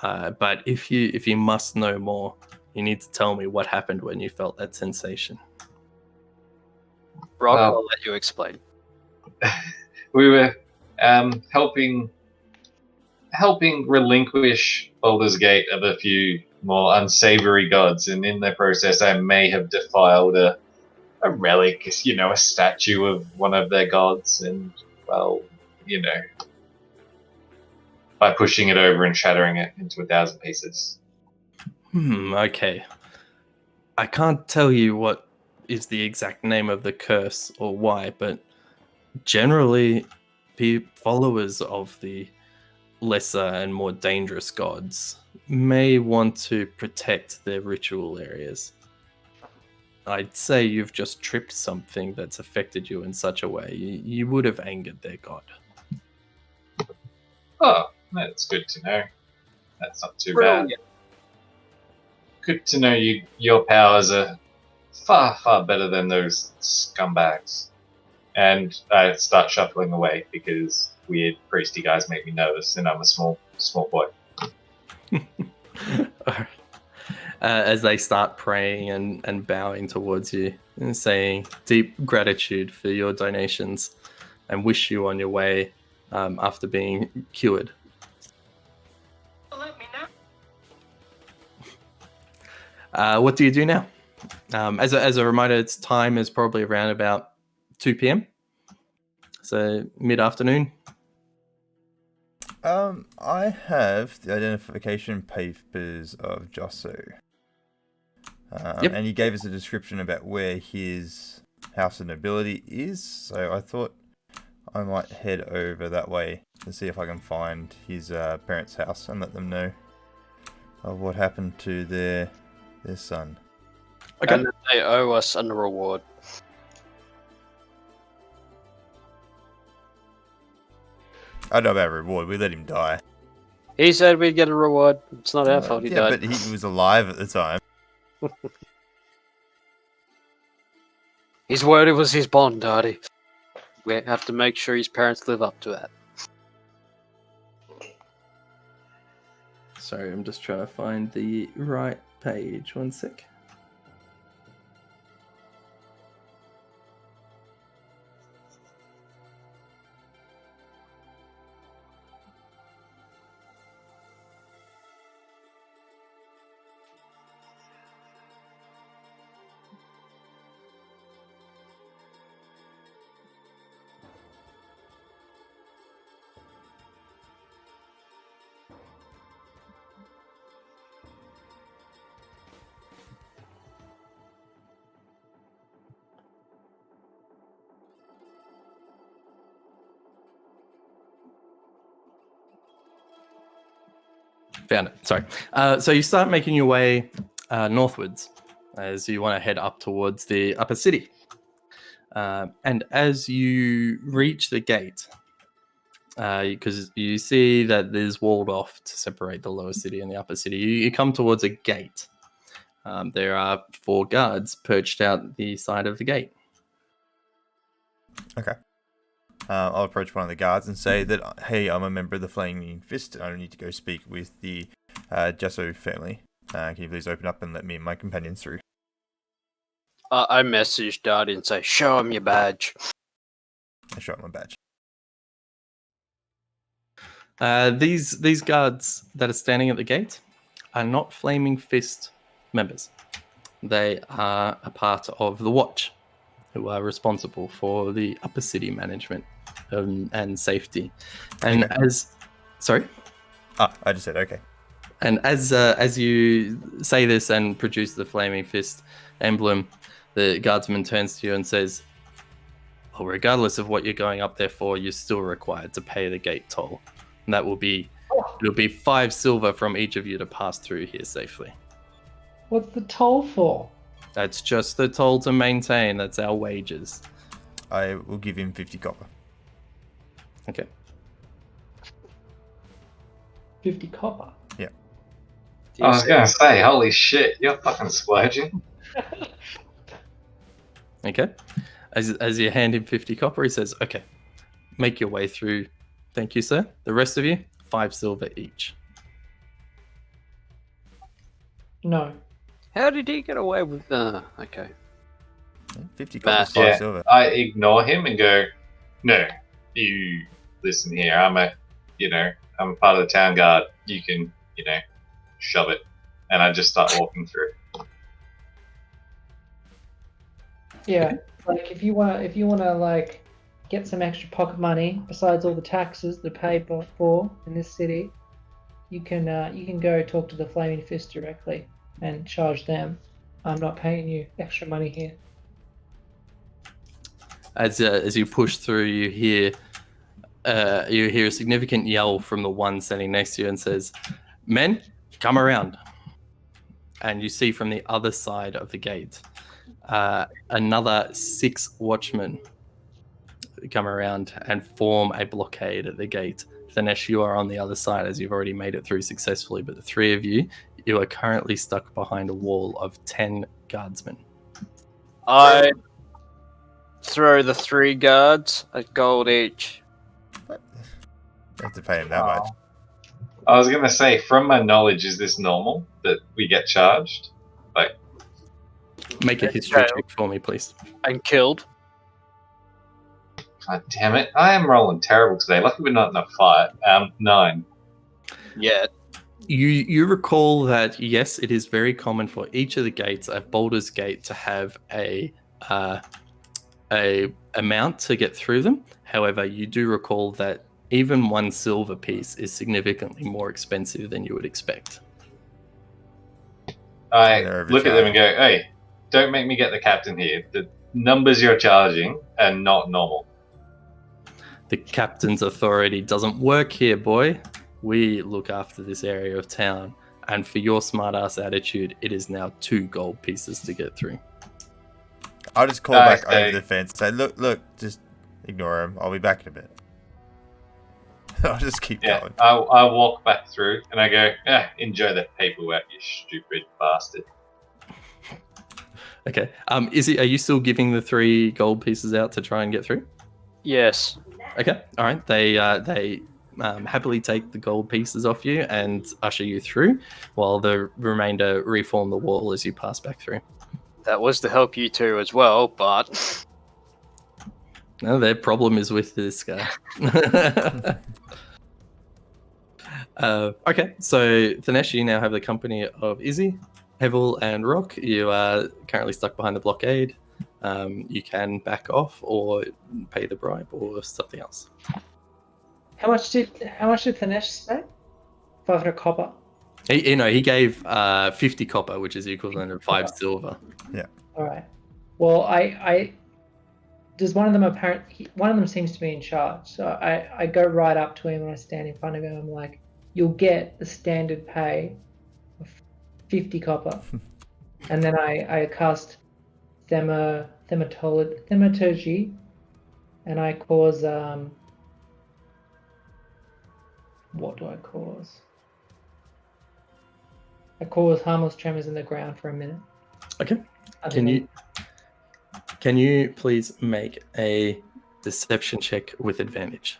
[SPEAKER 1] But if you must know more, you need to tell me what happened when you felt that sensation.
[SPEAKER 3] Rock,
[SPEAKER 4] Well-
[SPEAKER 3] I'll let you explain.
[SPEAKER 4] We were helping relinquish Baldur's Gate of a few more unsavory gods, and in the process, I may have defiled a relic, a statue of one of their gods, and well, by pushing it over and shattering it into 1,000 pieces.
[SPEAKER 1] Okay. I can't tell you what is the exact name of the curse or why, but generally, followers of the lesser and more dangerous gods may want to protect their ritual areas. I'd say you've just tripped something that's affected you in such a way. You would have angered their god.
[SPEAKER 4] Oh, that's good to know. That's not too
[SPEAKER 3] Brilliant.
[SPEAKER 4] bad. Good to know your powers are far, far better than those scumbags. And I start shuffling away because weird priesty guys make me nervous, and I'm a small boy.
[SPEAKER 1] As they start praying and bowing towards you and saying deep gratitude for your donations and wish you on your way after being cured.
[SPEAKER 6] Let me know.
[SPEAKER 1] What do you do now? As a reminder, its time is probably around about 2 p.m. So mid-afternoon.
[SPEAKER 2] I have the identification papers of Josso.
[SPEAKER 1] Yep.
[SPEAKER 2] And he gave us a description about where his house of nobility is, so I thought I might head over that way to see if I can find his parents' house and let them know of what happened to their son.
[SPEAKER 1] Okay.
[SPEAKER 3] And that they owe us a reward.
[SPEAKER 2] I don't know about reward, we let him die.
[SPEAKER 3] He said we'd get a reward. It's not our fault he
[SPEAKER 2] Yeah,
[SPEAKER 3] died.
[SPEAKER 2] but he was alive at the time.
[SPEAKER 3] His word was his bond, Artie. We have to make sure his parents live up to that.
[SPEAKER 1] Sorry, I'm just trying to find the right page. One sec. Found it. Sorry. So you start making your way northwards as you want to head up towards the upper city. And as you reach the gate, because you see that there's walled off to separate the lower city and the upper city, you come towards a gate. There are 4 guards perched out the side of the gate.
[SPEAKER 2] Okay. I'll approach one of the guards and say that, hey, I'm a member of the Flaming Fist. I need to go speak with the Jasso family. Can you please open up and let me and my companions through?
[SPEAKER 3] I messaged Darty and say, show him your badge.
[SPEAKER 2] I show him my badge.
[SPEAKER 1] These guards that are standing at the gate are not Flaming Fist members. They are a part of the Watch, who are responsible for the upper city management and safety. And
[SPEAKER 2] Okay.
[SPEAKER 1] sorry.
[SPEAKER 2] I just said okay.
[SPEAKER 1] And as you say this and produce the Flaming Fist emblem, the guardsman turns to you and says, well, regardless of what you're going up there for, you're still required to pay the gate toll. And that will be, it'll be 5 silver from each of you to pass through here safely.
[SPEAKER 5] What's the toll for?
[SPEAKER 1] That's just the toll to maintain. That's our wages.
[SPEAKER 2] I will give him 50 copper.
[SPEAKER 1] Okay.
[SPEAKER 5] 50 copper.
[SPEAKER 2] Yeah.
[SPEAKER 4] I was gonna say, holy shit, you're fucking splurging.
[SPEAKER 1] Okay. As you hand him 50 copper, he says, okay, make your way through. Thank you, sir. The rest of you, 5 silver each.
[SPEAKER 5] No.
[SPEAKER 3] How did he get away with okay.
[SPEAKER 2] 50 copper is
[SPEAKER 3] Math,
[SPEAKER 2] 5
[SPEAKER 4] Yeah,
[SPEAKER 2] silver.
[SPEAKER 4] I ignore him and go, no, you listen here. I'm a part of the town guard. You can, shove it. And I just start walking through.
[SPEAKER 5] Yeah. Like if you wanna like get some extra pocket money besides all the taxes that are paid for in this city, you can go talk to the Flaming Fist directly and charge them. I'm not paying you extra money here.
[SPEAKER 1] As you push through, you hear a significant yell from the one standing next to you and says, men, come around. And you see from the other side of the gate another 6 watchmen come around and form a blockade at the gate. Thanesh, you are on the other side as you've already made it through successfully, but the 3 of you are currently stuck behind a wall of 10 guardsmen.
[SPEAKER 3] I throw the 3 guards a gold each.
[SPEAKER 2] What? You have to pay him that much.
[SPEAKER 4] I was gonna say, from my knowledge, is this normal that we get charged?
[SPEAKER 1] Make a history
[SPEAKER 3] Okay.
[SPEAKER 1] check for me, please.
[SPEAKER 3] And killed.
[SPEAKER 4] God damn it! I am rolling terrible today. Lucky we're not in a fight. 9.
[SPEAKER 3] Yeah.
[SPEAKER 1] You recall that, yes, it is very common for each of the gates at Baldur's Gate to have a amount to get through them. However, you do recall that even 1 silver piece is significantly more expensive than you would expect.
[SPEAKER 4] I
[SPEAKER 2] They're
[SPEAKER 4] look at them and
[SPEAKER 2] overcharged.
[SPEAKER 4] go, hey, don't make me get the captain here. The numbers you're charging are not normal.
[SPEAKER 1] The captain's authority doesn't work here, boy. We look after this area of town, and for your smart-ass attitude, it is now 2 gold pieces to get through.
[SPEAKER 2] I'll just call back over the fence. Say, look, just ignore him. I'll be back in a bit. I'll just keep going.
[SPEAKER 4] I walk back through and I go, enjoy that paperwork, you stupid bastard.
[SPEAKER 1] Okay. Are you still giving the 3 gold pieces out to try and get through?
[SPEAKER 3] Yes.
[SPEAKER 1] Okay. All right. They happily take the gold pieces off you and usher you through, while the remainder reform the wall as you pass back through.
[SPEAKER 3] That was to help you 2 as well, but
[SPEAKER 1] No, their problem is with this guy. Okay, so Thanesh, you now have the company of Izzy, Hevel, and Rock. You are currently stuck behind the blockade. You can back off or pay the bribe or something else.
[SPEAKER 5] How much did Thanesh say? 500 copper.
[SPEAKER 1] He gave 50 copper, which is the equivalent of 5 silver.
[SPEAKER 5] All right. Well, I does one of them one of them seems to be in charge. So I go right up to him and I stand in front of him. I'm like, you'll get the standard pay of 50 copper, and then I cast thaumaturgy, and I cause what do I cause? I cause harmless tremors in the ground for a minute.
[SPEAKER 1] Okay. Can you please make a deception check with advantage?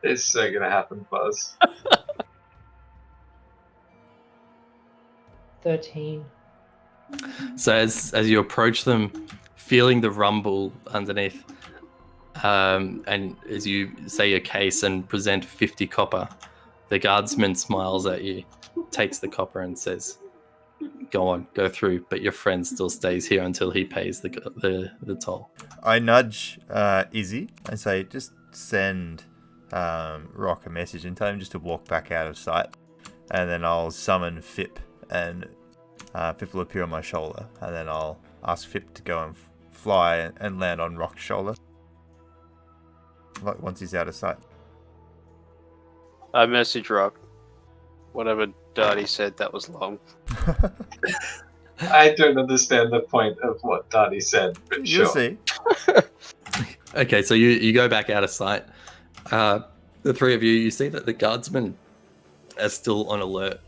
[SPEAKER 4] It's so gonna happen, Buzz.
[SPEAKER 5] 13.
[SPEAKER 1] So as you approach them, feeling the rumble underneath, and as you say your case and present 50 copper, the guardsman smiles at you, takes the copper and says, "Go on, go through, but your friend still stays here until he pays the toll."
[SPEAKER 2] I nudge Izzy and say, just send Rock a message and tell him just to walk back out of sight. And then I'll summon Fip, and Fip will appear on my shoulder. And then I'll ask Fip to go and fly and land on Rock's shoulder. Like once he's out of sight.
[SPEAKER 3] I message Rock. Whatever Darty said, that was long.
[SPEAKER 4] I don't understand the point of what Darty said, but
[SPEAKER 2] You'll
[SPEAKER 4] sure.
[SPEAKER 2] see.
[SPEAKER 1] Okay, so you go back out of sight. The three of you see that the guardsmen are still on alert.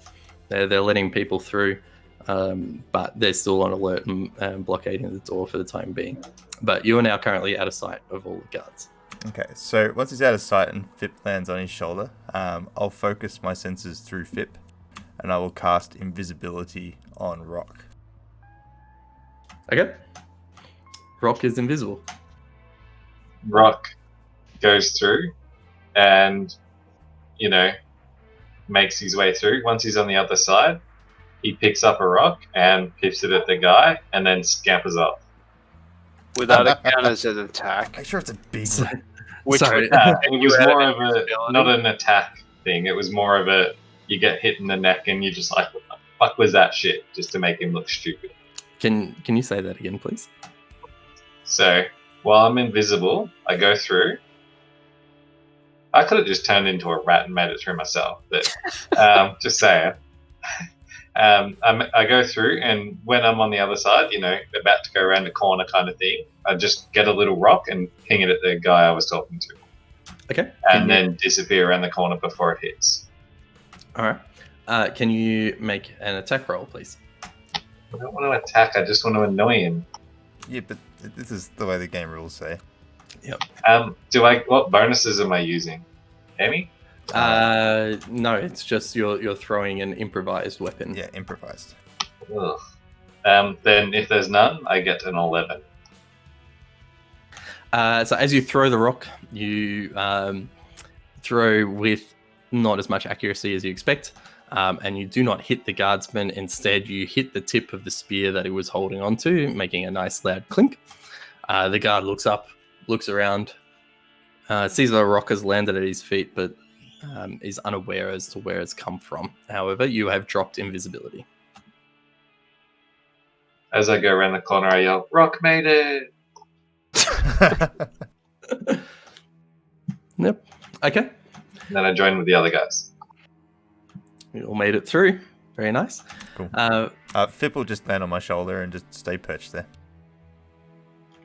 [SPEAKER 1] They're letting people through, but they're still on alert and blockading the door for the time being. But you are now currently out of sight of all the guards.
[SPEAKER 2] Okay, so once he's out of sight and Fip lands on his shoulder, I'll focus my senses through Fip, and I will cast invisibility on Rock.
[SPEAKER 1] Okay. Rock is invisible.
[SPEAKER 4] Rock goes through and, makes his way through. Once he's on the other side, he picks up a rock and pips it at the guy and then scampers off.
[SPEAKER 3] Without it count as an attack.
[SPEAKER 2] Make sure it's a big one.
[SPEAKER 3] Which
[SPEAKER 1] Sorry.
[SPEAKER 3] would
[SPEAKER 4] It was
[SPEAKER 3] You
[SPEAKER 4] more
[SPEAKER 3] had
[SPEAKER 4] of a,
[SPEAKER 3] invisibility?
[SPEAKER 4] not an attack thing. It was more of a, you get hit in the neck and you're just like, what the fuck was that shit? Just to make him look stupid.
[SPEAKER 1] Can you say that again, please?
[SPEAKER 4] So, while I'm invisible, I go through. I could have just turned into a rat and made it through myself, but just saying. I go through, and when I'm on the other side, about to go around the corner kind of thing, I just get a little rock and ping it at the guy I was talking to.
[SPEAKER 1] Okay.
[SPEAKER 4] And then disappear around the corner before it hits.
[SPEAKER 1] All right. Can you make an attack roll, please?
[SPEAKER 4] I don't want to attack, I just want to annoy him.
[SPEAKER 2] Yeah, but this is the way the game rules say.
[SPEAKER 4] What bonuses am I using? Any?
[SPEAKER 1] No, it's just you're throwing an improvised weapon.
[SPEAKER 2] Yeah, improvised.
[SPEAKER 4] Ugh. Then if there's none, I get an 11.
[SPEAKER 1] So as you throw the rock, you throw with not as much accuracy as you expect, and you do not hit the guardsman. Instead, you hit the tip of the spear that he was holding onto, making a nice loud clink. The guard looks up, looks around, sees the rock has landed at his feet, but is unaware as to where it's come from. However, you have dropped invisibility.
[SPEAKER 4] As I go around the corner, I yell, "Rock made it!"
[SPEAKER 1] Yep. Okay.
[SPEAKER 4] And then I join with the other guys.
[SPEAKER 1] You all made it through. Very nice.
[SPEAKER 2] Cool. Fip will just land on my shoulder and just stay perched there.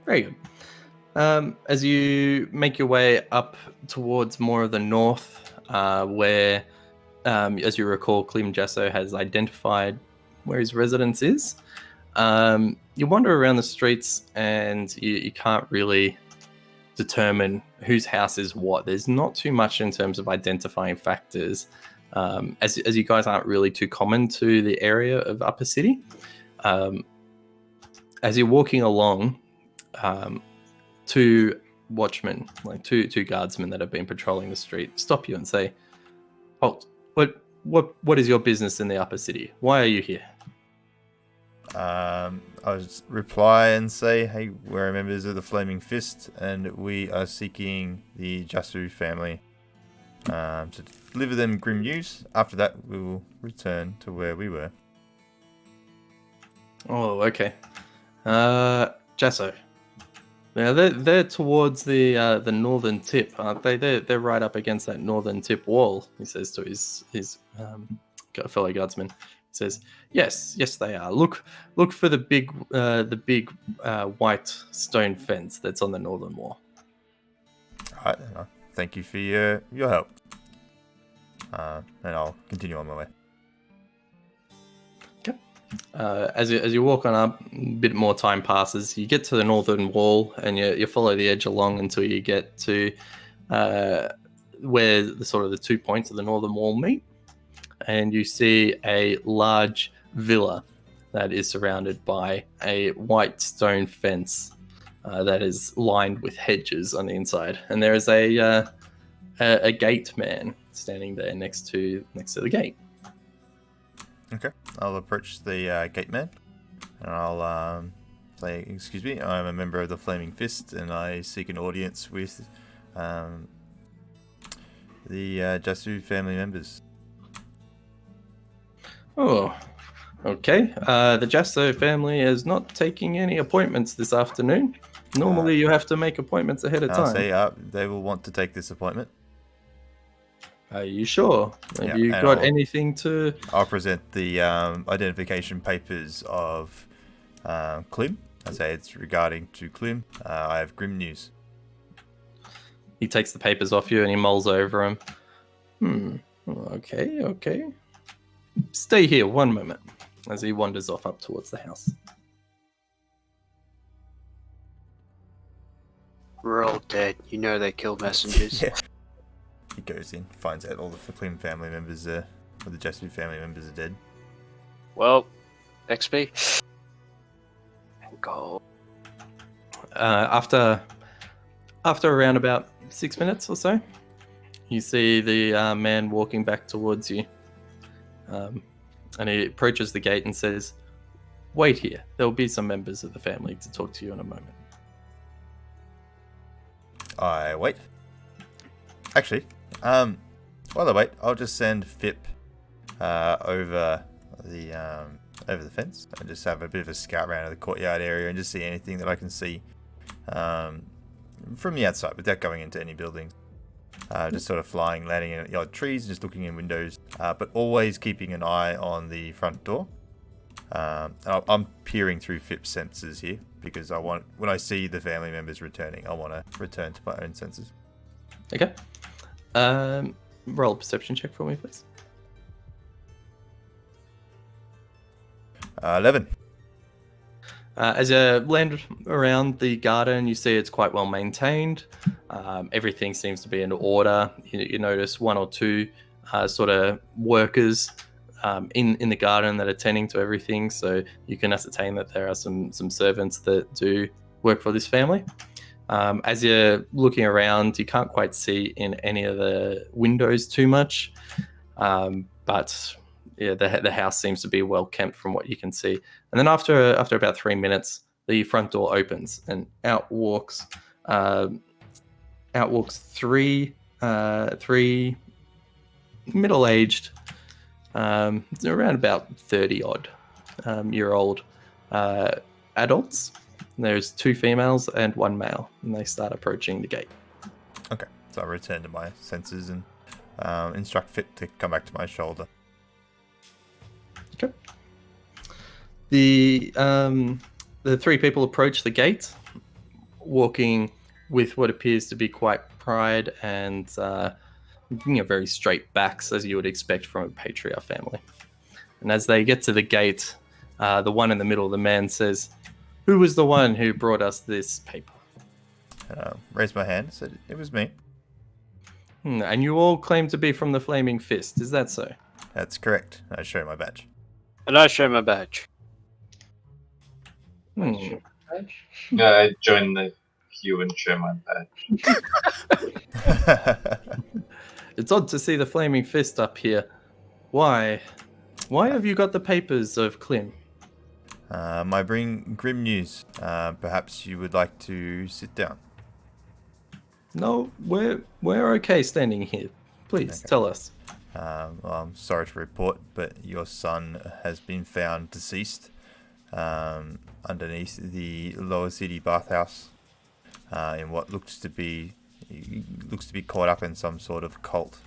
[SPEAKER 1] Very good. As you make your way up towards more of the north, where, as you recall, Clem Jesso has identified where his residence is, you wander around the streets and you can't really determine whose house is what. There's not too much in terms of identifying factors, as you guys aren't really too common to the area of Upper City. As you're walking along, two watchmen, like two guardsmen that have been patrolling the street, stop you and say, "Halt! What is your business in the Upper City? Why are you here?"
[SPEAKER 2] I'll just reply and say, "Hey, we're members of the Flaming Fist, and we are seeking the Jasu family to deliver them grim news. After that, we will return to where we were."
[SPEAKER 1] Oh, okay. Jasso. Yeah, they're towards the northern tip, aren't they? They're right up against that northern tip wall. He says to his fellow guardsman. He says, "Yes, they are. Look for the big white stone fence that's on the northern wall."
[SPEAKER 2] All right. Thank you for your help. And I'll continue on my way.
[SPEAKER 1] As you walk on up, a bit more time passes. You get to the northern wall, and you follow the edge along until you get to where the 2 points of the northern wall meet, and you see a large villa that is surrounded by a white stone fence that is lined with hedges on the inside, and there is a gate man standing there next to the gate.
[SPEAKER 2] Okay, I'll approach the gate man, and I'll say, "Excuse me, I'm a member of the Flaming Fist, and I seek an audience with the Jasu family members."
[SPEAKER 1] Oh, okay. The Jasso family is not taking any appointments this afternoon. Normally, you have to make appointments ahead of
[SPEAKER 2] I'll
[SPEAKER 1] time.
[SPEAKER 2] say they will want to take this appointment.
[SPEAKER 1] Are you sure? Have
[SPEAKER 2] Yeah,
[SPEAKER 1] you
[SPEAKER 2] and
[SPEAKER 1] got
[SPEAKER 2] I'll-
[SPEAKER 1] anything to...
[SPEAKER 2] I'll present the identification papers of Klim. I say it's regarding to Klim. I have grim news.
[SPEAKER 1] He takes the papers off you and he mulls over them. Okay. Stay here 1 moment as he wanders off up towards the house.
[SPEAKER 3] We're all dead. You know they kill messengers.
[SPEAKER 2] Yeah. He goes in, finds out all the Klim family members, or the Jasu family members are dead.
[SPEAKER 3] Well, XP. And gold.
[SPEAKER 1] After around about 6 minutes or so, you see the man walking back towards you. And he approaches the gate and says, "Wait here. There will be some members of the family to talk to you in a moment."
[SPEAKER 2] I wait. Actually, while I wait, I'll just send Fip over the fence and just have a bit of a scout around the courtyard area and just see anything that I can see from the outside without going into any buildings. Just sort of flying, landing in the odd trees, and just looking in windows, but always keeping an eye on the front door. I'm peering through Fip's senses here because when I see the family members returning, I want to return to my own senses.
[SPEAKER 1] Okay. Roll a perception check for me, please.
[SPEAKER 2] 11.
[SPEAKER 1] As you land around the garden, you see it's quite well maintained. Everything seems to be in order. You notice one or two sort of workers in the garden that are tending to everything, so you can ascertain that there are some servants that do work for this family. As you're looking around, you can't quite see in any of the windows too much, but yeah, the house seems to be well kept from what you can see. And then after about 3 minutes, the front door opens and out walks three middle-aged, around about 30-odd year old adults. There's 2 females and 1 male, and they start approaching the gate.
[SPEAKER 2] Okay, so I return to my senses and instruct Fip to come back to my shoulder.
[SPEAKER 1] Okay. The 3 people approach the gate, walking with what appears to be quite pride and very straight backs, as you would expect from a patriarch family. And as they get to the gate, the one in the middle, the man says, "Who was the one who brought us this paper?"
[SPEAKER 2] Raised my hand, said it was me.
[SPEAKER 1] And you all claim to be from the Flaming Fist, is that so?
[SPEAKER 2] That's correct. I show my badge.
[SPEAKER 3] And I show my badge.
[SPEAKER 4] I join the queue and show my badge.
[SPEAKER 1] It's odd to see the Flaming Fist up here. Why have you got the papers of Klim?
[SPEAKER 2] I bring grim news. Perhaps you would like to sit down.
[SPEAKER 1] No, we're okay standing here. Please,
[SPEAKER 2] Okay.
[SPEAKER 1] tell us.
[SPEAKER 2] Well, I'm sorry to report, but your son has been found deceased underneath the lower city bathhouse in what looks to be caught up in some sort of cult.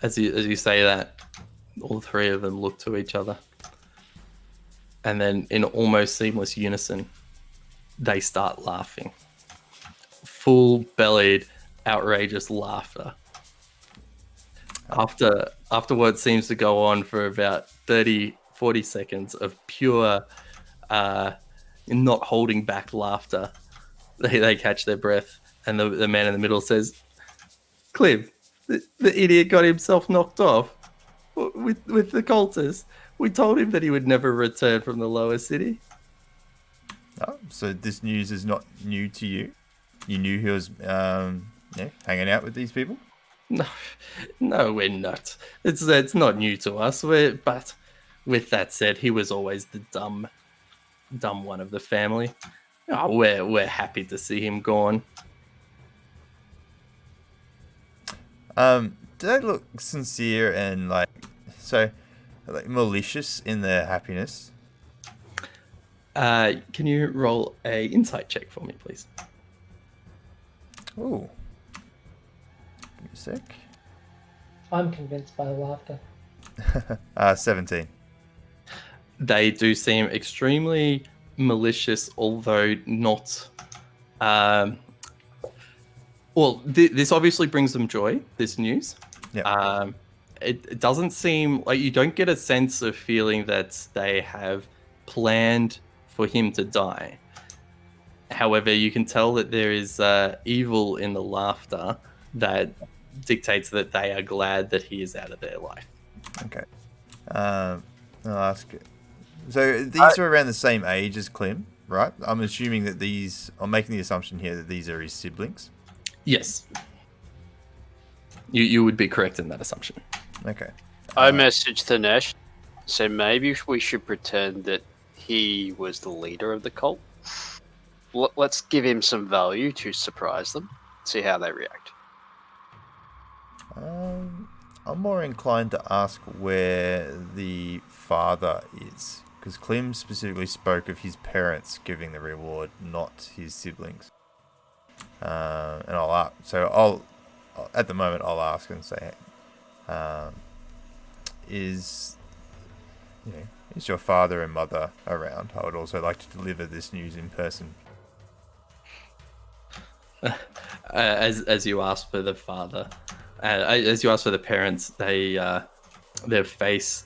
[SPEAKER 1] As you say that, all 3 of them look to each other. And then in almost seamless unison, they start laughing. Full-bellied, outrageous laughter. After what seems to go on for about 30-40 seconds of pure not holding back laughter, they catch their breath, and the man in the middle says, "Cliv, the idiot got himself knocked off." with the cultists. We told him that he would never return from the lower city.
[SPEAKER 2] Oh, so this news is not new to you? You knew he was hanging out with these people?
[SPEAKER 1] No, we're not. It's not new to us. But with that said, he was always the dumb one of the family. Oh, we're happy to see him gone.
[SPEAKER 2] Do they look sincere and malicious in their happiness?
[SPEAKER 1] Can you roll a insight check for me, please?
[SPEAKER 2] Ooh. Give me a sec.
[SPEAKER 5] I'm convinced by the laughter.
[SPEAKER 2] 17.
[SPEAKER 1] They do seem extremely malicious, although not. This obviously brings them joy. This news.
[SPEAKER 2] Yeah.
[SPEAKER 1] It doesn't seem like you don't get a sense of feeling that they have planned for him to die. However, you can tell that there is evil in the laughter that dictates that they are glad that he is out of their life.
[SPEAKER 2] Okay. I'll ask you. So these are around the same age as Clem, right? I'm assuming that I'm making the assumption here that these are his siblings.
[SPEAKER 1] Yes. You would be correct in that assumption.
[SPEAKER 2] Okay.
[SPEAKER 3] I messaged Thanesh, so maybe we should pretend that he was the leader of the cult. Let's give him some value to surprise them, see how they react.
[SPEAKER 2] I'm more inclined to ask where the father is, because Clem specifically spoke of his parents giving the reward, not his siblings. And I'll at the moment I'll ask and say, is your father and mother around? I would also like to deliver this news in person.
[SPEAKER 1] As you ask for the father, as you ask for the parents, their face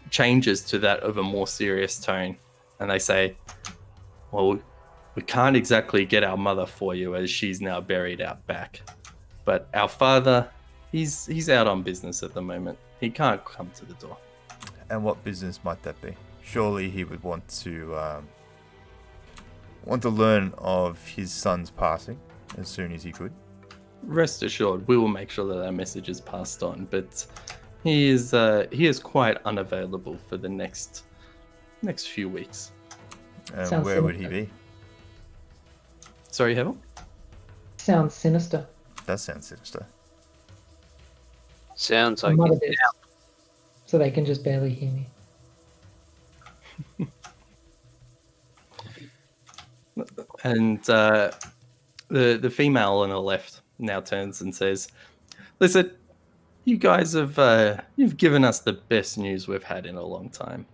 [SPEAKER 1] changes to that of a more serious tone, and they say, "Well, we can't exactly get our mother for you, as she's now buried out back. But our father, he's out on business at the moment. He can't come to the door."
[SPEAKER 2] And what business might that be? Surely he would want to learn of his son's passing as soon as he could.
[SPEAKER 1] Rest assured, we will make sure that our message is passed on. But he is quite unavailable for the next few weeks.
[SPEAKER 2] And
[SPEAKER 5] Sounds
[SPEAKER 2] where would he
[SPEAKER 5] sinister.
[SPEAKER 2] be?
[SPEAKER 1] Sorry, Hevel?
[SPEAKER 5] Sounds sinister.
[SPEAKER 2] That sounds sinister.
[SPEAKER 3] Sounds
[SPEAKER 5] My
[SPEAKER 3] like
[SPEAKER 5] mother did. So they can just barely hear me.
[SPEAKER 1] And the female on the left now turns and says, "Listen, you guys have you've given us the best news we've had in a long time.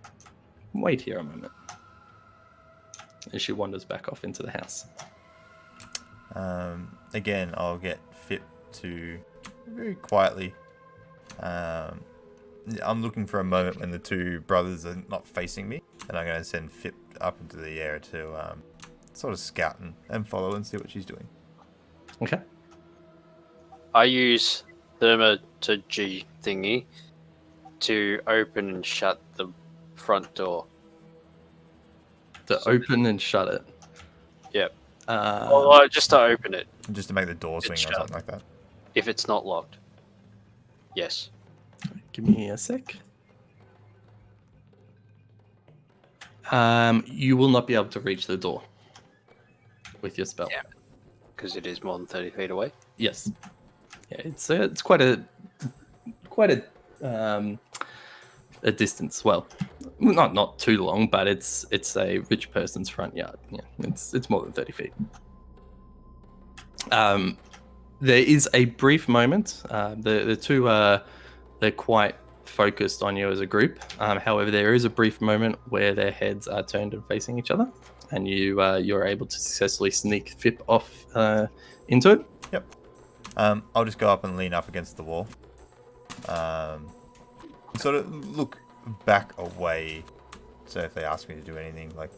[SPEAKER 1] Wait here a moment." And she wanders back off into the house.
[SPEAKER 2] Again, I'll get Fip to very quietly. I'm looking for a moment when the two brothers are not facing me, and I'm going to send Fip up into the air to sort of scout and follow and see what she's doing.
[SPEAKER 1] Okay.
[SPEAKER 3] I use thaumaturgy thingy to open and shut the front door.
[SPEAKER 1] To open and shut it.
[SPEAKER 3] Yep.
[SPEAKER 1] Uh,
[SPEAKER 3] Just to open it,
[SPEAKER 2] Just to make the door swing or
[SPEAKER 3] shut.
[SPEAKER 2] something like that.
[SPEAKER 3] if it's not locked. Yes.
[SPEAKER 1] Give me a sec. You will not be able to reach the door with your spell.
[SPEAKER 3] Yeah. Because it is more than 30 feet away.
[SPEAKER 1] Yes. Yeah, it's quite a distance. Well, not too long, but it's a rich person's front yard. Yeah, it's more than 30 feet. There is a brief moment. The two they're quite focused on you as a group. However, there is a brief moment where their heads are turned and facing each other, and you're able to successfully sneak Fip off into it.
[SPEAKER 2] Yep. I'll just go up and lean up against the wall. Sort of look back away. So if they ask me to do anything, like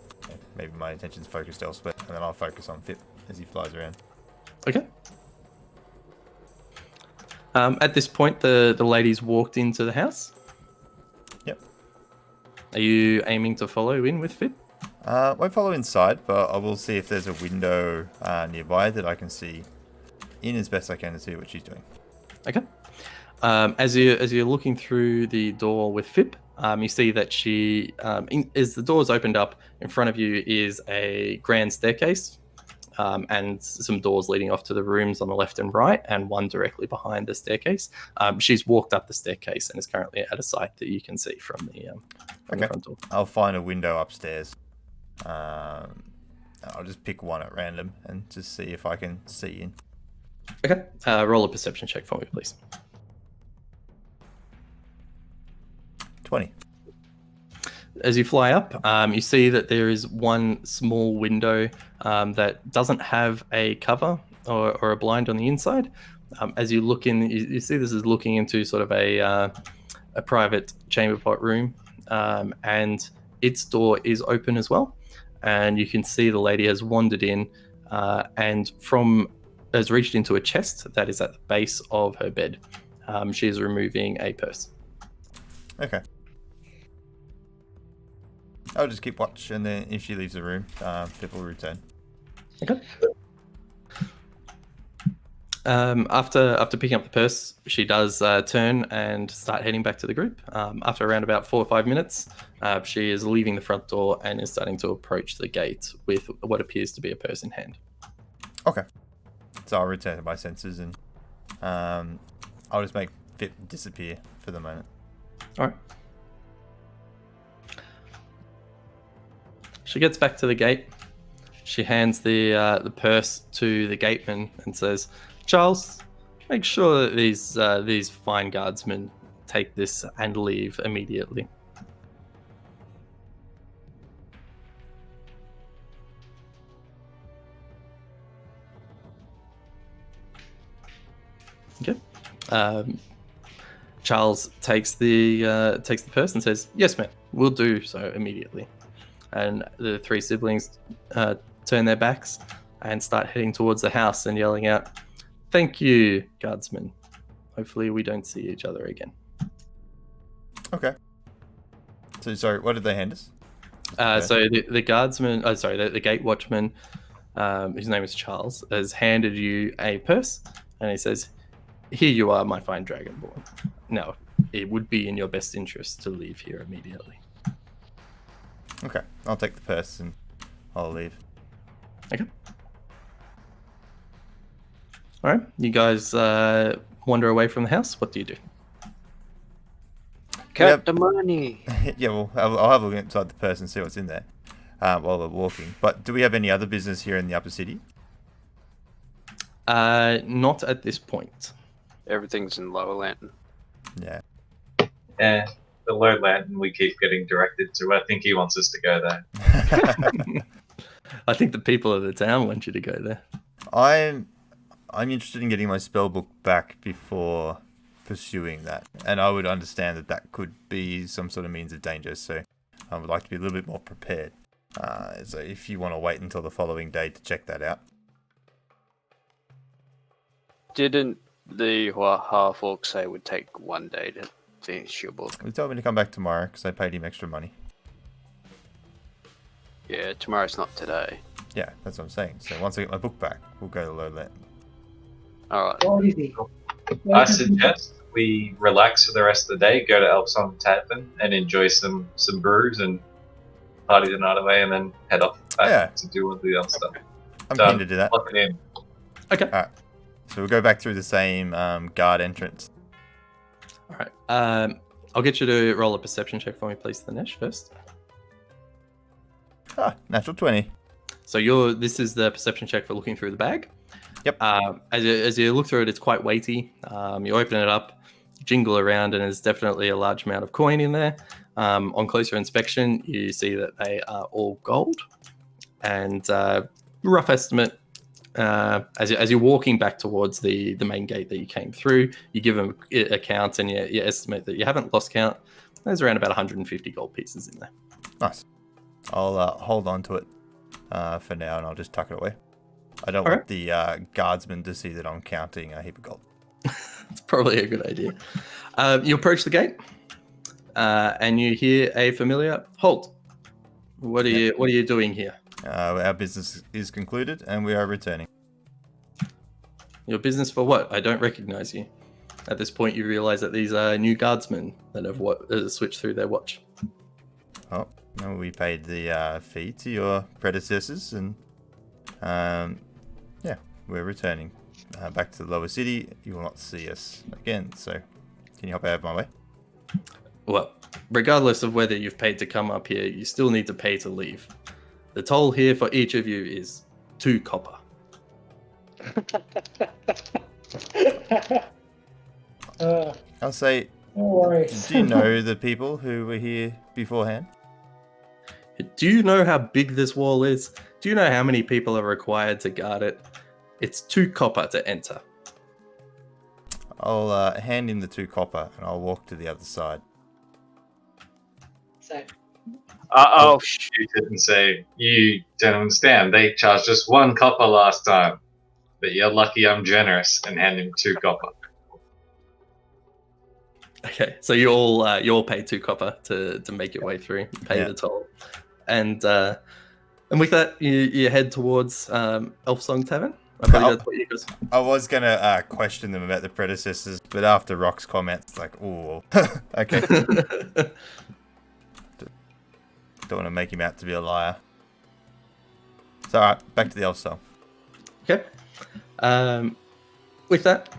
[SPEAKER 2] maybe my attention's focused elsewhere, and then I'll focus on Fip as he flies around.
[SPEAKER 1] Okay. At this point, the ladies walked into the house. Are you aiming to follow in with Fib?
[SPEAKER 2] Won't follow inside, but I will see if there's a window nearby that I can see in as best I can to see what she's doing.
[SPEAKER 1] Okay. As you're looking through the door with Fib, you see that she, as the door's opened up, in front of you is a grand staircase, and some doors leading off to the rooms on the left and right, and one directly behind the staircase. She's walked up the staircase and is currently at a site that you can see from the front door.
[SPEAKER 2] I'll find a window upstairs. I'll just pick one at random and just see if I can see in.
[SPEAKER 1] Okay. Roll a perception check for me, please.
[SPEAKER 2] 20.
[SPEAKER 1] As you fly up, you see that there is one small window that doesn't have a cover or a blind on the inside. As you look in, you see this is looking into sort of a private chamber pot room, and its door is open as well. And you can see the lady has wandered in and has reached into a chest that is at the base of her bed. She is removing a purse.
[SPEAKER 2] Okay. I'll just keep watch, and then if she leaves the room, Pip will return.
[SPEAKER 1] Okay. After picking up the purse, she does turn and start heading back to the group. After around about 4 or 5 minutes, she is leaving the front door and is starting to approach the gate with what appears to be a purse in hand.
[SPEAKER 2] Okay. So I'll return to my senses, and I'll just make Pip disappear for the moment.
[SPEAKER 1] All right. She gets back to the gate. She hands the purse to the gateman and says, "Charles, make sure that these fine guardsmen take this and leave immediately." Okay. Charles takes the purse and says, "Yes, ma'am, we'll do so immediately." And the 3 siblings turn their backs and start heading towards the house and yelling out, "Thank you, guardsmen. Hopefully we don't see each other again."
[SPEAKER 2] Okay. So, sorry, what did they hand us?
[SPEAKER 1] So the guardsman, the gate watchman, whose name is Charles, has handed you a purse, and he says, "Here you are, my fine dragonborn. Now, it would be in your best interest to leave here immediately."
[SPEAKER 2] Okay, I'll take the purse and I'll leave.
[SPEAKER 1] Okay. All right, you guys wander away from the house. What do you do?
[SPEAKER 3] Cut the money.
[SPEAKER 2] Yeah, well, I'll have a look inside the purse and see what's in there while we're walking. But do we have any other business here in the upper city?
[SPEAKER 1] Not at this point.
[SPEAKER 3] Everything's in Lower Lantern.
[SPEAKER 2] Yeah.
[SPEAKER 4] Yeah, the low lantern we keep getting directed to. I think he wants us to go there.
[SPEAKER 1] I think the people of the town want you to go there.
[SPEAKER 2] I'm interested in getting my spell book back before pursuing that, and I would understand that could be some sort of means of danger. So I would like to be a little bit more prepared. So if you want to wait until the following day to check that out.
[SPEAKER 3] Didn't the half orc say it would take 1 day to finish your book?
[SPEAKER 2] He told me to come back tomorrow because I paid him extra money.
[SPEAKER 3] Yeah, tomorrow's not today.
[SPEAKER 2] Yeah, that's what I'm saying. So once I get my book back, we'll go to Low Lantern.
[SPEAKER 3] Alright.
[SPEAKER 5] What is it?
[SPEAKER 4] I suggest we relax for the rest of the day, go to Elpson Tavern and enjoy some brews and party the night away, and then head off back to do all the other stuff.
[SPEAKER 2] I'm keen to do that.
[SPEAKER 4] Lock it in.
[SPEAKER 1] Okay.
[SPEAKER 2] All right. So we'll go back through the same guard entrance.
[SPEAKER 1] All right. I'll get you to roll a perception check for me, please, Dinesh, first.
[SPEAKER 2] Natural 20.
[SPEAKER 1] So this is the perception check for looking through the bag.
[SPEAKER 2] Yep.
[SPEAKER 1] As you look through it, it's quite weighty. You open it up, jingle around, and there's definitely a large amount of coin in there. On closer inspection, you see that they are all gold. And rough estimate, as you're walking back towards the main gate that you came through, you give them a count, and you estimate that you haven't lost count. There's around about 150 gold pieces in there.
[SPEAKER 2] Nice. I'll hold on to it for now, and I'll just tuck it away. I don't want the guardsmen to see that I'm counting a heap of gold.
[SPEAKER 1] It's probably a good idea. You approach the gate. and you hear a familiar halt. What are you doing here?
[SPEAKER 2] Our business is concluded, and we are returning.
[SPEAKER 1] Your business for what? I don't recognize you. At this point, you realize that these are new guardsmen that have switched through their watch.
[SPEAKER 2] Oh, no, we paid the fee to your predecessors, and yeah, we're returning back to the lower city. You will not see us again, so can you hop out of my way?
[SPEAKER 1] Well, regardless of whether you've paid to come up here, you still need to pay to leave. The toll here for each of you is 2 copper.
[SPEAKER 2] I'll say,
[SPEAKER 5] No worries.
[SPEAKER 2] do you know the people who were here beforehand?
[SPEAKER 1] Do you know how big this wall is? Do you know how many people are required to guard it? It's 2 copper to enter.
[SPEAKER 2] I'll hand in the 2 copper, and I'll walk to the other side.
[SPEAKER 5] So,
[SPEAKER 3] Oh,
[SPEAKER 4] Shoot it and say, "You don't understand. They charged us 1 copper last time, but you're lucky I'm generous," and hand him 2 copper.
[SPEAKER 1] Okay, so you all pay 2 copper to make your way through, pay the toll, and with that you head towards Elf Song Tavern. I believe that's what you guys.
[SPEAKER 2] I was gonna question them about the predecessors, but after Rock's comments, it's like, ooh, okay. Don't want to make him out to be a liar. So, alright, back to the Elf Song.
[SPEAKER 1] Okay. With that,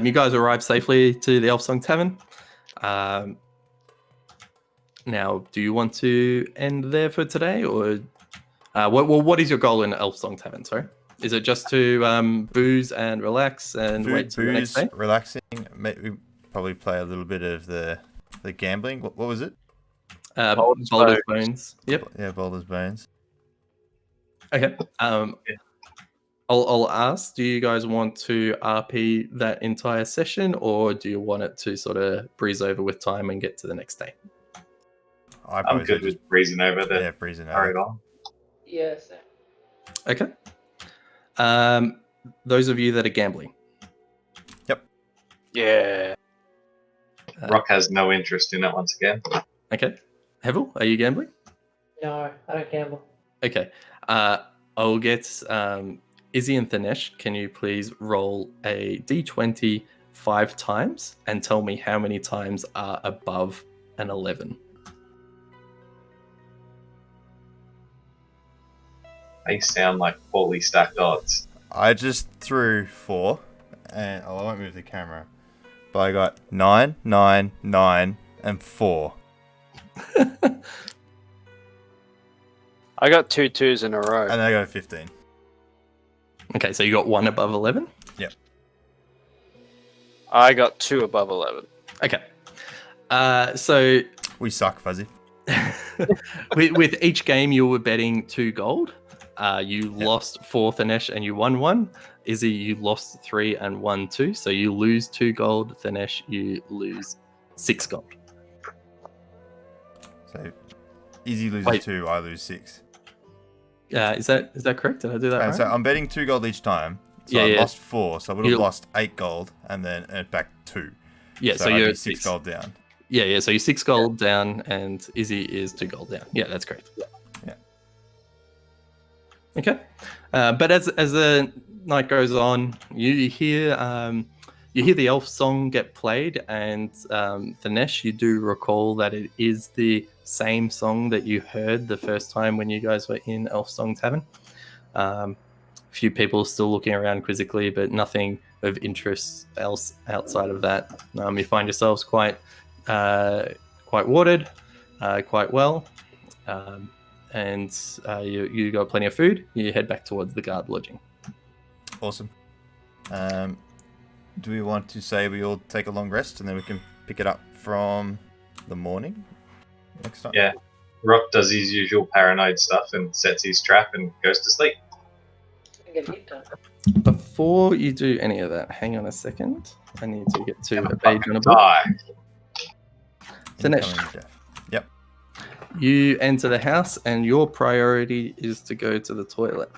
[SPEAKER 1] you guys arrive safely to the Elf Song Tavern. Now, do you want to end there for today, or what is your goal in Elf Song Tavern? Sorry, is it just to booze and relax and wait till the next day?
[SPEAKER 2] Relaxing. Maybe probably play a little bit of the gambling. What was it?
[SPEAKER 1] Boulder's Bones. Yep.
[SPEAKER 2] Yeah, Boulder's Bones.
[SPEAKER 1] Okay. I'll ask, do you guys want to RP that entire session, or do you want it to sort of breeze over with time and get to the next day?
[SPEAKER 4] I'm good with breezing over the.
[SPEAKER 2] Yeah, breezing
[SPEAKER 4] Carry
[SPEAKER 2] over.
[SPEAKER 4] on.
[SPEAKER 5] yes.
[SPEAKER 1] Okay. Those of you that are gambling.
[SPEAKER 3] yeah.
[SPEAKER 4] Rock has no interest in it once again.
[SPEAKER 1] Okay. Hevel, are you gambling?
[SPEAKER 5] No, I don't gamble.
[SPEAKER 1] Okay. I'll get Izzy and Thanesh. Can you please roll a d20 5 times and tell me how many times are above an 11?
[SPEAKER 4] They sound like poorly stacked odds.
[SPEAKER 2] I just threw 4, and I won't move the camera, but I got 9, 9, 9, and 4.
[SPEAKER 3] I got 2 2s in a row.
[SPEAKER 2] And I got a 15.
[SPEAKER 1] Okay, so you got 1 above 11?
[SPEAKER 3] I got 2 above 11.
[SPEAKER 1] Okay. So
[SPEAKER 2] We suck, Fuzzy.
[SPEAKER 1] with each game you were betting 2 gold. You lost 4, Thanesh, and you won 1. Izzy, you lost 3 and won 2. So you lose 2 gold. Thanesh, you lose 6 gold.
[SPEAKER 2] So Izzy loses
[SPEAKER 1] Wait.
[SPEAKER 2] 2, I lose 6.
[SPEAKER 1] Is that correct? Did I do that right?
[SPEAKER 2] So I'm betting 2 gold each time. So
[SPEAKER 1] Yeah,
[SPEAKER 2] I
[SPEAKER 1] yeah.
[SPEAKER 2] lost 4, so I would have
[SPEAKER 1] You-
[SPEAKER 2] lost 8 gold and then earned back 2.
[SPEAKER 1] Yeah, so
[SPEAKER 2] I'd
[SPEAKER 1] you're
[SPEAKER 2] be
[SPEAKER 1] at
[SPEAKER 2] 6 gold down.
[SPEAKER 1] Yeah, so you're 6 gold down, and Izzy is 2 gold down. Yeah, that's correct.
[SPEAKER 2] Yeah.
[SPEAKER 1] Okay, but as the night goes on, you hear the elf song get played, and Thanesh, you do recall that it is the same song that you heard the first time when you guys were in Elf Song Tavern. A few people still looking around quizzically, but nothing of interest else outside of that. You find yourselves quite watered, quite well, and you got plenty of food. You head back towards the guard lodging.
[SPEAKER 2] Awesome. Do we want to say we all take a long rest and then we can pick it up from the morning next time?
[SPEAKER 4] Yeah. Rock does his usual paranoid stuff and sets his trap and goes to sleep.
[SPEAKER 5] Get a hit done.
[SPEAKER 1] Before you do any of that, hang on a second. I need to get to a page
[SPEAKER 4] Fucking
[SPEAKER 1] on a book.
[SPEAKER 4] die.
[SPEAKER 1] Thanesh,
[SPEAKER 2] Incoming death. Yep.
[SPEAKER 1] you enter the house, and your priority is to go to the toilet.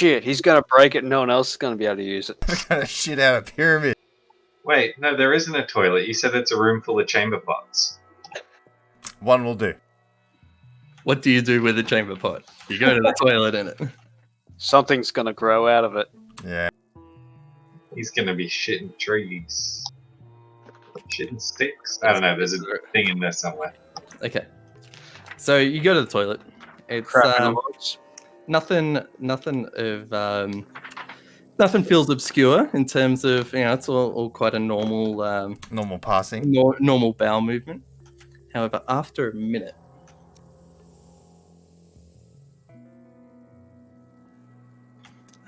[SPEAKER 3] shit, he's gonna break it and no one else is gonna be able to use it.
[SPEAKER 2] Gonna shit out a pyramid.
[SPEAKER 4] Wait, no, there isn't a toilet. You said it's a room full of chamber pots.
[SPEAKER 2] One will do.
[SPEAKER 1] What do you do with a chamber pot? You go to the toilet in it.
[SPEAKER 3] Something's gonna grow out of it.
[SPEAKER 2] Yeah.
[SPEAKER 4] He's gonna be shitting trees. Shitting sticks? I don't know, there's a thing in there somewhere.
[SPEAKER 1] Okay. So you go to the toilet. It's
[SPEAKER 3] Crap in the woods.
[SPEAKER 1] nothing of nothing feels obscure in terms of, it's all quite a normal
[SPEAKER 2] Normal passing.
[SPEAKER 1] normal bowel movement. However, after a minute,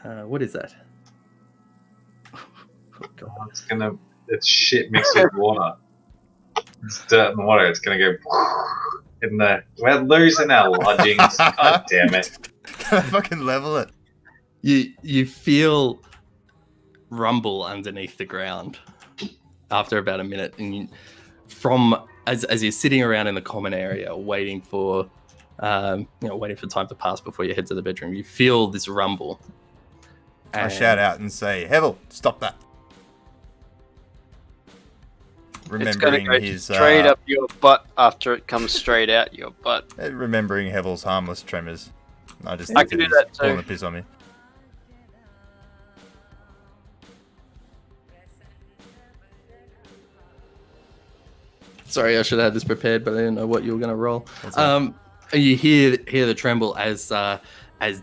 [SPEAKER 1] what is that? Oh, God.
[SPEAKER 4] It's shit mixed with water. It's dirt and water. It's gonna go in the. We're losing our lodgings. God damn it!
[SPEAKER 2] Can I fucking level it?
[SPEAKER 1] You feel rumble underneath the ground after about a minute, and as you're sitting around in the common area waiting for waiting for time to pass before you head to the bedroom, you feel this rumble.
[SPEAKER 2] I shout out and say, Hevel, stop that.
[SPEAKER 3] It's gonna
[SPEAKER 2] Remembering
[SPEAKER 3] go
[SPEAKER 2] his
[SPEAKER 3] straight up your butt after it comes straight out your butt.
[SPEAKER 2] remembering Hevel's harmless tremors. I
[SPEAKER 3] I can do that
[SPEAKER 2] pulling
[SPEAKER 3] too.
[SPEAKER 2] the piss on me.
[SPEAKER 1] Sorry, I should have had this prepared, but I didn't know what you were going to roll.
[SPEAKER 2] That's all.
[SPEAKER 1] You hear the tremble as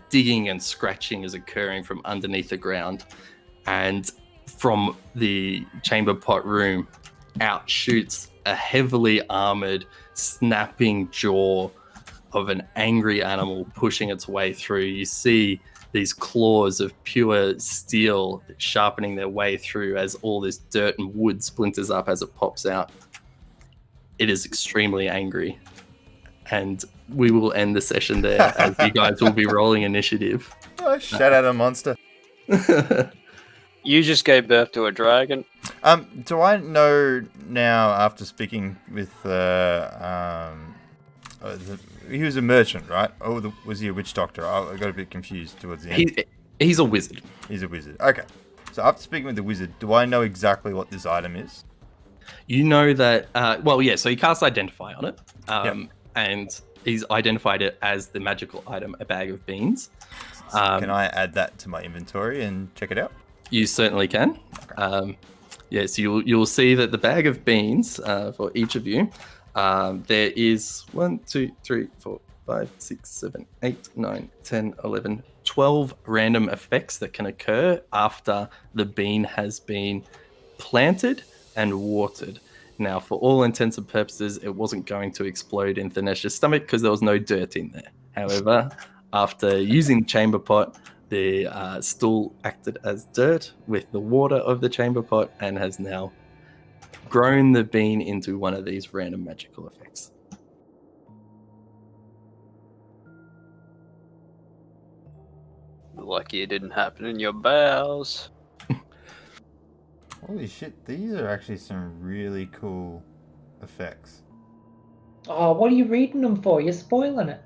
[SPEAKER 1] digging and scratching is occurring from underneath the ground, and from the chamber pot room out shoots a heavily armored, snapping jaw of an angry animal pushing its way through. You see these claws of pure steel sharpening their way through as all this dirt and wood splinters up as it pops out. It is extremely angry, and we will end the session there as you guys will be rolling initiative.
[SPEAKER 2] Oh, shout out a monster.
[SPEAKER 3] You just gave birth to a dragon.
[SPEAKER 2] Do I know now after speaking with he was a merchant, right? Oh, was he a witch doctor? I got a bit confused towards the end.
[SPEAKER 1] He's a wizard.
[SPEAKER 2] He's a wizard. Okay. So after speaking with the wizard, do I know exactly what this item is?
[SPEAKER 1] You know that, so he casts Identify on it, and he's identified it as the magical item, a bag of beans.
[SPEAKER 2] Can I add that to my inventory and check it out?
[SPEAKER 1] You certainly can.
[SPEAKER 2] Okay.
[SPEAKER 1] Yes, you'll see that the bag of beans for each of you, there is 1, 2, 3, 4, 5, 6, 7, 8, 9, 10, 11, 12 random effects that can occur after the bean has been planted and watered. Now, for all intents and purposes, it wasn't going to explode in Thanesh's stomach because there was no dirt in there. However, after using the chamber pot, the stool acted as dirt with the water of the chamber pot and has now grown the bean into one of these random magical effects.
[SPEAKER 3] Lucky it didn't happen in your bowels.
[SPEAKER 2] Holy shit, these are actually some really cool effects.
[SPEAKER 5] Oh, what are you reading them for? You're spoiling it.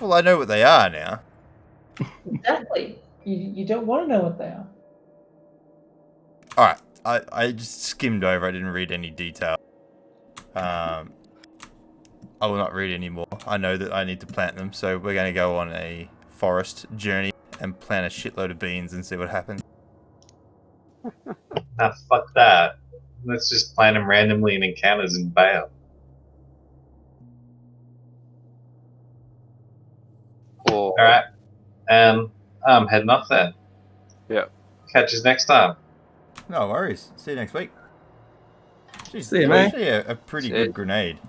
[SPEAKER 2] Well, I know what they are now.
[SPEAKER 5] Exactly. You don't want to know what they are.
[SPEAKER 2] Alright, I just skimmed over, I didn't read any detail. I will not read any more. I know that I need to plant them, so we're going to go on a forest journey and plant a shitload of beans and see what happens.
[SPEAKER 4] Nah, fuck that. Let's just plant them randomly in encounters and bail.
[SPEAKER 3] Or
[SPEAKER 4] Alright. I'm heading off then.
[SPEAKER 3] Yeah.
[SPEAKER 4] Catch us next time.
[SPEAKER 2] No worries. See you next week. Jeez,
[SPEAKER 1] See you,
[SPEAKER 2] that was
[SPEAKER 1] mate.
[SPEAKER 2] actually a pretty
[SPEAKER 3] See
[SPEAKER 2] good
[SPEAKER 3] you.
[SPEAKER 2] grenade.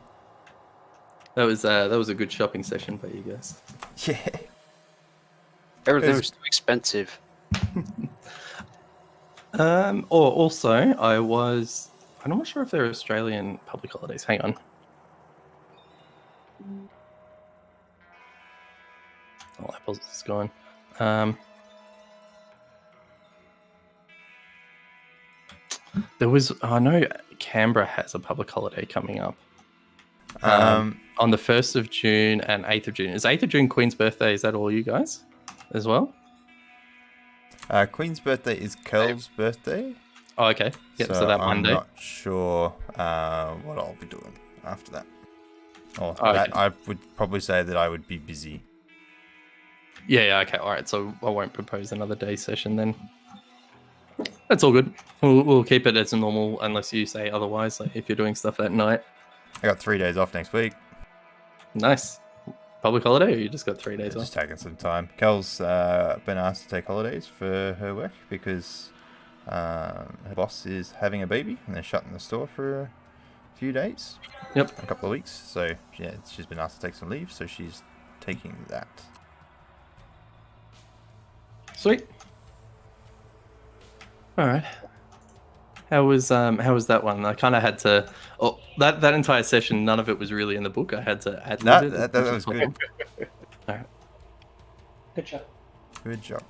[SPEAKER 1] That was a good shopping session by you guys.
[SPEAKER 2] Yeah.
[SPEAKER 3] everything
[SPEAKER 2] It's-
[SPEAKER 3] was too expensive.
[SPEAKER 1] Or also, I'm not sure if they're Australian public holidays. Hang on. Oh, Apple's is gone. There was, I know Canberra has a public holiday coming up on the 1st of June and 8th of June. Is 8th of June Queen's birthday? Is that all you guys as well?
[SPEAKER 2] Queen's birthday is Kel's birthday.
[SPEAKER 1] Oh, okay. Yep. So that
[SPEAKER 2] I'm
[SPEAKER 1] Monday.
[SPEAKER 2] not sure what I'll be doing after that. Or
[SPEAKER 1] Oh,
[SPEAKER 2] that
[SPEAKER 1] okay.
[SPEAKER 2] I would probably say that I would be busy.
[SPEAKER 1] Yeah. Okay. All right. So I won't propose another day session then. That's all good. We'll keep it as a normal unless you say otherwise. Like if you're doing stuff at night.
[SPEAKER 2] I got 3 days off next week.
[SPEAKER 1] Nice. Public holiday, or you just got 3 days off?
[SPEAKER 2] Just taking some time. Kel's been asked to take holidays for her work because her boss is having a baby and they're shutting the store for a few days.
[SPEAKER 1] Yep.
[SPEAKER 2] A couple of weeks. So yeah, she's been asked to take some leave, so she's taking that.
[SPEAKER 1] Sweet. All right. How was that one? I kind of had to. Oh, that entire session, none of it was really in the book. I had to add.
[SPEAKER 2] No,
[SPEAKER 1] it.
[SPEAKER 2] that was good.
[SPEAKER 5] Good job.
[SPEAKER 2] Good job.